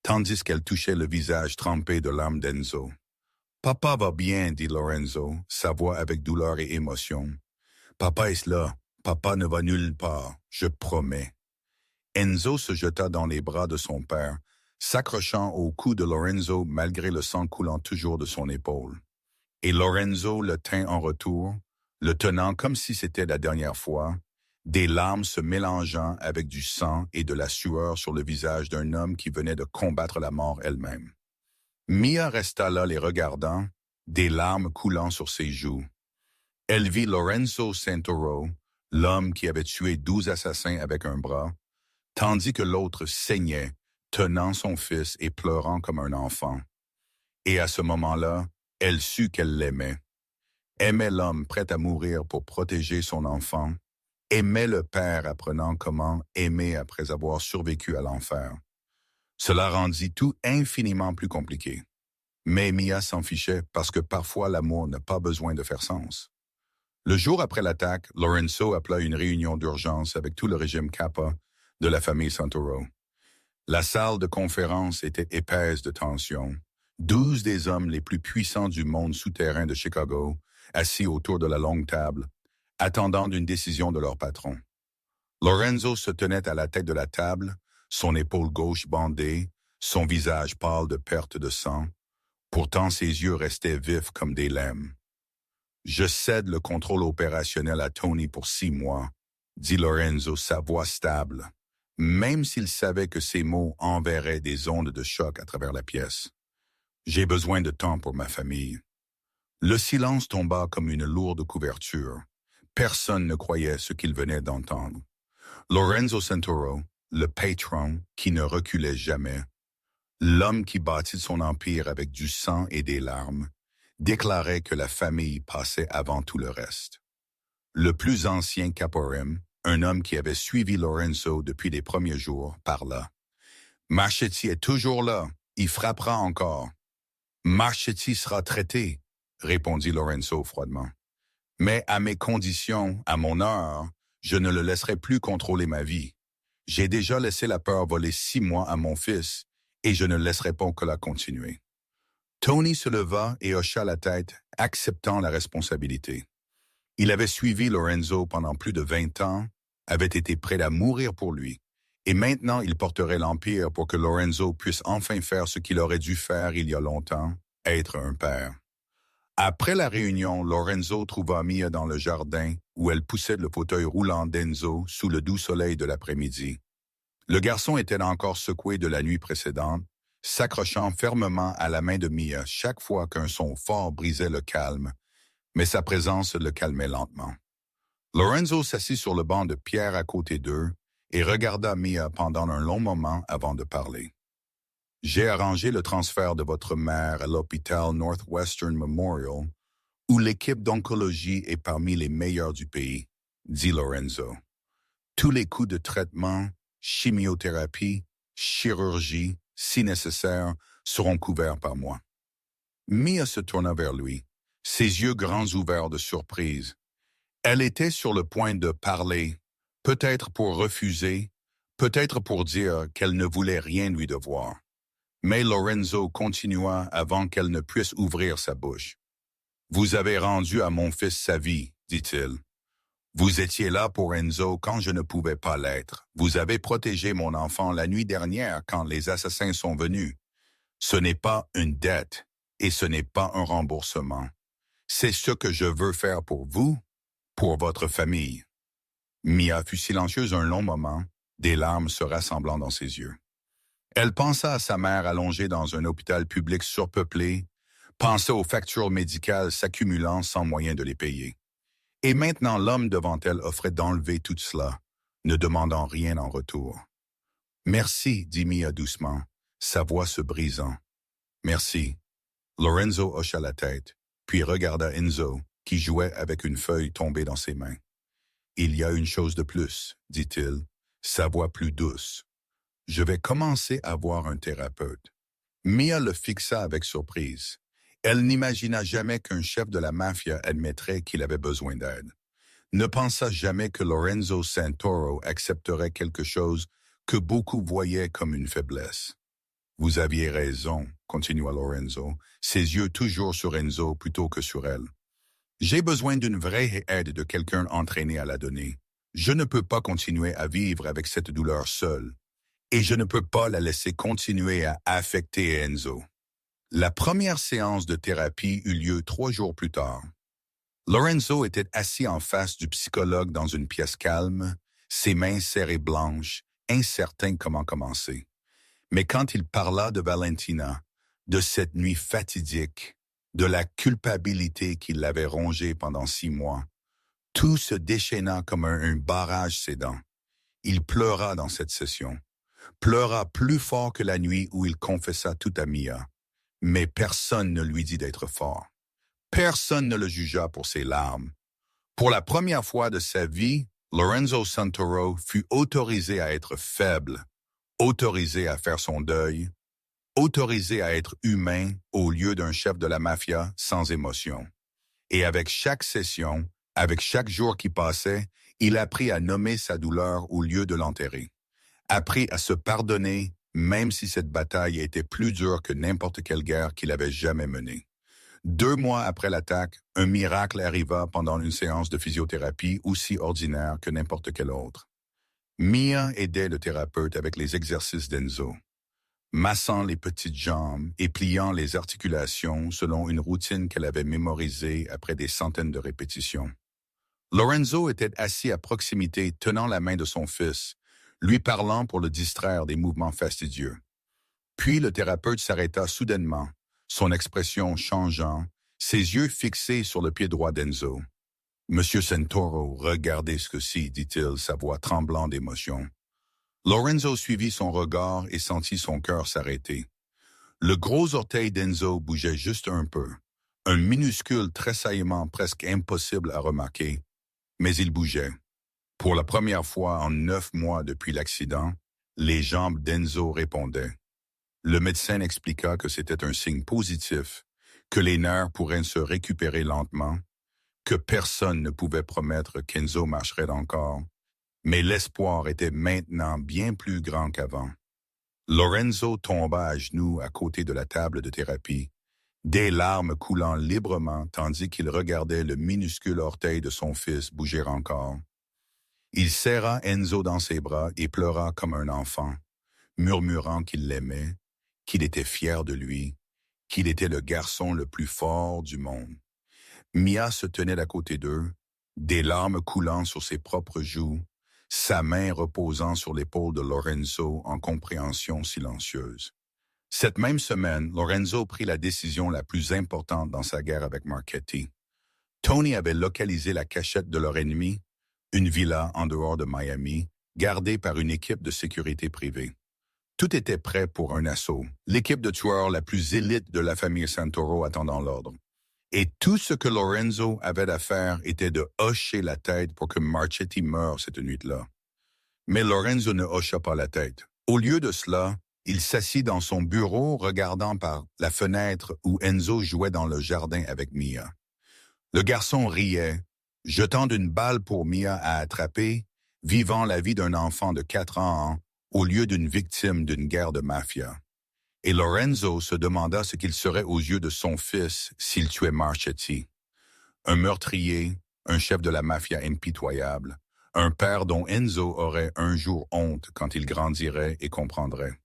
S1: tandis qu'elle touchait le visage trempé de larmes d'Enzo. « Papa va bien, dit Lorenzo, sa voix avec douleur et émotion. « Papa est là. Papa ne va nulle part, je promets. » Enzo se jeta dans les bras de son père, s'accrochant au cou de Lorenzo malgré le sang coulant toujours de son épaule. Et Lorenzo le tint en retour, le tenant comme si c'était la dernière fois, des larmes se mélangeant avec du sang et de la sueur sur le visage d'un homme qui venait de combattre la mort elle-même. Mia resta là les regardant, des larmes coulant sur ses joues. Elle vit Lorenzo Santoro, l'homme qui avait tué 12 assassins avec un bras, tandis que l'autre saignait, tenant son fils et pleurant comme un enfant. Et à ce moment-là, elle sut qu'elle l'aimait. Aimait l'homme prêt à mourir pour protéger son enfant, aimait le père apprenant comment aimer après avoir survécu à l'enfer. Cela rendit tout infiniment plus compliqué. Mais Mia s'en fichait parce que parfois l'amour n'a pas besoin de faire sens. Le jour après l'attaque, Lorenzo appela une réunion d'urgence avec tout le régime Kappa de la famille Santoro. La salle de conférence était épaisse de tension. 12 des hommes les plus puissants du monde souterrain de Chicago, assis autour de la longue table, attendant une décision de leur patron. Lorenzo se tenait à la tête de la table, son épaule gauche bandée, son visage pâle de perte de sang. Pourtant ses yeux restaient vifs comme des lemmes. « Je cède le contrôle opérationnel à Tony pour 6 mois, » dit Lorenzo, sa voix stable, même s'il savait que ses mots enverraient des ondes de choc à travers la pièce. « J'ai besoin de temps pour ma famille. » Le silence tomba comme une lourde couverture. Personne ne croyait ce qu'il venait d'entendre. Lorenzo Santoro, le patron qui ne reculait jamais, l'homme qui bâtit son empire avec du sang et des larmes, déclarait que la famille passait avant tout le reste. Le plus ancien caporal, un homme qui avait suivi Lorenzo depuis les premiers jours, parla. « Marchetti est toujours là, il frappera encore. »« Marchetti sera traité, » répondit Lorenzo froidement. « Mais à mes conditions, à mon heure, je ne le laisserai plus contrôler ma vie. J'ai déjà laissé la peur voler 6 mois à mon fils, et je ne laisserai pas que la continuer. » Tony se leva et hocha la tête, acceptant la responsabilité. Il avait suivi Lorenzo pendant plus de 20 ans, avait été prêt à mourir pour lui, et maintenant il porterait l'Empire pour que Lorenzo puisse enfin faire ce qu'il aurait dû faire il y a longtemps, être un père. Après la réunion, Lorenzo trouva Mia dans le jardin où elle poussait le fauteuil roulant d'Enzo sous le doux soleil de l'après-midi. Le garçon était encore secoué de la nuit précédente, s'accrochant fermement à la main de Mia chaque fois qu'un son fort brisait le calme, mais sa présence le calmait lentement. Lorenzo s'assit sur le banc de pierre à côté d'eux et regarda Mia pendant un long moment avant de parler. J'ai arrangé le transfert de votre mère à l'hôpital Northwestern Memorial, où l'équipe d'oncologie est parmi les meilleures du pays, dit Lorenzo. Tous les coûts de traitement, chimiothérapie, chirurgie, si nécessaire, seront couverts par moi. Mia se tourna vers lui, ses yeux grands ouverts de surprise. Elle était sur le point de parler, peut-être pour refuser, peut-être pour dire qu'elle ne voulait rien lui devoir. Mais Lorenzo continua avant qu'elle ne puisse ouvrir sa bouche. « Vous avez rendu à mon fils sa vie, dit-il. Vous étiez là pour Enzo quand je ne pouvais pas l'être. Vous avez protégé mon enfant la nuit dernière quand les assassins sont venus. Ce n'est pas une dette et ce n'est pas un remboursement. C'est ce que je veux faire pour vous, pour votre famille. » Mia fut silencieuse un long moment, des larmes se rassemblant dans ses yeux. Elle pensa à sa mère allongée dans un hôpital public surpeuplé, pensa aux factures médicales s'accumulant sans moyen de les payer. Et maintenant l'homme devant elle offrait d'enlever tout cela, ne demandant rien en retour. « Merci, dit Mia doucement, sa voix se brisant. « Merci. » Lorenzo hocha la tête, puis regarda Enzo, qui jouait avec une feuille tombée dans ses mains. « Il y a une chose de plus, dit-il, sa voix plus douce. Je vais commencer à voir un thérapeute. » Mia le fixa avec surprise. Elle n'imagina jamais qu'un chef de la mafia admettrait qu'il avait besoin d'aide. Ne pensa jamais que Lorenzo Santoro accepterait quelque chose que beaucoup voyaient comme une faiblesse. « Vous aviez raison, » continua Lorenzo, ses yeux toujours sur Enzo plutôt que sur elle. « J'ai besoin d'une vraie aide de quelqu'un entraîné à la donner. Je ne peux pas continuer à vivre avec cette douleur seule. Et je ne peux pas la laisser continuer à affecter Enzo. » La première séance de thérapie eut lieu 3 jours plus tard. Lorenzo était assis en face du psychologue dans une pièce calme, ses mains serrées blanches, incertain comment commencer. Mais quand il parla de Valentina, de cette nuit fatidique, de la culpabilité qui l'avait rongé pendant 6 mois, tout se déchaîna comme un barrage cédant. Il pleura dans cette session. Pleura plus fort que la nuit où il confessa tout à Mia. Mais personne ne lui dit d'être fort. Personne ne le jugea pour ses larmes. Pour la première fois de sa vie, Lorenzo Santoro fut autorisé à être faible, autorisé à faire son deuil, autorisé à être humain au lieu d'un chef de la mafia sans émotion. Et avec chaque session, avec chaque jour qui passait, il apprit à nommer sa douleur au lieu de l'enterrer. Apprit à se pardonner, même si cette bataille était plus dure que n'importe quelle guerre qu'il avait jamais menée. 2 mois après l'attaque, un miracle arriva pendant une séance de physiothérapie aussi ordinaire que n'importe quelle autre. Mia aidait le thérapeute avec les exercices d'Enzo, massant les petites jambes et pliant les articulations selon une routine qu'elle avait mémorisée après des centaines de répétitions. Lorenzo était assis à proximité tenant la main de son fils, lui parlant pour le distraire des mouvements fastidieux. Puis le thérapeute s'arrêta soudainement, son expression changeant, ses yeux fixés sur le pied droit d'Enzo. « Monsieur Santoro, regardez ceci, dit-il, sa voix tremblant d'émotion. » Lorenzo suivit son regard et sentit son cœur s'arrêter. Le gros orteil d'Enzo bougeait juste un peu, un minuscule tressaillement presque impossible à remarquer, mais il bougeait. Pour la première fois en 9 mois depuis l'accident, les jambes d'Enzo répondaient. Le médecin expliqua que c'était un signe positif, que les nerfs pourraient se récupérer lentement, que personne ne pouvait promettre qu'Enzo marcherait encore, mais l'espoir était maintenant bien plus grand qu'avant. Lorenzo tomba à genoux à côté de la table de thérapie, des larmes coulant librement tandis qu'il regardait le minuscule orteil de son fils bouger encore. Il serra Enzo dans ses bras et pleura comme un enfant, murmurant qu'il l'aimait, qu'il était fier de lui, qu'il était le garçon le plus fort du monde. Mia se tenait à côté d'eux, des larmes coulant sur ses propres joues, sa main reposant sur l'épaule de Lorenzo en compréhension silencieuse. Cette même semaine, Lorenzo prit la décision la plus importante dans sa guerre avec Marchetti. Tony avait localisé la cachette de leur ennemi, une villa en dehors de Miami, gardée par une équipe de sécurité privée. Tout était prêt pour un assaut, l'équipe de tueurs la plus élite de la famille Santoro attendant l'ordre. Et tout ce que Lorenzo avait à faire était de hocher la tête pour que Marchetti meure cette nuit-là. Mais Lorenzo ne hocha pas la tête. Au lieu de cela, il s'assit dans son bureau regardant par la fenêtre où Enzo jouait dans le jardin avec Mia. Le garçon riait, jetant une balle pour Mia à attraper, vivant la vie d'un enfant de 4 ans au lieu d'une victime d'une guerre de mafia. Et Lorenzo se demanda ce qu'il serait aux yeux de son fils s'il tuait Marchetti. Un meurtrier, un chef de la mafia impitoyable, un père dont Enzo aurait un jour honte quand il grandirait et comprendrait.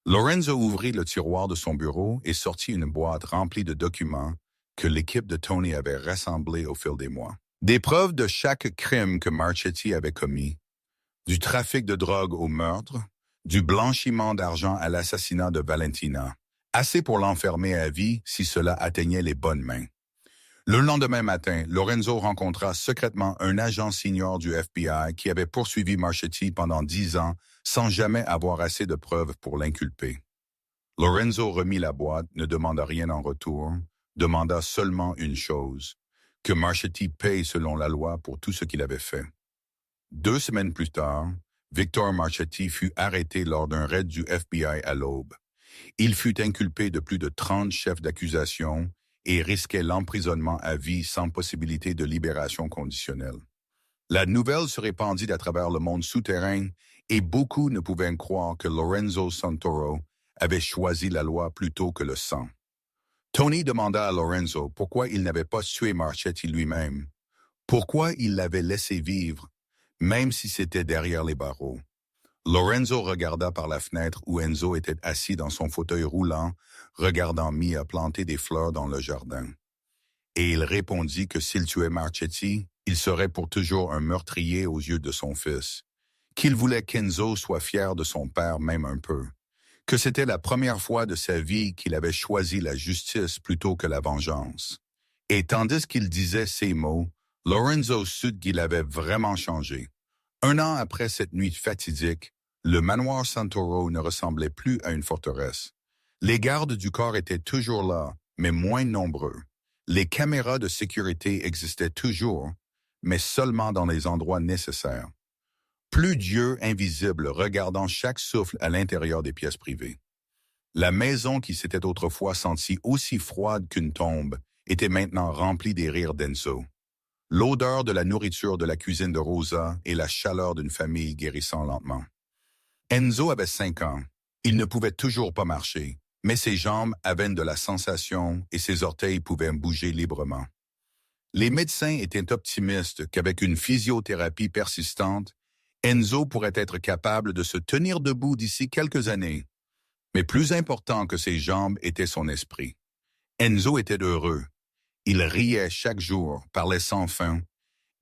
S1: Lorenzo ouvrit le tiroir de son bureau et sortit une boîte remplie de documents que l'équipe de Tony avait rassemblés au fil des mois. Des preuves de chaque crime que Marchetti avait commis, du trafic de drogue au meurtre, du blanchiment d'argent à l'assassinat de Valentina, assez pour l'enfermer à vie si cela atteignait les bonnes mains. Le lendemain matin, Lorenzo rencontra secrètement un agent senior du FBI qui avait poursuivi Marchetti pendant 10 ans sans jamais avoir assez de preuves pour l'inculper. Lorenzo remit la boîte, ne demanda rien en retour, demanda seulement une chose, que Marchetti paye selon la loi pour tout ce qu'il avait fait. 2 semaines plus tard, Victor Marchetti fut arrêté lors d'un raid du FBI à l'aube. Il fut inculpé de plus de 30 chefs d'accusation et risquait l'emprisonnement à vie sans possibilité de libération conditionnelle. La nouvelle se répandit à travers le monde souterrain et beaucoup ne pouvaient croire que Lorenzo Santoro avait choisi la loi plutôt que le sang. Tony demanda à Lorenzo pourquoi il n'avait pas tué Marchetti lui-même, pourquoi il l'avait laissé vivre, même si c'était derrière les barreaux. Lorenzo regarda par la fenêtre où Enzo était assis dans son fauteuil roulant, regardant Mia planter des fleurs dans le jardin. Et il répondit que s'il tuait Marchetti, il serait pour toujours un meurtrier aux yeux de son fils, qu'il voulait qu'Enzo soit fier de son père même un peu, que c'était la première fois de sa vie qu'il avait choisi la justice plutôt que la vengeance. Et tandis qu'il disait ces mots, Lorenzo sut qu'il avait vraiment changé. 1 an après cette nuit fatidique, le manoir Santoro ne ressemblait plus à une forteresse. Les gardes du corps étaient toujours là, mais moins nombreux. Les caméras de sécurité existaient toujours, mais seulement dans les endroits nécessaires. Plus d'yeux invisibles regardant chaque souffle à l'intérieur des pièces privées. La maison qui s'était autrefois sentie aussi froide qu'une tombe était maintenant remplie des rires d'Enzo. L'odeur de la nourriture de la cuisine de Rosa et la chaleur d'une famille guérissant lentement. Enzo avait 5 ans. Il ne pouvait toujours pas marcher, mais ses jambes avaient de la sensation et ses orteils pouvaient bouger librement. Les médecins étaient optimistes qu'avec une physiothérapie persistante, Enzo pourrait être capable de se tenir debout d'ici quelques années. Mais plus important que ses jambes était son esprit. Enzo était heureux. Il riait chaque jour, parlait sans fin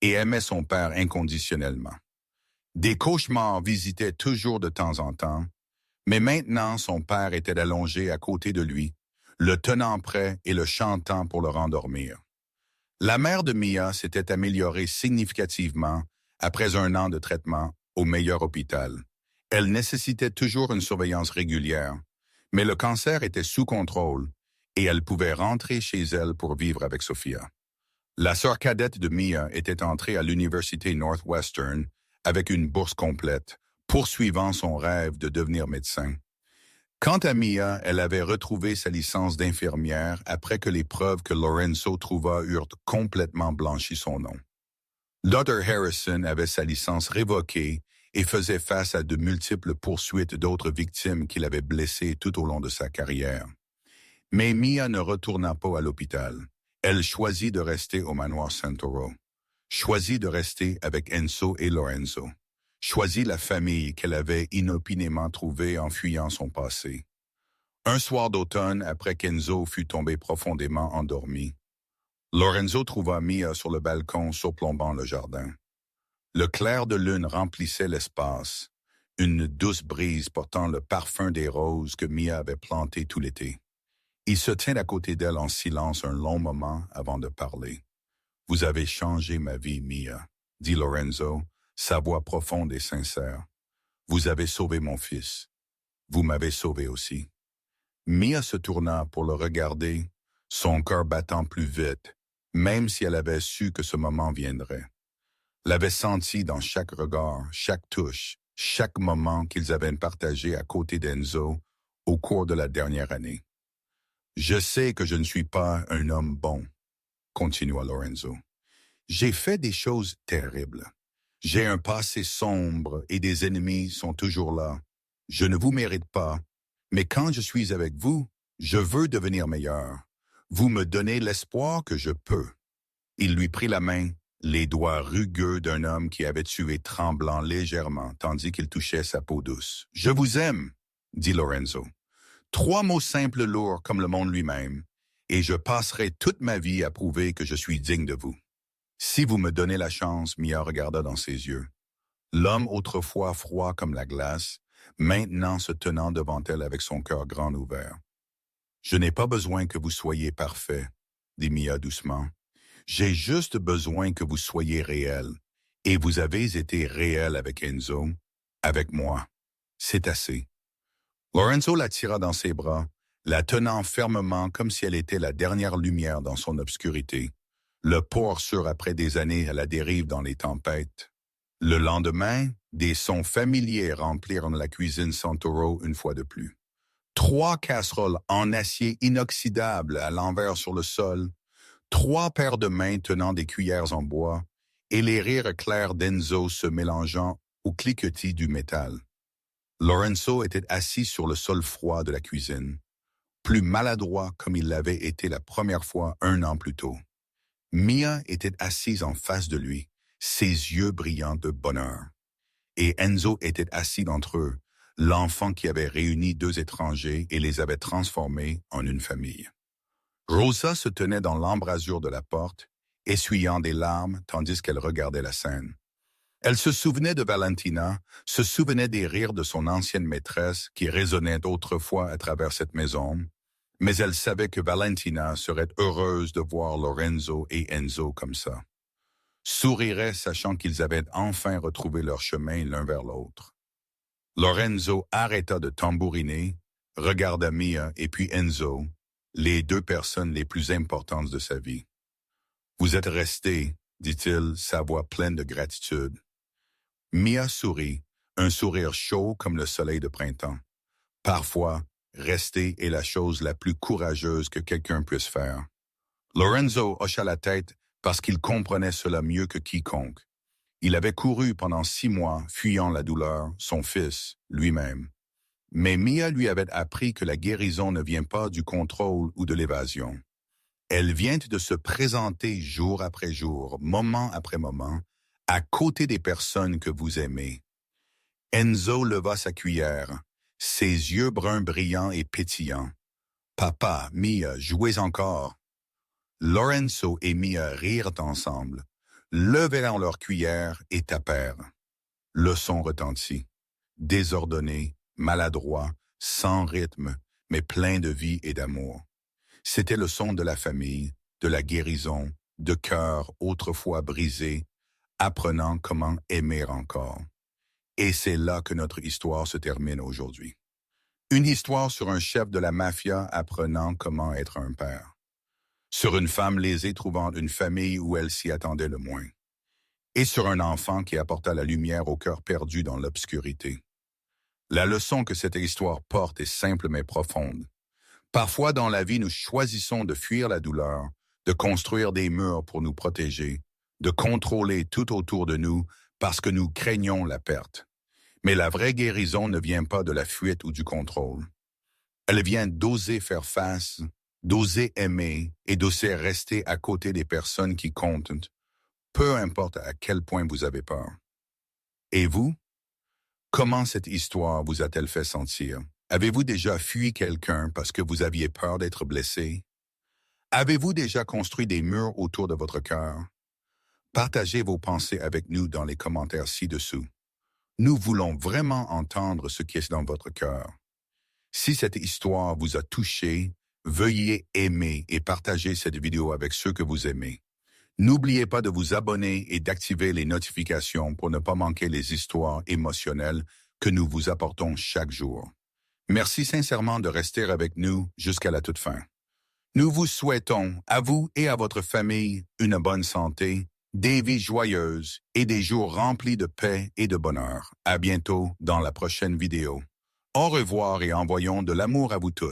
S1: et aimait son père inconditionnellement. Des cauchemars visitaient toujours de temps en temps, mais maintenant son père était allongé à côté de lui, le tenant prêt et le chantant pour le rendormir. La mère de Mia s'était améliorée significativement après 1 an de traitement au meilleur hôpital. Elle nécessitait toujours une surveillance régulière, mais le cancer était sous contrôle et elle pouvait rentrer chez elle pour vivre avec Sophia. La sœur cadette de Mia était entrée à l'université Northwestern avec une bourse complète, poursuivant son rêve de devenir médecin. Quant à Mia, elle avait retrouvé sa licence d'infirmière après que les preuves que Lorenzo trouva eurent complètement blanchi son nom. Dr. Harrison avait sa licence révoquée et faisait face à de multiples poursuites d'autres victimes qu'il avait blessées tout au long de sa carrière. Mais Mia ne retourna pas à l'hôpital. Elle choisit de rester au manoir Santoro. Choisit de rester avec Enzo et Lorenzo. Choisit la famille qu'elle avait inopinément trouvée en fuyant son passé. Un soir d'automne, après qu'Enzo fut tombé profondément endormi, Lorenzo trouva Mia sur le balcon surplombant le jardin. Le clair de lune remplissait l'espace, une douce brise portant le parfum des roses que Mia avait plantées tout l'été. Il se tint à côté d'elle en silence un long moment avant de parler. « Vous avez changé ma vie, Mia. dit Lorenzo, sa voix profonde et sincère. Vous avez sauvé mon fils. Vous m'avez sauvé aussi. Mia se tourna pour le regarder, son cœur battant plus vite, même si elle avait su que ce moment viendrait. L'avait senti dans chaque regard, chaque touche, chaque moment qu'ils avaient partagé à côté d'Enzo au cours de la dernière année. Je sais que je ne suis pas un homme bon, continua Lorenzo. J'ai fait des choses terribles. J'ai un passé sombre et des ennemis sont toujours là. Je ne vous mérite pas, mais quand je suis avec vous, je veux devenir meilleur. Vous me donnez l'espoir que je peux. Il lui prit la main, les doigts rugueux d'un homme qui avait tué tremblant légèrement tandis qu'il touchait sa peau douce. « Je vous aime », dit Lorenzo. 3 mots simples lourds comme le monde lui-même, et je passerai toute ma vie à prouver que je suis digne de vous. Si vous me donnez la chance, Mia regarda dans ses yeux. L'homme autrefois froid comme la glace, maintenant se tenant devant elle avec son cœur grand ouvert. « Je n'ai pas besoin que vous soyez parfait, » dit Mia doucement. « J'ai juste besoin que vous soyez réel. Et vous avez été réel avec Enzo, avec moi. C'est assez. » Lorenzo la tira dans ses bras, la tenant fermement comme si elle était la dernière lumière dans son obscurité, le port sûr après des années à la dérive dans les tempêtes. Le lendemain, des sons familiers remplirent la cuisine Santoro une fois de plus. 3 casseroles en acier inoxydable à l'envers sur le sol, 3 paires de mains tenant des cuillères en bois, et les rires clairs d'Enzo se mélangeant au cliquetis du métal. Lorenzo était assis sur le sol froid de la cuisine, plus maladroit comme il l'avait été la première fois 1 an plus tôt. Mia était assise en face de lui, ses yeux brillants de bonheur. Et Enzo était assis d'entre eux, l'enfant qui avait réuni 2 étrangers et les avait transformés en une famille. Rosa se tenait dans l'embrasure de la porte, essuyant des larmes tandis qu'elle regardait la scène. Elle se souvenait de Valentina, se souvenait des rires de son ancienne maîtresse qui résonnaient autrefois à travers cette maison, mais elle savait que Valentina serait heureuse de voir Lorenzo et Enzo comme ça. Sourirait sachant qu'ils avaient enfin retrouvé leur chemin l'un vers l'autre. Lorenzo arrêta de tambouriner, regarda Mia et puis Enzo, les 2 personnes les plus importantes de sa vie. « Vous êtes restés, » dit-il, sa voix pleine de gratitude. Mia sourit, un sourire chaud comme le soleil de printemps. Parfois, rester est la chose la plus courageuse que quelqu'un puisse faire. Lorenzo hocha la tête parce qu'il comprenait cela mieux que quiconque. Il avait couru pendant 6 mois, fuyant la douleur, son fils, lui-même. Mais Mia lui avait appris que la guérison ne vient pas du contrôle ou de l'évasion. Elle vient de se présenter jour après jour, moment après moment, à côté des personnes que vous aimez. Enzo leva sa cuillère, ses yeux bruns brillants et pétillants. « Papa, Mia, jouez encore. » Lorenzo et Mia rirent ensemble, levèrent leur cuillère et tapèrent. Le son retentit, désordonné, maladroit, sans rythme, mais plein de vie et d'amour. C'était le son de la famille, de la guérison, de cœurs autrefois brisés, apprenant comment aimer encore. Et c'est là que notre histoire se termine aujourd'hui. Une histoire sur un chef de la mafia apprenant comment être un père. Sur une femme lésée trouvant une famille où elle s'y attendait le moins. Et sur un enfant qui apporta la lumière au cœur perdu dans l'obscurité. La leçon que cette histoire porte est simple mais profonde. Parfois dans la vie, nous choisissons de fuir la douleur, de construire des murs pour nous protéger, de contrôler tout autour de nous parce que nous craignons la perte. Mais la vraie guérison ne vient pas de la fuite ou du contrôle. Elle vient d'oser faire face, d'oser aimer et d'oser rester à côté des personnes qui comptent, peu importe à quel point vous avez peur. Et vous? Comment cette histoire vous a-t-elle fait sentir? Avez-vous déjà fui quelqu'un parce que vous aviez peur d'être blessé? Avez-vous déjà construit des murs autour de votre cœur? Partagez vos pensées avec nous dans les commentaires ci-dessous. Nous voulons vraiment entendre ce qui est dans votre cœur. Si cette histoire vous a touché, veuillez aimer et partager cette vidéo avec ceux que vous aimez. N'oubliez pas de vous abonner et d'activer les notifications pour ne pas manquer les histoires émotionnelles que nous vous apportons chaque jour. Merci sincèrement de rester avec nous jusqu'à la toute fin. Nous vous souhaitons, à vous et à votre famille, une bonne santé, des vies joyeuses et des jours remplis de paix et de bonheur. À bientôt dans la prochaine vidéo. Au revoir et envoyons de l'amour à vous tous.